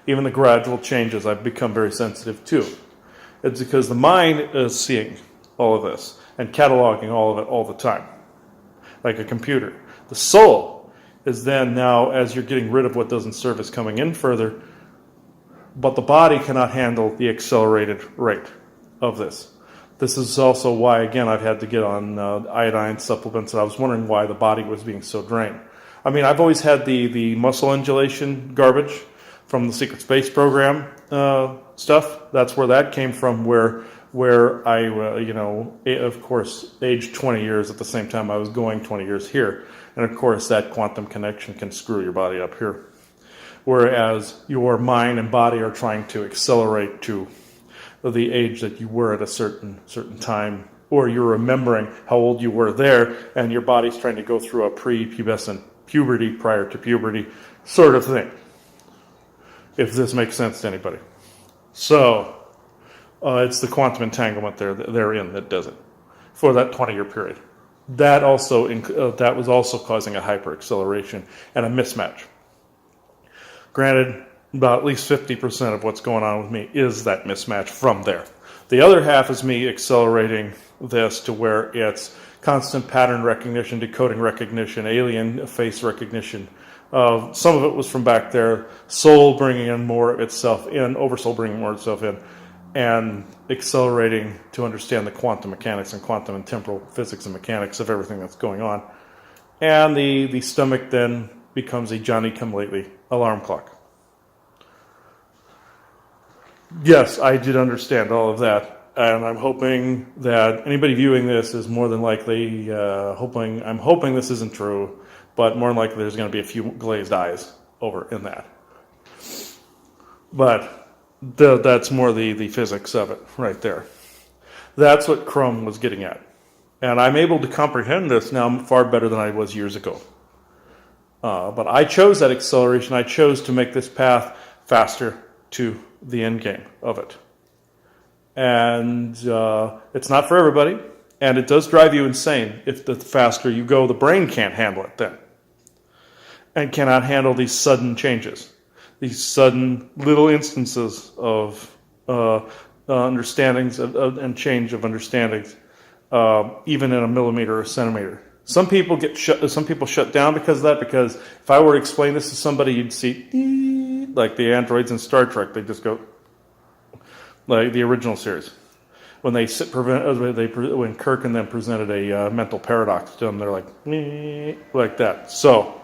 Even the gradual changes I've become very sensitive to. It's because the mind is seeing all of this and cataloging all of it all the time, like a computer. The soul is then now, as you're getting rid of what doesn't serve, is coming in further, but the body cannot handle the accelerated rate of this. This is also why, again, I've had to get on iodine supplements, and I was wondering why the body was being so drained. I mean, I've always had the muscle undulation garbage from the Secret Space Program stuff. That's where that came from, where I, of course, aged 20 years at the same time I was going 20 years here. And, of course, that quantum connection can screw your body up here. Whereas your mind and body are trying to accelerate to the age that you were at a certain time, or you're remembering how old you were there, and your body's trying to go through a prepubescent puberty prior to puberty sort of thing, if this makes sense to anybody. So it's the quantum entanglement therein that does it for that 20-year period. That was also causing a hyper-acceleration and a mismatch. Granted, about at least 50% of what's going on with me is that mismatch from there. The other half is me accelerating this to where it's constant pattern recognition, decoding recognition, alien face recognition, Some of it was from back there, Soul bringing in more of itself in, Oversoul bringing more of itself in, and accelerating to understand the quantum mechanics and quantum and temporal physics and mechanics of everything that's going on. And the stomach then becomes a Johnny-come-lately alarm clock. Yes, I did understand all of that, and I'm hoping that anybody viewing this is more than likely I'm hoping this isn't true, but more than likely there's going to be a few glazed eyes over in that. But that's more the physics of it right there. That's what Crumb was getting at. And I'm able to comprehend this now far better than I was years ago. But I chose that acceleration. I chose to make this path faster to the end game of it. And it's not for everybody. And it does drive you insane. If the faster you go, the brain can't handle it then. And cannot handle these sudden changes. These sudden little instances of understandings and change of understandings, even in a millimeter or centimeter. Some people shut down because of that. Because if I were to explain this to somebody, you'd see like the androids in Star Trek. They just go like the original series when when Kirk and them presented a mental paradox to them. They're like that. So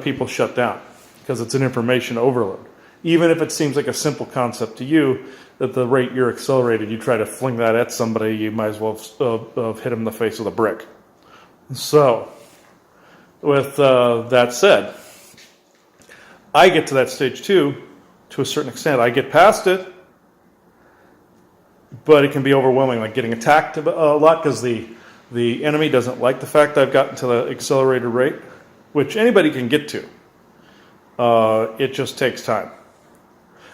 people shut down because it's an information overload. Even if it seems like a simple concept to you, at the rate you're accelerated, you try to fling that at somebody, you might as well have hit them in the face with a brick. So, with that said, I get to that stage too, to a certain extent. I get past it, but it can be overwhelming, like getting attacked a lot because the enemy doesn't like the fact that I've gotten to the accelerated rate, which anybody can get to. It just takes time.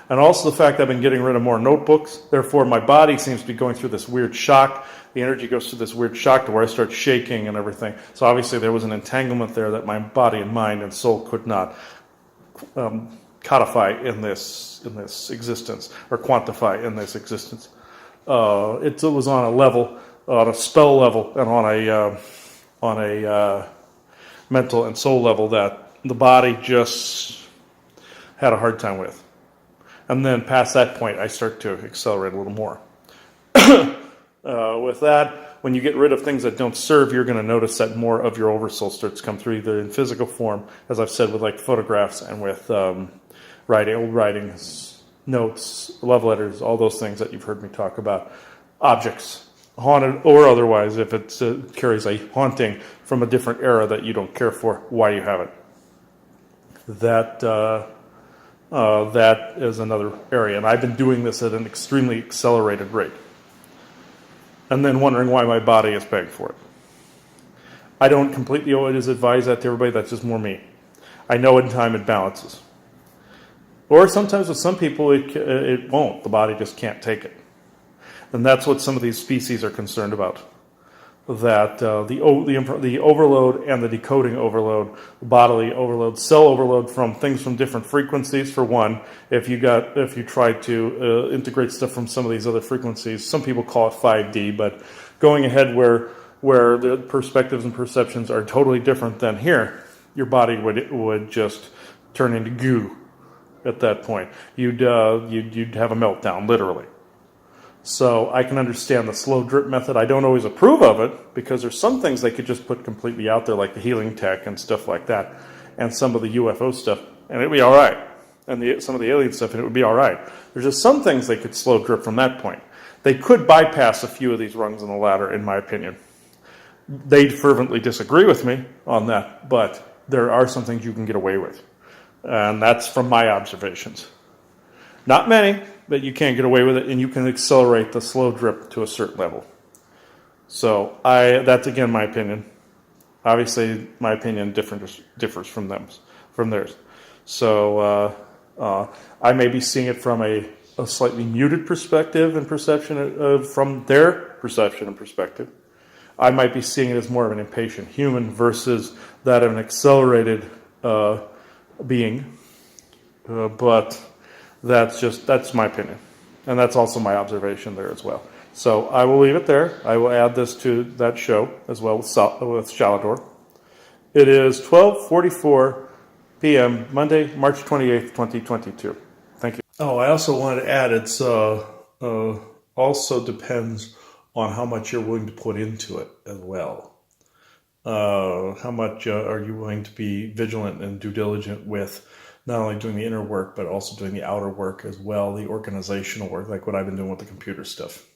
And also the fact that I've been getting rid of more notebooks. Therefore, my body seems to be going through this weird shock. The energy goes through this weird shock to where I start shaking and everything. So obviously there was an entanglement there that my body and mind and soul could not codify in this existence or quantify in this existence. It was on a level, on a spell level, and on a mental and soul level that the body just had a hard time with. And then past that point, I start to accelerate a little more. With that, when you get rid of things that don't serve, you're going to notice that more of your oversoul starts to come through, either in physical form, as I've said, with like photographs and with old writings, notes, love letters, all those things that you've heard me talk about. Objects, haunted or otherwise, if it carries a haunting from a different era that you don't care for, why you have it. That is another area. And I've been doing this at an extremely accelerated rate. And then wondering why my body is paying for it. I don't completely always advise that to everybody. That's just more me. I know in time it balances. Or sometimes with some people it won't. The body just can't take it. And that's what some of these species are concerned about. That the overload and the decoding overload, bodily overload, cell overload from things from different frequencies. For one, if you try to integrate stuff from some of these other frequencies, some people call it 5D, but going ahead where the perspectives and perceptions are totally different than here, your body would just turn into goo at that point. You'd have a meltdown, literally. So I can understand the slow drip method. I don't always approve of it because there's some things they could just put completely out there, like the healing tech and stuff like that, and some of the UFO stuff, and it'd be all right. And some of the alien stuff, and it would be all right. There's just some things they could slow drip from that point. They could bypass a few of these rungs on the ladder, in my opinion. They fervently disagree with me on that, but there are some things you can get away with. And that's from my observations. Not many, but you can get away with it, and you can accelerate the slow drip to a certain level. So that's, again, my opinion. Obviously, my opinion differs from theirs. So I may be seeing it from a slightly muted perspective and perception from their perception and perspective. I might be seeing it as more of an impatient human versus that of an accelerated being. But that's my opinion. And that's also my observation there as well. So I will leave it there. I will add this to that show as well with Shalidor. It is 12:44 p.m. Monday, March 28th, 2022. Thank you. Oh, I also wanted to add, it's also depends on how much you're willing to put into it as well. How much are you willing to be vigilant and due diligent with not only doing the inner work, but also doing the outer work as well, the organizational work, like what I've been doing with the computer stuff.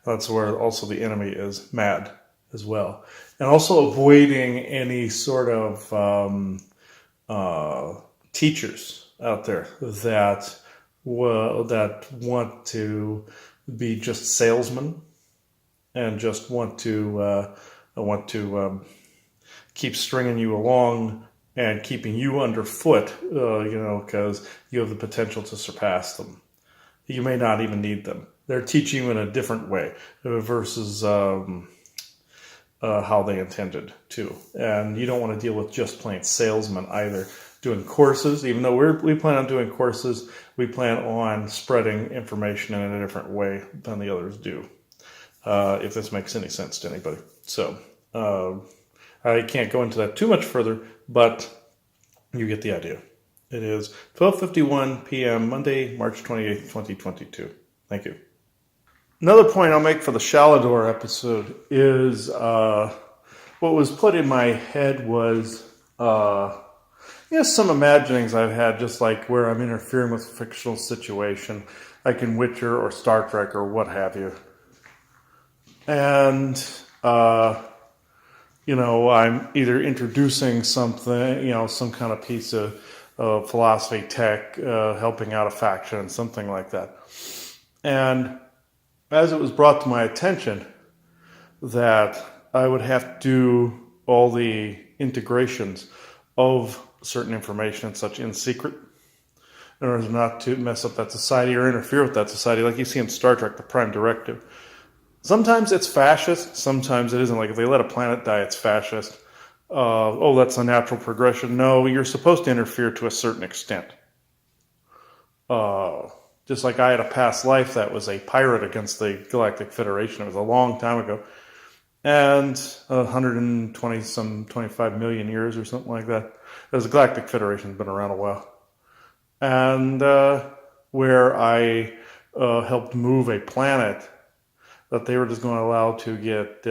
That's where also the enemy is mad as well. And also avoiding any sort of teachers out there that want to be just salesmen and just want to keep stringing you along and keeping you underfoot, because you have the potential to surpass them. You may not even need them. They're teaching you in a different way versus how they intended to. And you don't want to deal with just plain salesmen either. Doing courses, even though we plan on doing courses, we plan on spreading information in a different way than the others do. If this makes any sense to anybody. So I can't go into that too much further, but you get the idea. It is 12:51 p.m. Monday, March 28th, 2022. Thank you. Another point I'll make for the Shalidor episode is what was put in my head was some imaginings I've had, just like where I'm interfering with a fictional situation, like in Witcher or Star Trek or what have you. And I'm either introducing something, some kind of piece of philosophy, tech, helping out a faction, something like that. And as it was brought to my attention that I would have to do all the integrations of certain information and such in secret in order not to mess up that society or interfere with that society, like you see in Star Trek, the Prime Directive. Sometimes it's fascist, sometimes it isn't. Like if they let a planet die, it's fascist. That's a natural progression. No, you're supposed to interfere to a certain extent. Just like I had a past life that was a pirate against the Galactic Federation. It was a long time ago. And 25 million years or something like that. Because the Galactic Federation has been around a while. And where I helped move a planet that they were just going to allow to get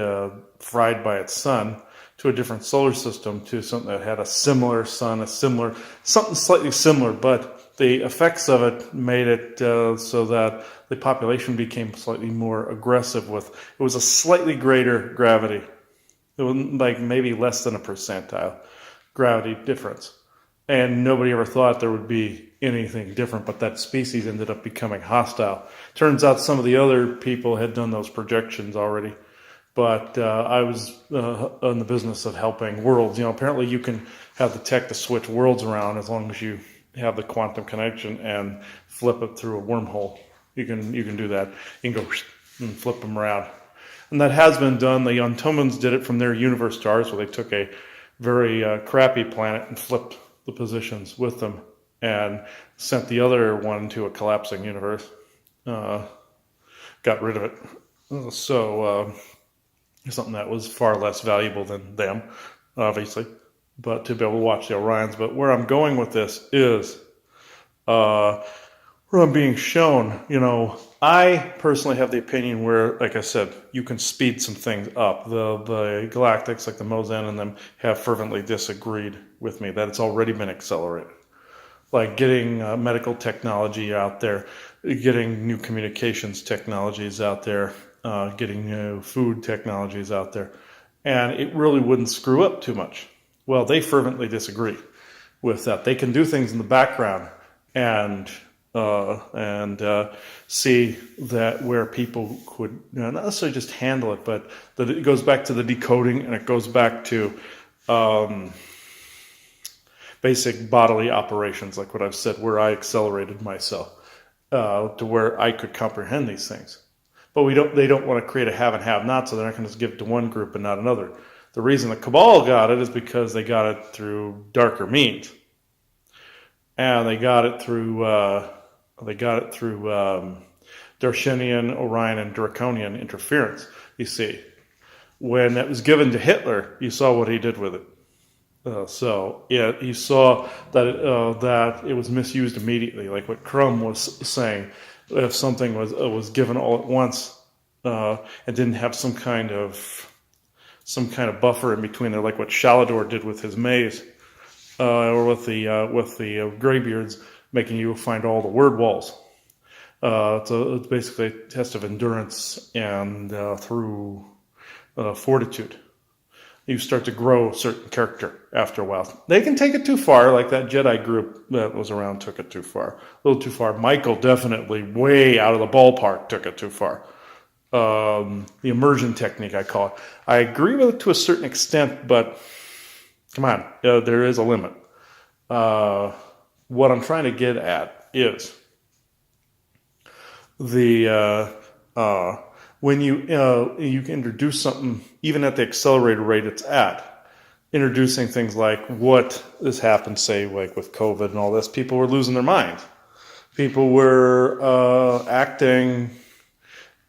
fried by its sun to a different solar system, to something that had a similar sun, something slightly similar, but the effects of it made it so that the population became slightly more aggressive it was a slightly greater gravity. It was like maybe less than a percentile gravity difference. And nobody ever thought there would be anything different, but that species ended up becoming hostile. Turns out some of the other people had done those projections already. But I was in the business of helping worlds. Apparently you can have the tech to switch worlds around as long as you have the quantum connection and flip it through a wormhole. You can do that. You can go and flip them around. And that has been done. The Untomans did it from their universe to ours, where they took a very crappy planet and flipped the positions with them and sent the other one to a collapsing universe. Got rid of it. So something that was far less valuable than them, obviously, but to be able to watch the Orions. But where I'm going with this is where I'm being shown, I personally have the opinion where, like I said, you can speed some things up. The Galactics, like the Mozen and them, have fervently disagreed with me that it's already been accelerated. Like getting medical technology out there, getting new communications technologies out there, getting new food technologies out there. And it really wouldn't screw up too much. Well, they fervently disagree with that. They can do things in the background and see that where people could not necessarily just handle it, but that it goes back to the decoding, and it goes back to basic bodily operations, like what I've said, where I accelerated myself to where I could comprehend these things. But they don't want to create a have and have not, so they're not going to just give it to one group and not another. The reason the Cabal got it is because they got it through darker means, and they got it through Darshinian, Orion, and Draconian interference. You see, when it was given to Hitler, you saw what he did with it. So yeah, he saw that that it was misused immediately, like what Crumb was saying. If something was given all at once and didn't have some kind of buffer in between there, like what Shalidor did with his maze, or with the Greybeards, making you find all the word walls. So it's basically a test of endurance and through fortitude. You start to grow a certain character after a while. They can take it too far, like that Jedi group that was around took it too far. A little too far. Michael definitely way out of the ballpark took it too far. The immersion technique, I call it. I agree with it to a certain extent, but come on, there is a limit. What I'm trying to get at is when you can introduce something, even at the accelerated rate it's at, introducing things like what has happened, say, like with COVID and all this, people were losing their minds. People were acting,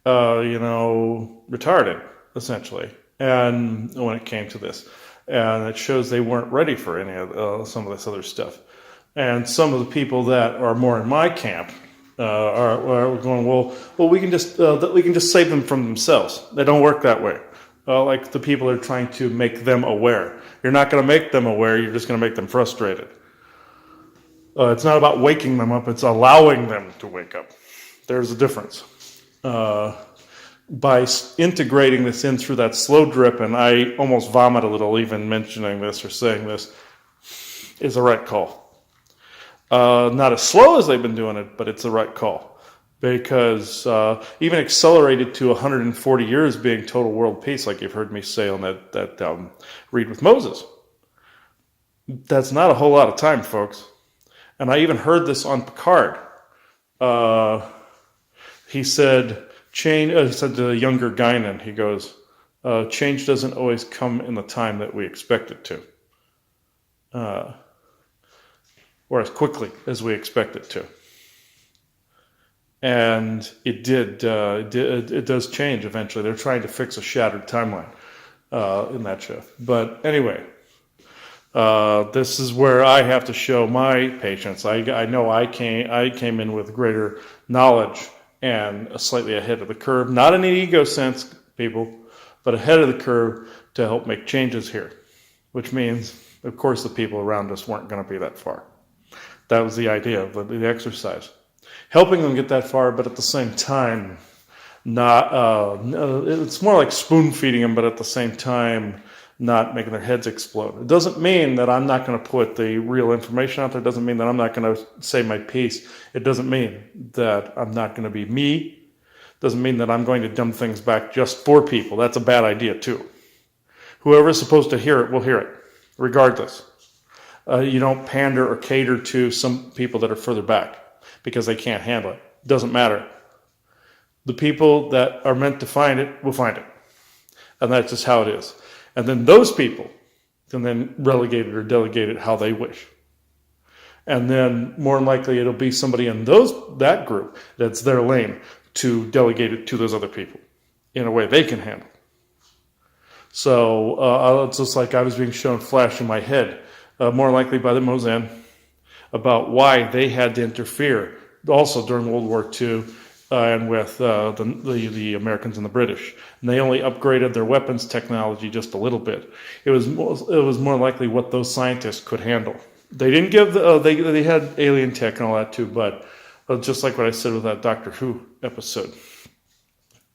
retarded, essentially, and when it came to this. And it shows they weren't ready for any of some of this other stuff. And some of the people that are more in my camp are going, well, we can just save them from themselves. They don't work that way. Like the people are trying to make them aware. You're not going to make them aware. You're just going to make them frustrated. It's not about waking them up. It's allowing them to wake up. There's a difference. By integrating this in through that slow drip, and I almost vomit a little even mentioning this or saying this, is the right call. Not as slow as they've been doing it, but it's the right call. Because even accelerated to 140 years being total world peace, like you've heard me say on that read with Moses, that's not a whole lot of time, folks. And I even heard this on Picard. He said, he said to the younger Guinan, he goes, change doesn't always come in the time that we expect it to. Or as quickly as we expect it to. And it did. It does change eventually. They're trying to fix a shattered timeline in that show. But anyway, this is where I have to show my patience. I know I came in with greater knowledge and slightly ahead of the curve. Not in an ego sense, people, but ahead of the curve to help make changes here. Which means, of course, the people around us weren't going to be that far. That was the idea of the exercise. Helping them get that far, but at the same time, it's more like spoon feeding them, but at the same time, not making their heads explode. It doesn't mean that I'm not going to put the real information out there. It doesn't mean that I'm not going to say my piece. It doesn't mean that I'm not going to be me. It doesn't mean that I'm going to dumb things back just for people. That's a bad idea, too. Whoever's supposed to hear it will hear it, regardless. You don't pander or cater to some people that are further back because they can't handle it. It doesn't matter. The people that are meant to find it will find it. And that's just how it is. And then those people can then relegate it or delegate it how they wish. And then more than likely it'll be somebody in that group that's their lane to delegate it to those other people in a way they can handle. So it's just like I was being shown flash in my head. More likely by the Mosan, about why they had to interfere also during World War II and with the Americans and the British. And they only upgraded their weapons technology just a little bit. It was more likely what those scientists could handle. They didn't give they had alien tech and all that too, but just like what I said with that Doctor Who episode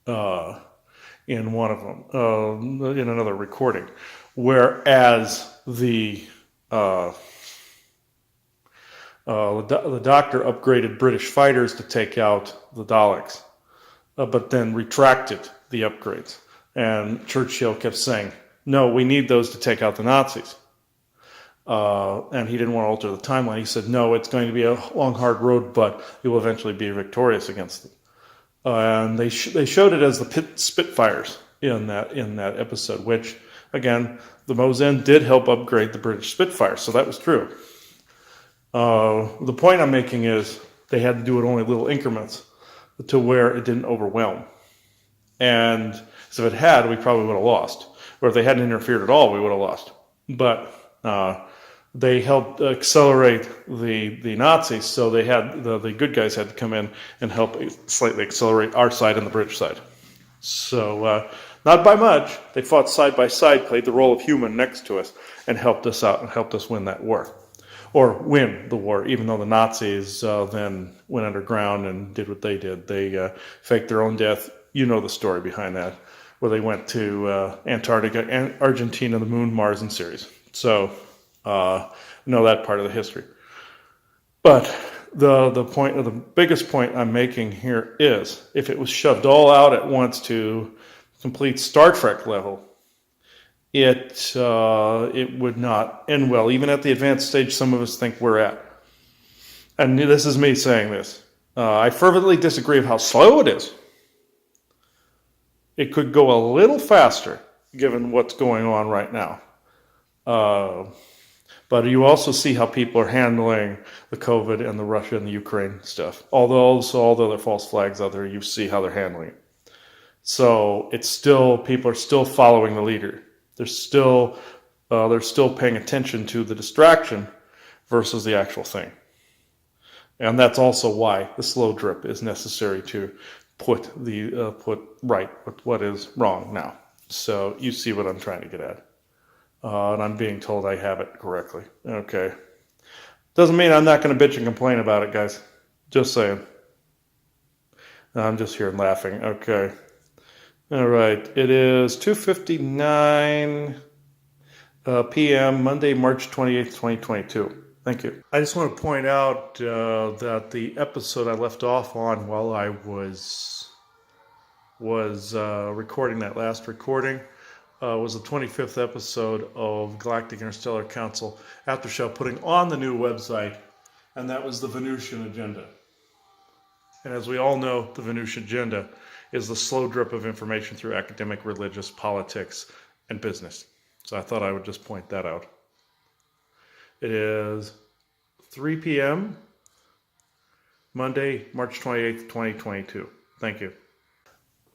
in one of them, in another recording, whereas the doctor upgraded British fighters to take out the Daleks, but then retracted the upgrades. And Churchill kept saying, no, we need those to take out the Nazis. And he didn't want to alter the timeline. He said, no, it's going to be a long, hard road, but you will eventually be victorious against them. And they showed it as the Spitfires in that episode, which, again, the Mosen did help upgrade the British Spitfire, so that was true. The point I'm making is they had to do it only little increments to where it didn't overwhelm. And so if it had, we probably would have lost. Or if they hadn't interfered at all, we would have lost. But They helped accelerate the Nazis, so they had the good guys had to come in and help slightly accelerate our side and the British side. So not by much. They fought side by side, played the role of human next to us, and helped us out and helped us win that war. Or win the war, even though the Nazis then went underground and did what they did. They faked their own death. You know the story behind that, where they went to Antarctica, and Argentina, the moon, Mars, and Ceres. So know that part of the history. But the biggest point I'm making here is, if it was shoved all out at once to complete Star Trek level, it would not end well, even at the advanced stage some of us think we're at. And this is me saying this. I fervently disagree of how slow it is. It could go a little faster, given what's going on right now. But you also see how people are handling the COVID and the Russia and the Ukraine stuff. Although there are false flags out there, you see how they're handling it. So it's still, people are still following the leader. They're still paying attention to the distraction versus the actual thing. And that's also why the slow drip is necessary to put right what is wrong now. So you see what I'm trying to get at. And I'm being told I have it correctly. Okay. Doesn't mean I'm not going to bitch and complain about it, guys. Just saying. I'm just here laughing. Okay. All right. It is 2:59 p.m. Monday, March 28th, 2022. Thank you. I just want to point out that the episode I left off on while I was recording that last recording was the 25th episode of Galactic Interstellar Council After Show, putting on the new website, and that was the Venusian Agenda. And as we all know, the Venusian Agenda is the slow drip of information through academic, religious, politics, and business. So I thought I would just point that out. It is 3 p.m., Monday, March 28th, 2022. Thank you.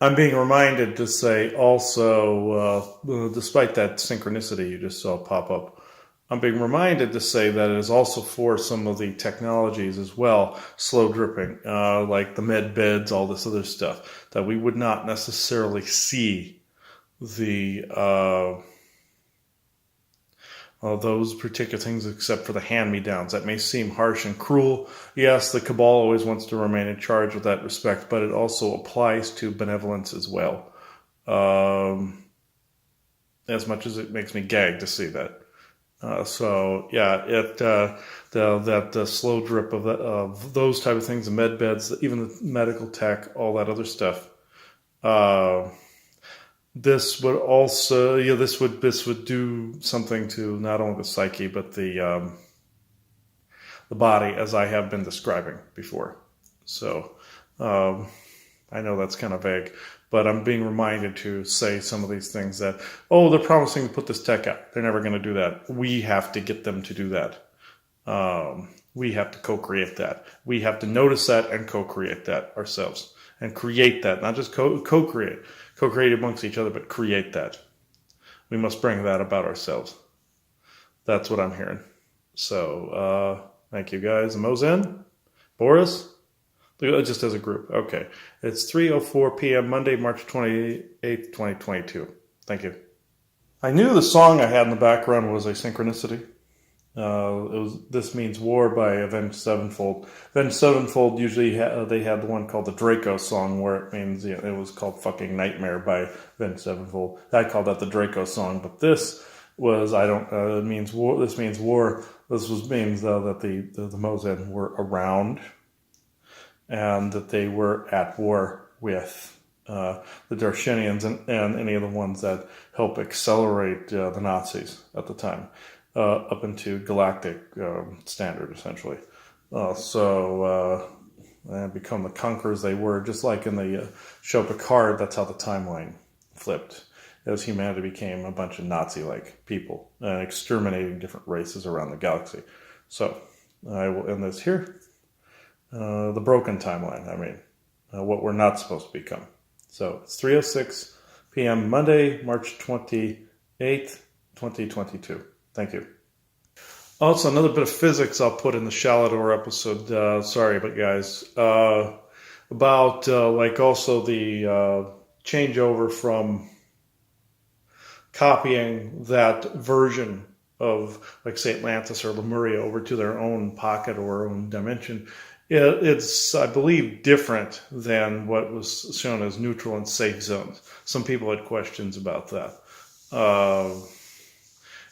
I'm being reminded to say also, despite that synchronicity you just saw pop up, I'm being reminded to say that it is also for some of the technologies as well, slow dripping, like the med beds, all this other stuff, that we would not necessarily see those particular things except for the hand-me-downs. That may seem harsh and cruel. Yes, the cabal always wants to remain in charge with that respect, but it also applies to benevolence as well. As much as it makes me gag to see that. The slow drip of those type of things, the med beds, even the medical tech, all that other stuff. This would also, this would do something to not only the psyche but the body, as I have been describing before. So I know that's kind of vague, but I'm being reminded to say some of these things that, they're promising to put this tech out. They're never going to do that. We have to get them to do that. We have to co-create that. We have to notice that and co-create that ourselves. And create that, not just co-create. Co-create amongst each other, but create that. We must bring that about ourselves. That's what I'm hearing. So, thank you guys. Mozen? Boris? Just as a group. Okay. It's 3:04 p.m. Monday, March 28th, 2022. Thank you. I knew the song I had in the background was a synchronicity. It was "This Means War" by Avenged Sevenfold. Avenged Sevenfold usually they had the one called the Draco song, where it means it was called "Fucking Nightmare" by Avenged Sevenfold. I called that the Draco song, but this was it means war. This means war. This means that the Mozen were around, and that they were at war with the Darshinians and any of the ones that helped accelerate the Nazis at the time. Up into galactic standard, essentially. And become the conquerors they were, just like in the show Picard. That's how the timeline flipped, as humanity became a bunch of Nazi-like people, exterminating different races around the galaxy. So, I will end this here. The broken timeline, what we're not supposed to become. So, it's 3:06 p.m. Monday, March 28th, 2022. Thank you. Also, another bit of physics I'll put in the Shalidor episode. Sorry, but guys, about like also the changeover from copying that version of, like, say, Atlantis or Lemuria over to their own pocket or own dimension. It's, I believe, different than what was shown as neutral and safe zones. Some people had questions about that.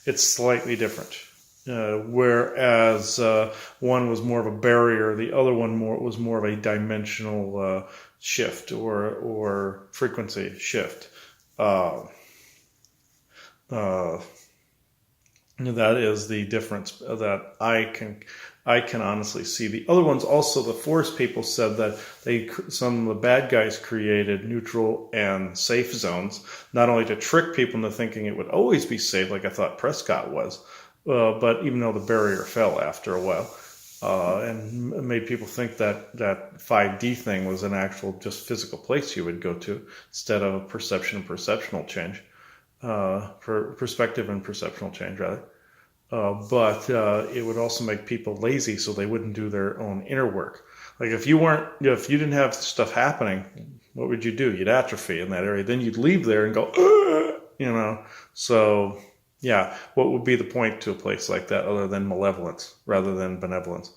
It's slightly different. Whereas one was more of a barrier, the other one was more of a dimensional shift or frequency shift. That is the difference that I can honestly see. The other ones also, the Force people said that some of the bad guys created neutral and safe zones, not only to trick people into thinking it would always be safe, like I thought Prescott was, but even though the barrier fell after a while, and made people think that 5D thing was an actual just physical place you would go to instead of a perception and perceptual change. Perspective and perceptual change, rather. But it would also make people lazy, so they wouldn't do their own inner work. Like if you didn't have stuff happening, what would you do? You'd atrophy in that area. Then you'd leave there and go, So, yeah, what would be the point to a place like that other than malevolence rather than benevolence?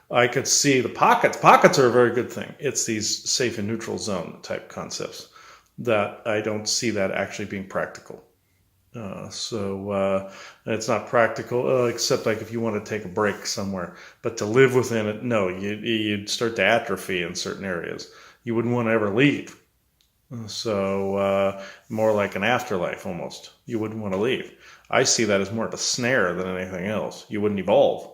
I could see the pockets. Pockets are a very good thing. It's these safe and neutral zone type concepts that I don't see that actually being practical. So it's not practical, except like if you want to take a break somewhere. But to live within it, no, you'd start to atrophy in certain areas. You wouldn't want to ever leave. So more like an afterlife almost. You wouldn't want to leave. I see that as more of a snare than anything else. You wouldn't evolve.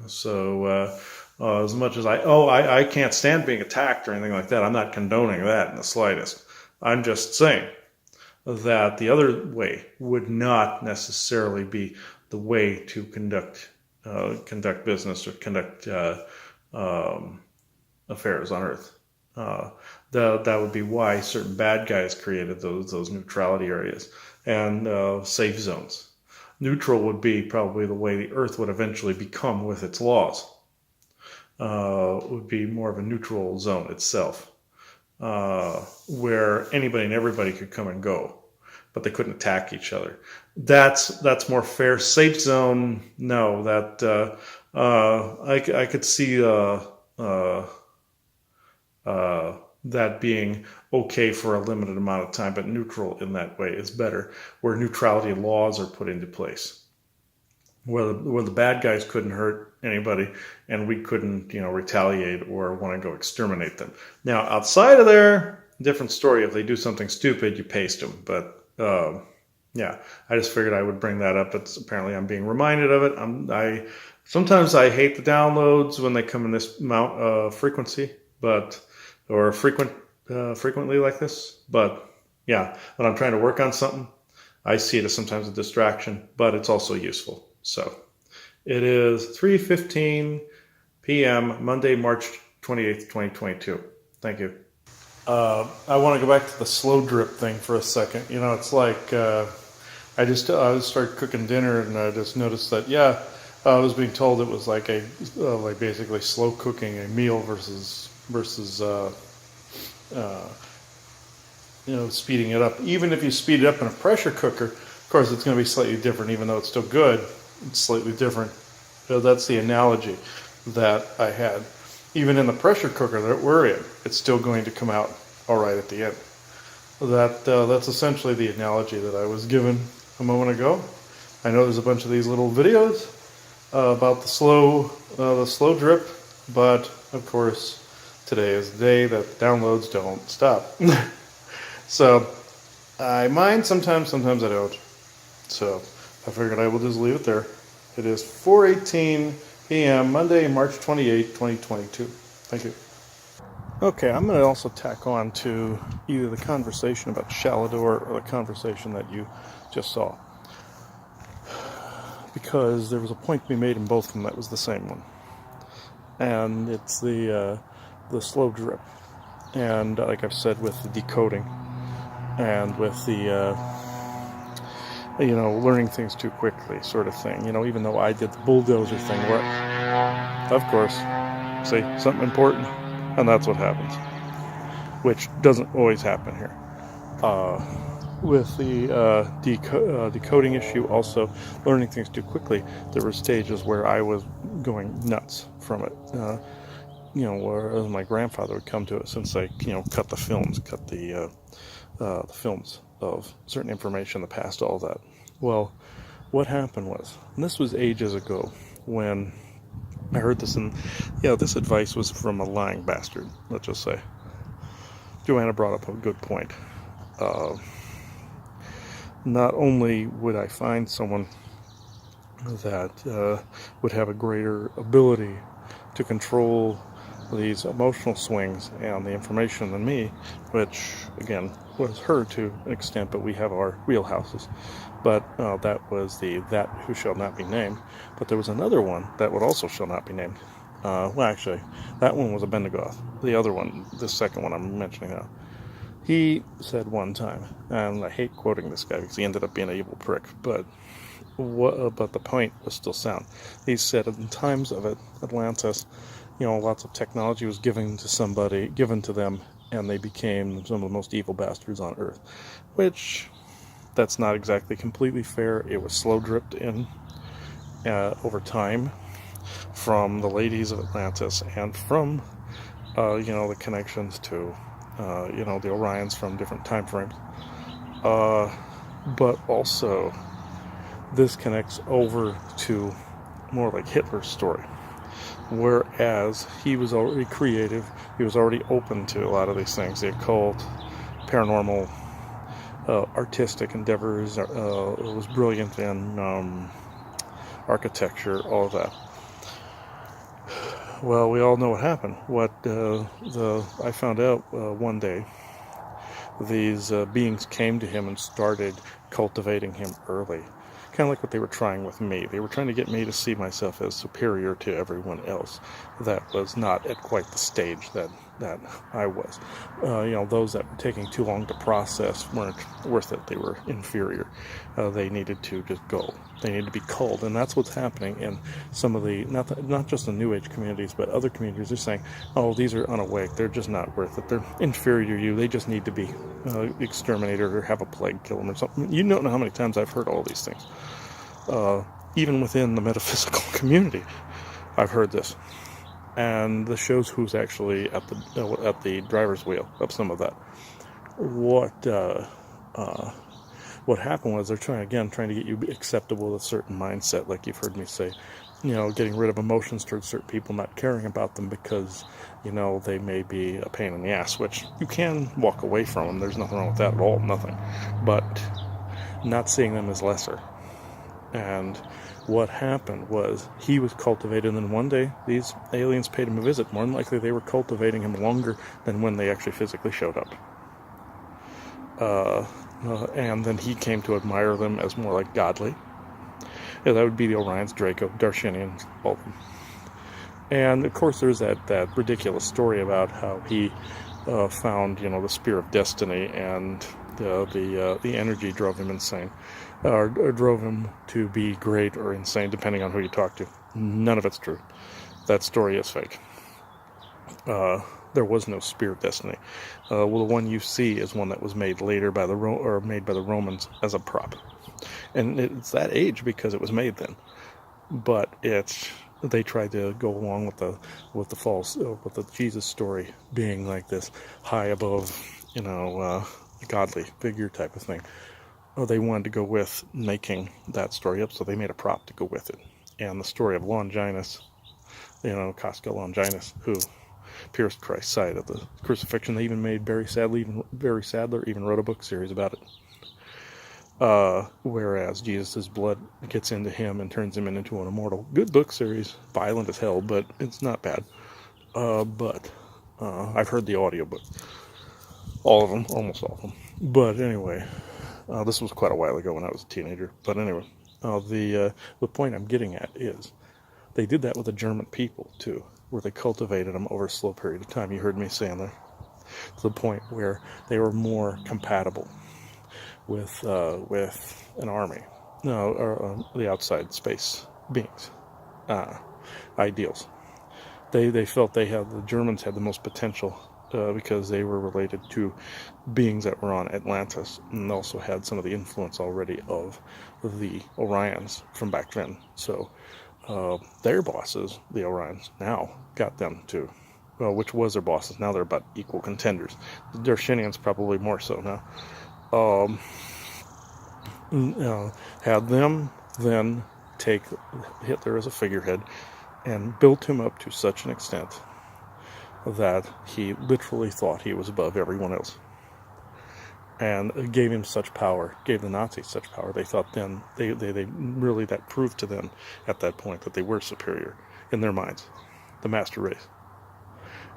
So as much as I can't stand being attacked or anything like that, I'm not condoning that in the slightest. I'm just saying that the other way would not necessarily be the way to conduct business or conduct affairs on Earth. That would be why certain bad guys created those neutrality areas and safe zones. Neutral would be probably the way the Earth would eventually become with its laws. Would be more of a neutral zone itself. Where anybody and everybody could come and go, but they couldn't attack each other. That's more fair. Safe zone, no. That I could see that being okay for a limited amount of time, but neutral in that way is better, where neutrality laws are put into place. Where the bad guys couldn't hurt anybody and we couldn't, retaliate or want to go exterminate them. Now, outside of there, different story. If they do something stupid, you paste them. But, yeah, I just figured I would bring that up. Apparently I'm being reminded of it. Sometimes I hate the downloads when they come in this amount of frequency, or frequently like this. But, yeah, when I'm trying to work on something, I see it as sometimes a distraction, but it's also useful. So it is 3:15 p.m. Monday, March 28th, 2022. Thank you. I want to go back to the slow drip thing for a second. It's like I started cooking dinner and I just noticed that I was being told it was like like basically slow cooking a meal versus speeding it up. Even if you speed it up in a pressure cooker, of course it's going to be slightly different. Even though it's still good, it's slightly different. So that's the analogy that I had. Even in the pressure cooker that we're in, it's still going to come out all right at the end. That's essentially the analogy that I was given a moment ago. I know there's a bunch of these little videos about the slow drip, but of course today is the day that downloads don't stop. So I mind sometimes I don't. So I figured I will just leave it there. It is 4:18 p.m. Monday, March 28, 2022. Thank you. Okay, I'm going to also tack on to either the conversation about Shalidor or the conversation that you just saw. Because there was a point to be made in both of them that was the same one. And it's the slow drip. And like I've said, with the decoding and with the learning things too quickly sort of thing. Even though I did the bulldozer thing where, of course, say something important, and that's what happens, which doesn't always happen here. With the decoding issue, also learning things too quickly, there were stages where I was going nuts from it. Where my grandfather would come to it since they, cut the films of certain information, the past, all that. Well, what happened was, and this was ages ago, when I heard this, and this advice was from a lying bastard, let's just say. Joanna brought up a good point. Not only would I find someone that would have a greater ability to control these emotional swings and the information than me, which again was her to an extent, but we have our wheelhouses. But that was that who shall not be named. But there was another one that would also shall not be named. Actually, that one was a Bendigoth. The other one, the second one I'm mentioning now, he said one time, and I hate quoting this guy because he ended up being an evil prick, but the point was still sound. He said in times of Atlantis, lots of technology was given to them, and they became some of the most evil bastards on Earth. Which, that's not exactly completely fair. It was slow dripped in over time from the ladies of Atlantis and from, the connections to, the Orions from different time frames. But also, this connects over to more like Hitler's story. Whereas he was already creative, he was already open to a lot of these things, the occult, paranormal, artistic endeavors, was brilliant in architecture, all of that. Well, we all know what happened. I found out one day, these beings came to him and started cultivating him early. Kind of like what they were trying with me. They were trying to get me to see myself as superior to everyone else. That was not at quite the stage that I was. Those that were taking too long to process weren't worth it. They were inferior. They needed to just go. They needed to be culled. And that's what's happening in some of the, not just the New Age communities, but other communities. They're saying, oh, these are unawake. They're just not worth it. They're inferior to you. They just need to be exterminated or have a plague kill them or something. You don't know how many times I've heard all these things. Even within the metaphysical community, I've heard this. And this shows who's actually at the driver's wheel of some of that. What happened was they're trying to get you acceptable with a certain mindset, like you've heard me say, getting rid of emotions towards certain people, not caring about them because, they may be a pain in the ass, which you can walk away from them. There's nothing wrong with that at all, nothing. But not seeing them as lesser. And what happened was he was cultivated, and then one day these aliens paid him a visit. More than likely they were cultivating him longer than when they actually physically showed up. And then he came to admire them as more like godly. That would be the Orions, Draco, Darshinians, all of them. And of course there's that ridiculous story about how he found, the spear of destiny, and the energy drove him insane. Or drove him to be great or insane, depending on who you talk to. None of it's true. That story is fake. There was no spear of destiny. The one you see is one that was made later by the Romans as a prop, and it's that age because it was made then. But they tried to go along with the Jesus story being like this high above, godly figure type of thing. They wanted to go with making that story up, so they made a prop to go with it. And the story of Longinus, Casca Longinus, who pierced Christ's side at the crucifixion. They even made Barry Sadler even wrote a book series about it. Whereas Jesus' blood gets into him and turns him into an immortal. Good book series, violent as hell, but it's not bad. But I've heard the audiobook. All of them, almost all of them. But anyway, this was quite a while ago when I was a teenager. But anyway, the point I'm getting at is they did that with the German people too, where they cultivated them over a slow period of time. You heard me saying that, to the point where they were more compatible with an army, no, or the outside space beings, ideals. They felt the Germans had the most potential because they were related to beings that were on Atlantis, and also had some of the influence already of the Orions from back then. So their bosses, the Orions, now got them to, well, which was their bosses. Now they're about equal contenders. The Darshinians probably more so now. Had them then take Hitler as a figurehead and built him up to such an extent that he literally thought he was above everyone else, and gave him such power, gave the Nazis such power. They thought then they really, that proved to them at that point that they were superior in their minds, the master race.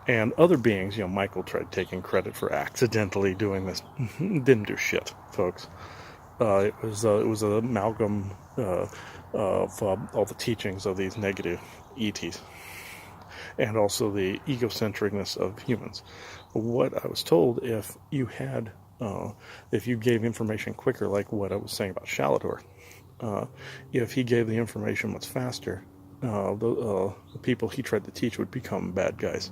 And other beings, Michael tried taking credit for accidentally doing this. Didn't do shit, folks. It was an amalgam of all the teachings of these negative ETs, and also the egocentricness of humans. What I was told, if you gave information quicker, like what I was saying about Shalidor, if he gave the information much faster, the people he tried to teach would become bad guys.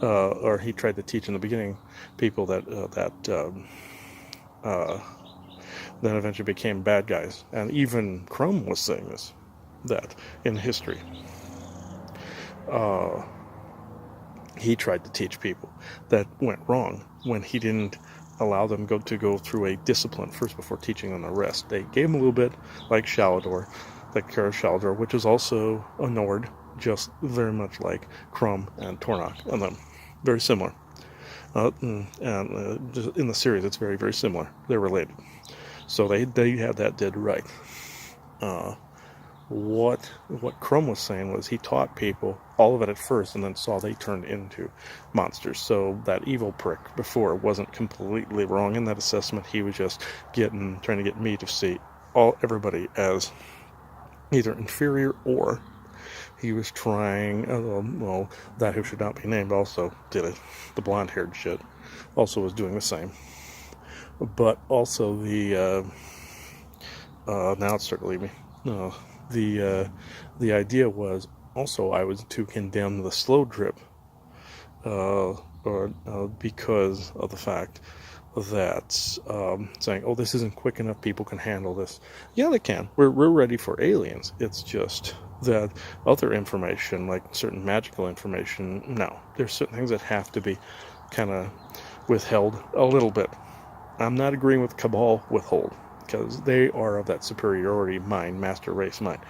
Or he tried to teach in the beginning people that then eventually became bad guys. And even Crumb was saying this, that in history. He tried to teach people that went wrong when he didn't allow them to go through a discipline first before teaching them the rest. They gave him a little bit, like Shalidor, like Kara Shalidor, which is also a Nord, just very much like Crumb and Tornak and them. Very similar. Just in the series, it's very, very similar. They're related. So they had that dead right. What Crumb was saying was he taught people all of it at first, and then saw they turned into monsters. So that evil prick before wasn't completely wrong in that assessment. He was just trying to get me to see everybody as either inferior, or he was trying, that who should not be named also did it. The blonde-haired shit also was doing the same. But also now it's starting to leave me. The idea was also I was to condemn the slow drip, because of the fact that saying, oh, this isn't quick enough, people can handle this. Yeah, they can. We're ready for aliens. It's just that other information, like certain magical information, no. There's certain things that have to be kind of withheld a little bit. I'm not agreeing with Cabal withhold, because they are of that superiority mind, master race mind.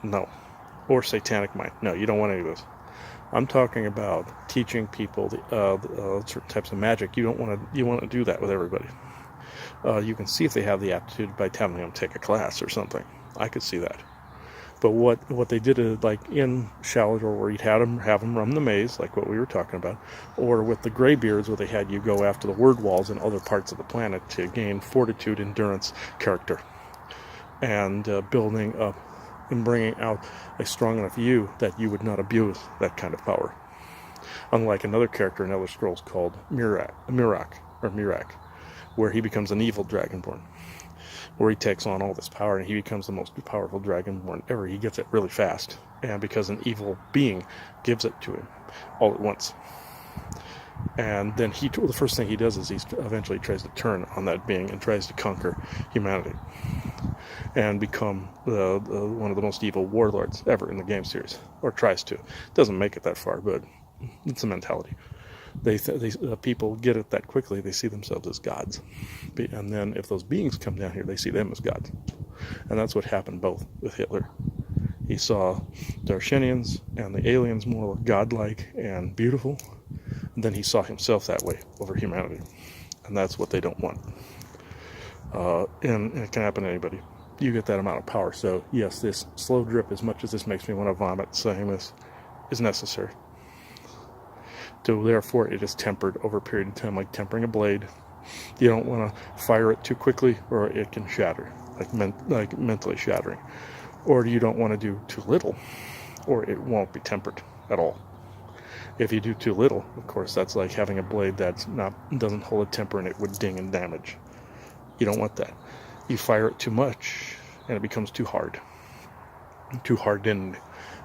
No. Or satanic mind. No, you don't want any of this. I'm talking about teaching people the certain types of magic. You want to do that with everybody. You can see if they have the aptitude by having them take a class or something. I could see that. But what they did is, like in Shalidor, where you'd have them run the maze, like what we were talking about, or with the Greybeards, where they had you go after the word walls in other parts of the planet to gain fortitude, endurance, character, and building up and bringing out a strong enough you that you would not abuse that kind of power. Unlike another character in Elder Scrolls called Mirak, where he becomes an evil dragonborn, where he takes on all this power and he becomes the most powerful dragonborn ever. He gets it really fast, and because an evil being gives it to him all at once. And then the first thing he does is he eventually tries to turn on that being and tries to conquer humanity and become one of the most evil warlords ever in the game series, or tries to. Doesn't make it that far, but it's a mentality. People get it that quickly. They see themselves as gods, and then if those beings come down here, they see them as gods. And that's what happened both with Hitler. He saw Darshinians and the aliens more godlike and beautiful, and then he saw himself that way over humanity, and that's what they don't want. And it can happen to anybody. You get that amount of power. So yes, this slow drip, as much as this makes me want to vomit saying this, is necessary. So therefore, it is tempered over a period of time, like tempering a blade. You don't want to fire it too quickly, or it can shatter, like mentally shattering. Or you don't want to do too little, or it won't be tempered at all. If you do too little, of course, that's like having a blade that's doesn't hold a temper, and it would ding and damage. You don't want that. You fire it too much, and it becomes too hardened,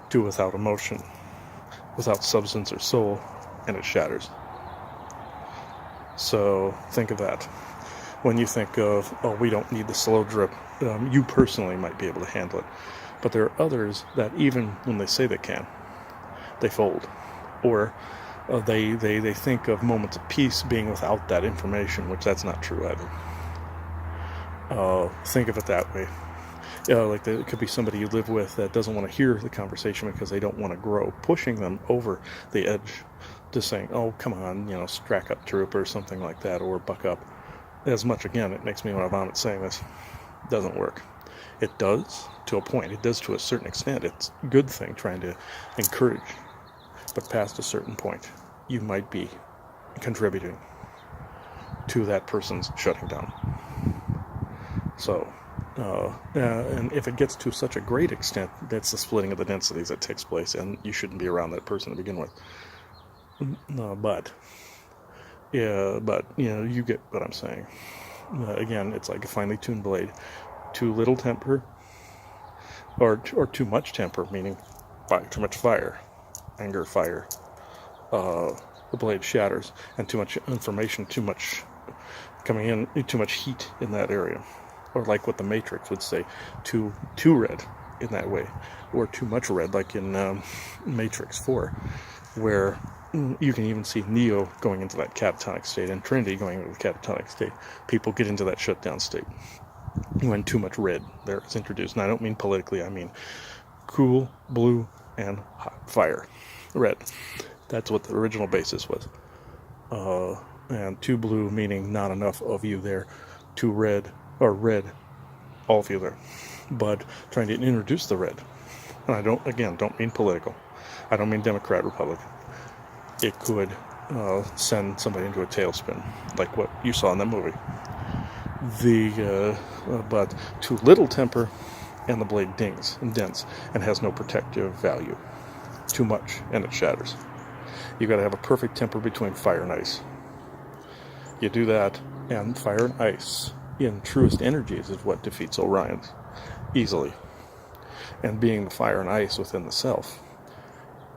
too without emotion, without substance or soul, and it shatters. So think of that. When you think of, oh, we don't need the slow drip, you personally might be able to handle it. But there are others that even when they say they can, they fold. Or they think of moments of peace being without that information, which that's not true either. Think of it that way. Like it could be somebody you live with that doesn't want to hear the conversation because they don't want to grow, pushing them over the edge, just saying, oh, come on, strack up, troop, or something like that, or buck up. As much, again, it makes me want to vomit saying this. Doesn't work. It does to a point. It does to a certain extent. It's a good thing trying to encourage. But past a certain point, you might be contributing to that person's shutting down. So, and if it gets to such a great extent, that's the splitting of the densities that takes place, and you shouldn't be around that person to begin with. But you get what I'm saying. Again, it's like a finely tuned blade. Too little temper, or too much temper, meaning too much fire, anger, fire. The blade shatters, and too much information, too much coming in, too much heat in that area. Or like what the Matrix would say, too red in that way, or too much red, like in Matrix 4, where you can even see Neo going into that catatonic state, and Trinity going into the catatonic state. People get into that shutdown state when too much red there is introduced. And I don't mean politically, I mean cool, blue, and hot fire, red. That's what the original basis was. And too blue meaning not enough of you there, too red, or red, all of you there. But trying to introduce the red, and I don't mean political. I don't mean Democrat, Republican. It could send somebody into a tailspin, like what you saw in that movie. But too little temper, and the blade dings and dents and has no protective value. Too much, and it shatters. You got to have a perfect temper between fire and ice. You do that, and fire and ice in truest energies is what defeats Orion's easily. And being the fire and ice within the self,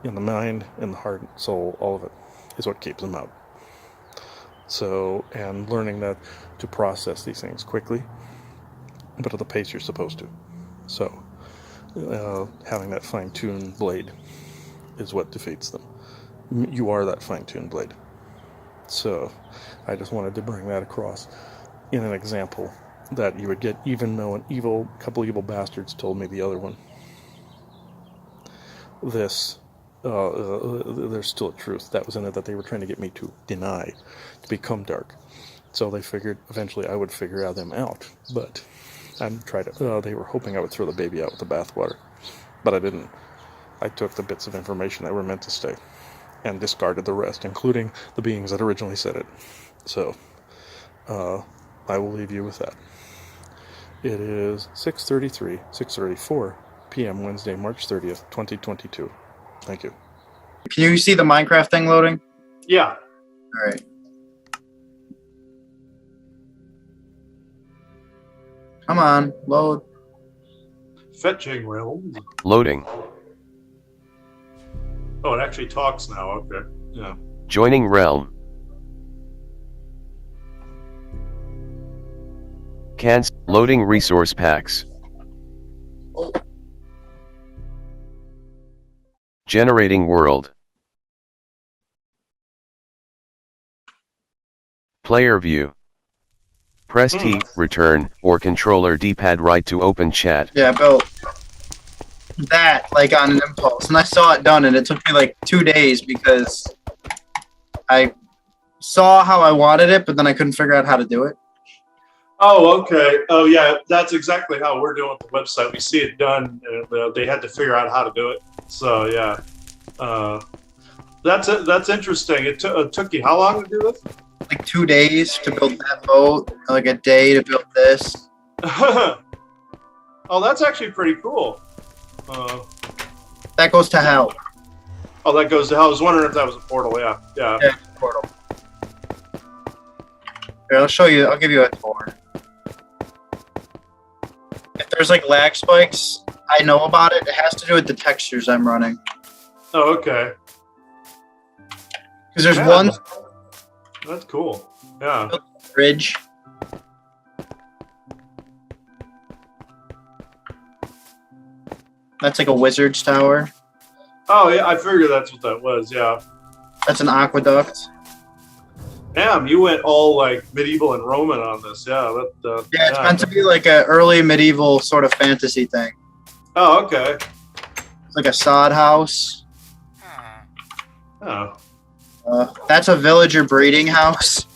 in the mind, in the heart, soul, all of it, is what keeps them out. So, and learning that to process these things quickly, but at the pace you're supposed to. So, having that fine-tuned blade is what defeats them. You are that fine-tuned blade. So, I just wanted to bring that across in an example that you would get, even though a couple evil bastards told me the other one. This, there's still a truth that was in it that they were trying to get me to deny, to become dark. So they figured eventually I would figure them out. But they were hoping I would throw the baby out with the bathwater. But I didn't. I took the bits of information that were meant to stay and discarded the rest, including the beings that originally said it. So, I will leave you with that. It is 6:34 p.m. Wednesday, March 30th, 2022. Thank you. Can you see the Minecraft thing loading? Yeah. All right. Come on, load. Fetching realms. Loading. Oh, it actually talks now. Okay. Yeah. Joining realm. Loading resource packs. Generating world. Player view. Press T, return, or controller D-pad right to open chat. Yeah, I built that like on an impulse, and I saw it done, and it took me like 2 days because I saw how I wanted it, but then I couldn't figure out how to do it. Oh, okay. Oh, yeah. That's exactly how we're doing the website. We see it done. They had to figure out how to do it. So, yeah. That's interesting. It took you how long to do this? Like 2 days to build that boat, like a day to build this. Oh, that's actually pretty cool. That goes to hell. Oh, that goes to hell. I was wondering if that was a portal. Yeah. Yeah, portal. Here, I'll show you. I'll give you a tour. there's like lag spikes. I know about it. It has to do with the textures I'm running. Oh, okay. Because there's Yeah. one That's cool. Yeah. bridge. That's like a wizard's tower. Oh, yeah, I figured that's what that was. Yeah. That's an aqueduct. Damn, you went all like medieval and Roman on this. Yeah. Yeah, it's meant to be like a early medieval sort of fantasy thing. Oh, okay. It's like a sod house. Oh. That's a villager breeding house.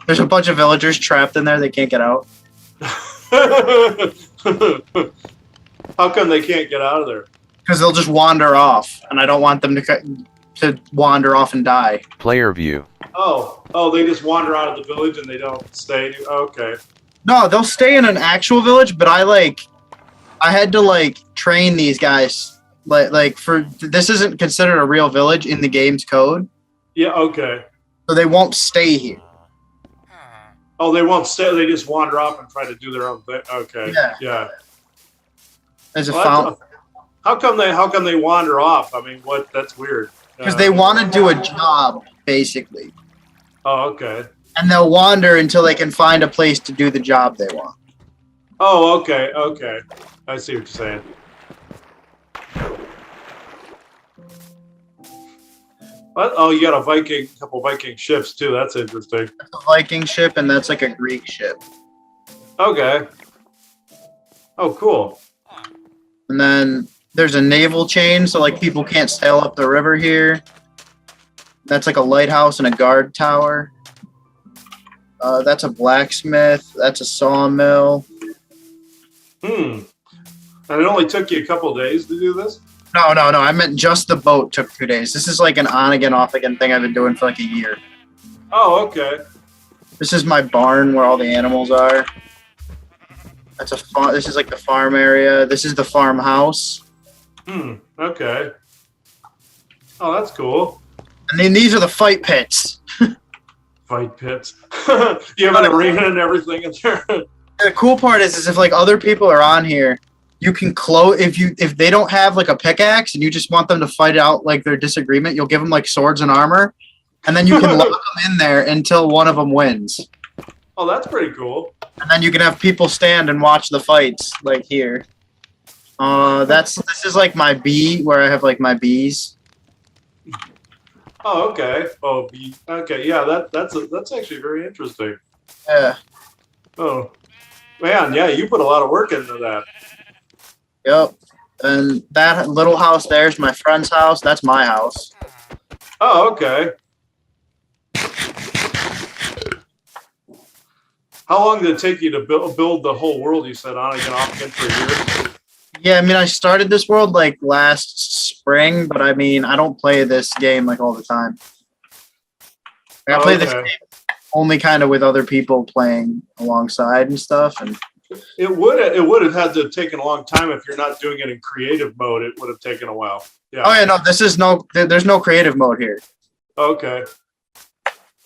There's a bunch of villagers trapped in there. They can't get out. How come they can't get out of there? Because they'll just wander off, and I don't want them to wander off and die. Player view. Oh, they just wander out of the village and they don't stay. Okay. No, they'll stay in an actual village, but I had to train these guys for this isn't considered a real village in the game's code, Yeah. Okay. so they won't stay here. Oh, they won't stay. They just wander off and try to do their own thing. Okay. Yeah. There's a Well, fountain how come they wander off? I mean, what? That's weird. because they want to do a job basically, Oh, okay. and they'll wander until they can find a place to do the job they want. Oh, okay. Okay. I see what you're saying. What? Oh, you got a couple Viking ships too. That's interesting. That's a Viking ship, and that's like a Greek ship. Okay. Oh, cool. And then there's a naval chain, so people can't sail up the river here. That's like a lighthouse and a guard tower. That's a blacksmith. That's a sawmill. And it only took you a couple days to do this? No. I meant just the boat took 2 days. This is like an on again, off again thing I've been doing for like a year. Oh, okay. This is my barn where all the animals are. That's a farm. This is like the farm area. This is the farmhouse. Okay. Oh, that's cool. And then these are the fight pits. Fight pits. You have an arena and everything in there. The cool part is if other people are on here, you can close if they don't have a pickaxe and you just want them to fight out their disagreement, you'll give them swords and armor, and then you can lock them in there until one of them wins. Oh, that's pretty cool. And then you can have people stand and watch the fights here. This is my bee where I have my bees. Oh, okay. Oh, okay. Yeah, that's actually very interesting. Yeah. Oh, man. Yeah, you put a lot of work into that. Yep. And that little house there is my friend's house. That's my house. Oh, okay. How long did it take you to build the whole world? You said on again, off again for a year. Yeah, I mean, I started this world last spring, but I mean, I don't play this game all the time. I play this game only kind of with other people playing alongside and stuff. And it would have had to have taken a long time if you're not doing it in creative mode. It would have taken a while. Yeah. Oh yeah, no, there's no creative mode here. Okay.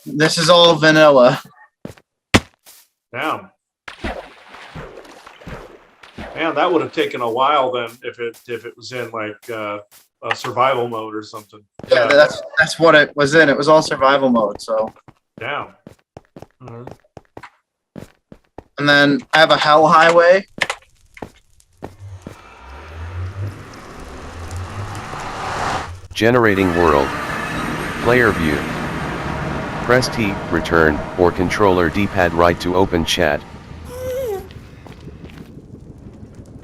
This is all vanilla. Damn. Man, that would have taken a while then if it was in a survival mode or something. Yeah, that's what it was in. It was all survival mode. So. Damn. Mm-hmm. And then I have a hell highway. Generating world. Player view. Press T, return, or controller D-pad right to open chat.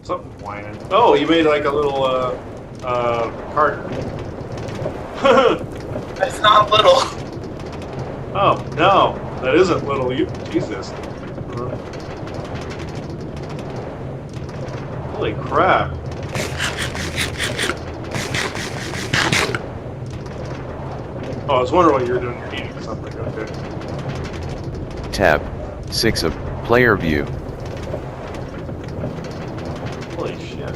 Something whining. Oh, you made a little cart. It's not little. Oh no, that isn't little. Jesus. Holy crap. Oh, I was wondering what you were doing. You're eating something. Okay. Tab 6 of player view. Holy shit.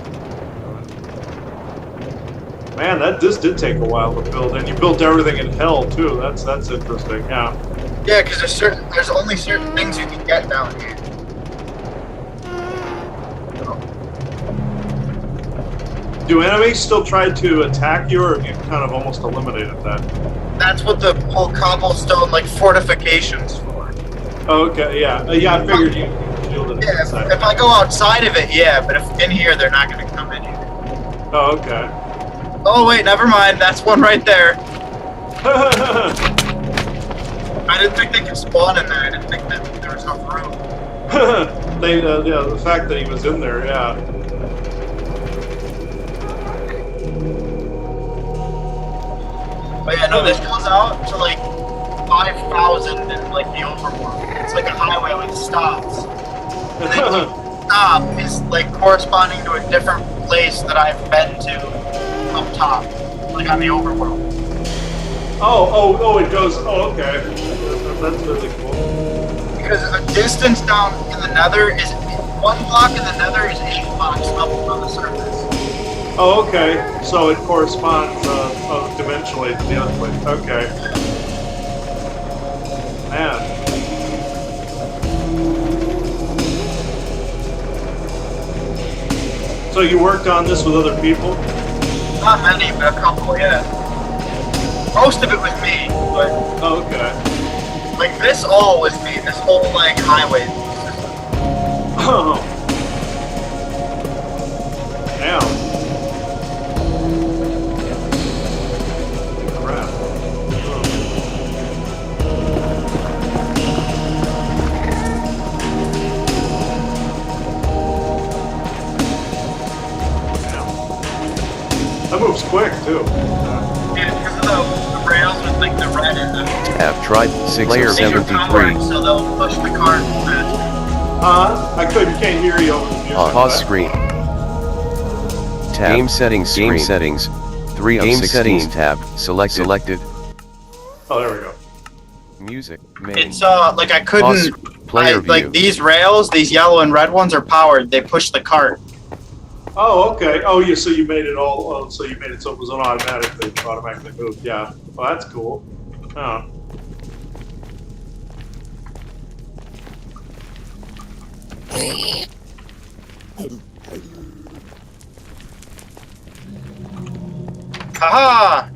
Man, this did take a while to build, and you built everything in hell too. That's interesting. Yeah. Yeah, because there's only certain things you can get down here. do enemies still try to attack you, or have you kind of almost eliminated that? That's what the whole cobblestone like fortifications for. Oh, okay, yeah, yeah. I figured you shielded it Yeah, inside. if I go outside of it, yeah, but if in here, they're not going to come in here. Oh, okay. Oh wait, never mind. That's one right there. I didn't think they could spawn in there. I didn't think that there was enough room. Yeah, the fact that he was in there, yeah. But yeah, no, this goes out to like 5,000 in like the overworld. It's like a highway with stops. And then each stop is like corresponding to a different place that I've been to up top, like on the overworld. Oh, it goes. Oh, okay. That's really cool. Because a distance down in the nether is 1 block in the nether is 8 blocks up on the surface. Oh, okay. So it corresponds dimensionally to the other place. Okay. Man. So you worked on this with other people? Not many, but a couple, yeah. Most of it was me, but Oh, okay. like this all was me. This whole like highway system. Oh. Damn. Crap. That moves quick too. Yeah, because of the rails with like the red in them. Have tried 6 They or are 73. powered, so they'll push the cart faster. Can't hear you over the music. Pause screen. Tab. Game settings. Game settings. 3 of 16 settings tab. Selected. Oh, there we go. Music. Main. It's like I couldn't. Player view. Like these rails, these yellow and red ones are powered. They push the cart. Oh, okay. Oh, yeah. So you made it all. Oh, so you made it so it was automatically moved. Yeah. Well, that's cool. Oh. Haha!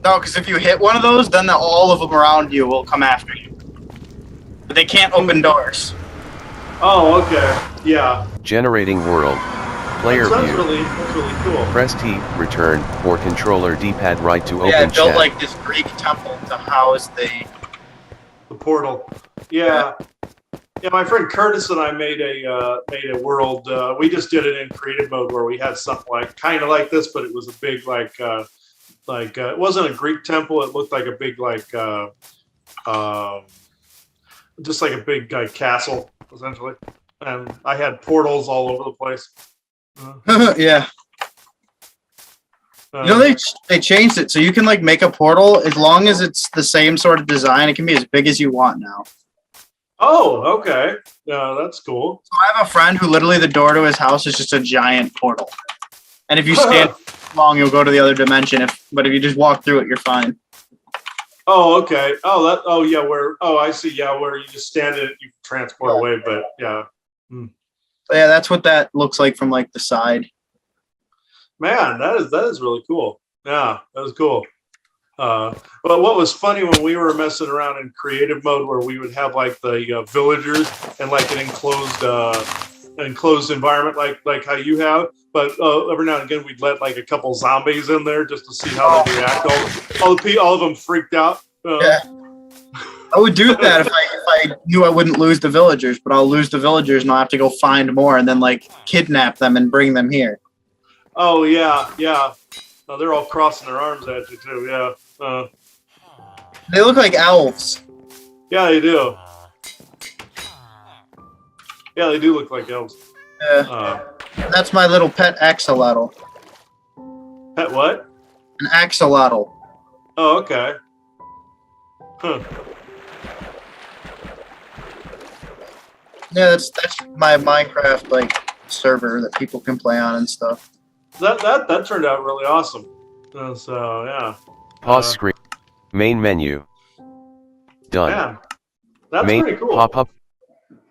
No, because if you hit one of those, then all of them around you will come after you. But they can't open doors. Oh, okay. Yeah. Generating world. Player That's view. that's really cool. Press T, return, or controller D-pad right to Yeah, I open built chat. like this Greek temple to house the. The portal. Yeah. Yeah, my friend Curtis and I made a world. We just did it in creative mode where we had something like kind of like this, but it was a big it wasn't a Greek temple. It looked like a big just like a big castle essentially, and I had portals all over the place. Yeah. You know they changed it so you can like make a portal as long as it's the same sort of design. It can be as big as you want now. Oh, okay. Yeah, that's cool. So I have a friend who literally the door to his house is just a giant portal, and if you stand long, you'll go to the other dimension. But if you just walk through it, you're fine. Oh, okay. Oh, that. Oh, yeah. I see. Yeah, where you just stand in it, you transport away. But yeah. So yeah, that's what that looks like from like the side. Man, that is really cool. Yeah, that was cool. But what was funny when we were messing around in creative mode, where we would have like the villagers and like an enclosed environment, like how you have. But every now and again, we'd let like a couple zombies in there just to see how they react. All of them freaked out. Yeah. I would do that if I knew I wouldn't lose the villagers, but I'll lose the villagers and I'll have to go find more and then like kidnap them and bring them here. Oh yeah. Oh, they're all crossing their arms at you too. Yeah. They look like elves. Yeah, they do. Yeah, they do look like elves. Yeah. That's my little pet axolotl. Pet what? An axolotl. Oh, okay. Huh. Yeah, that's my Minecraft like server that people can play on and stuff. That turned out really awesome. So yeah. Pause screen. Main menu. Done. Man, that's Main pretty cool. pop-up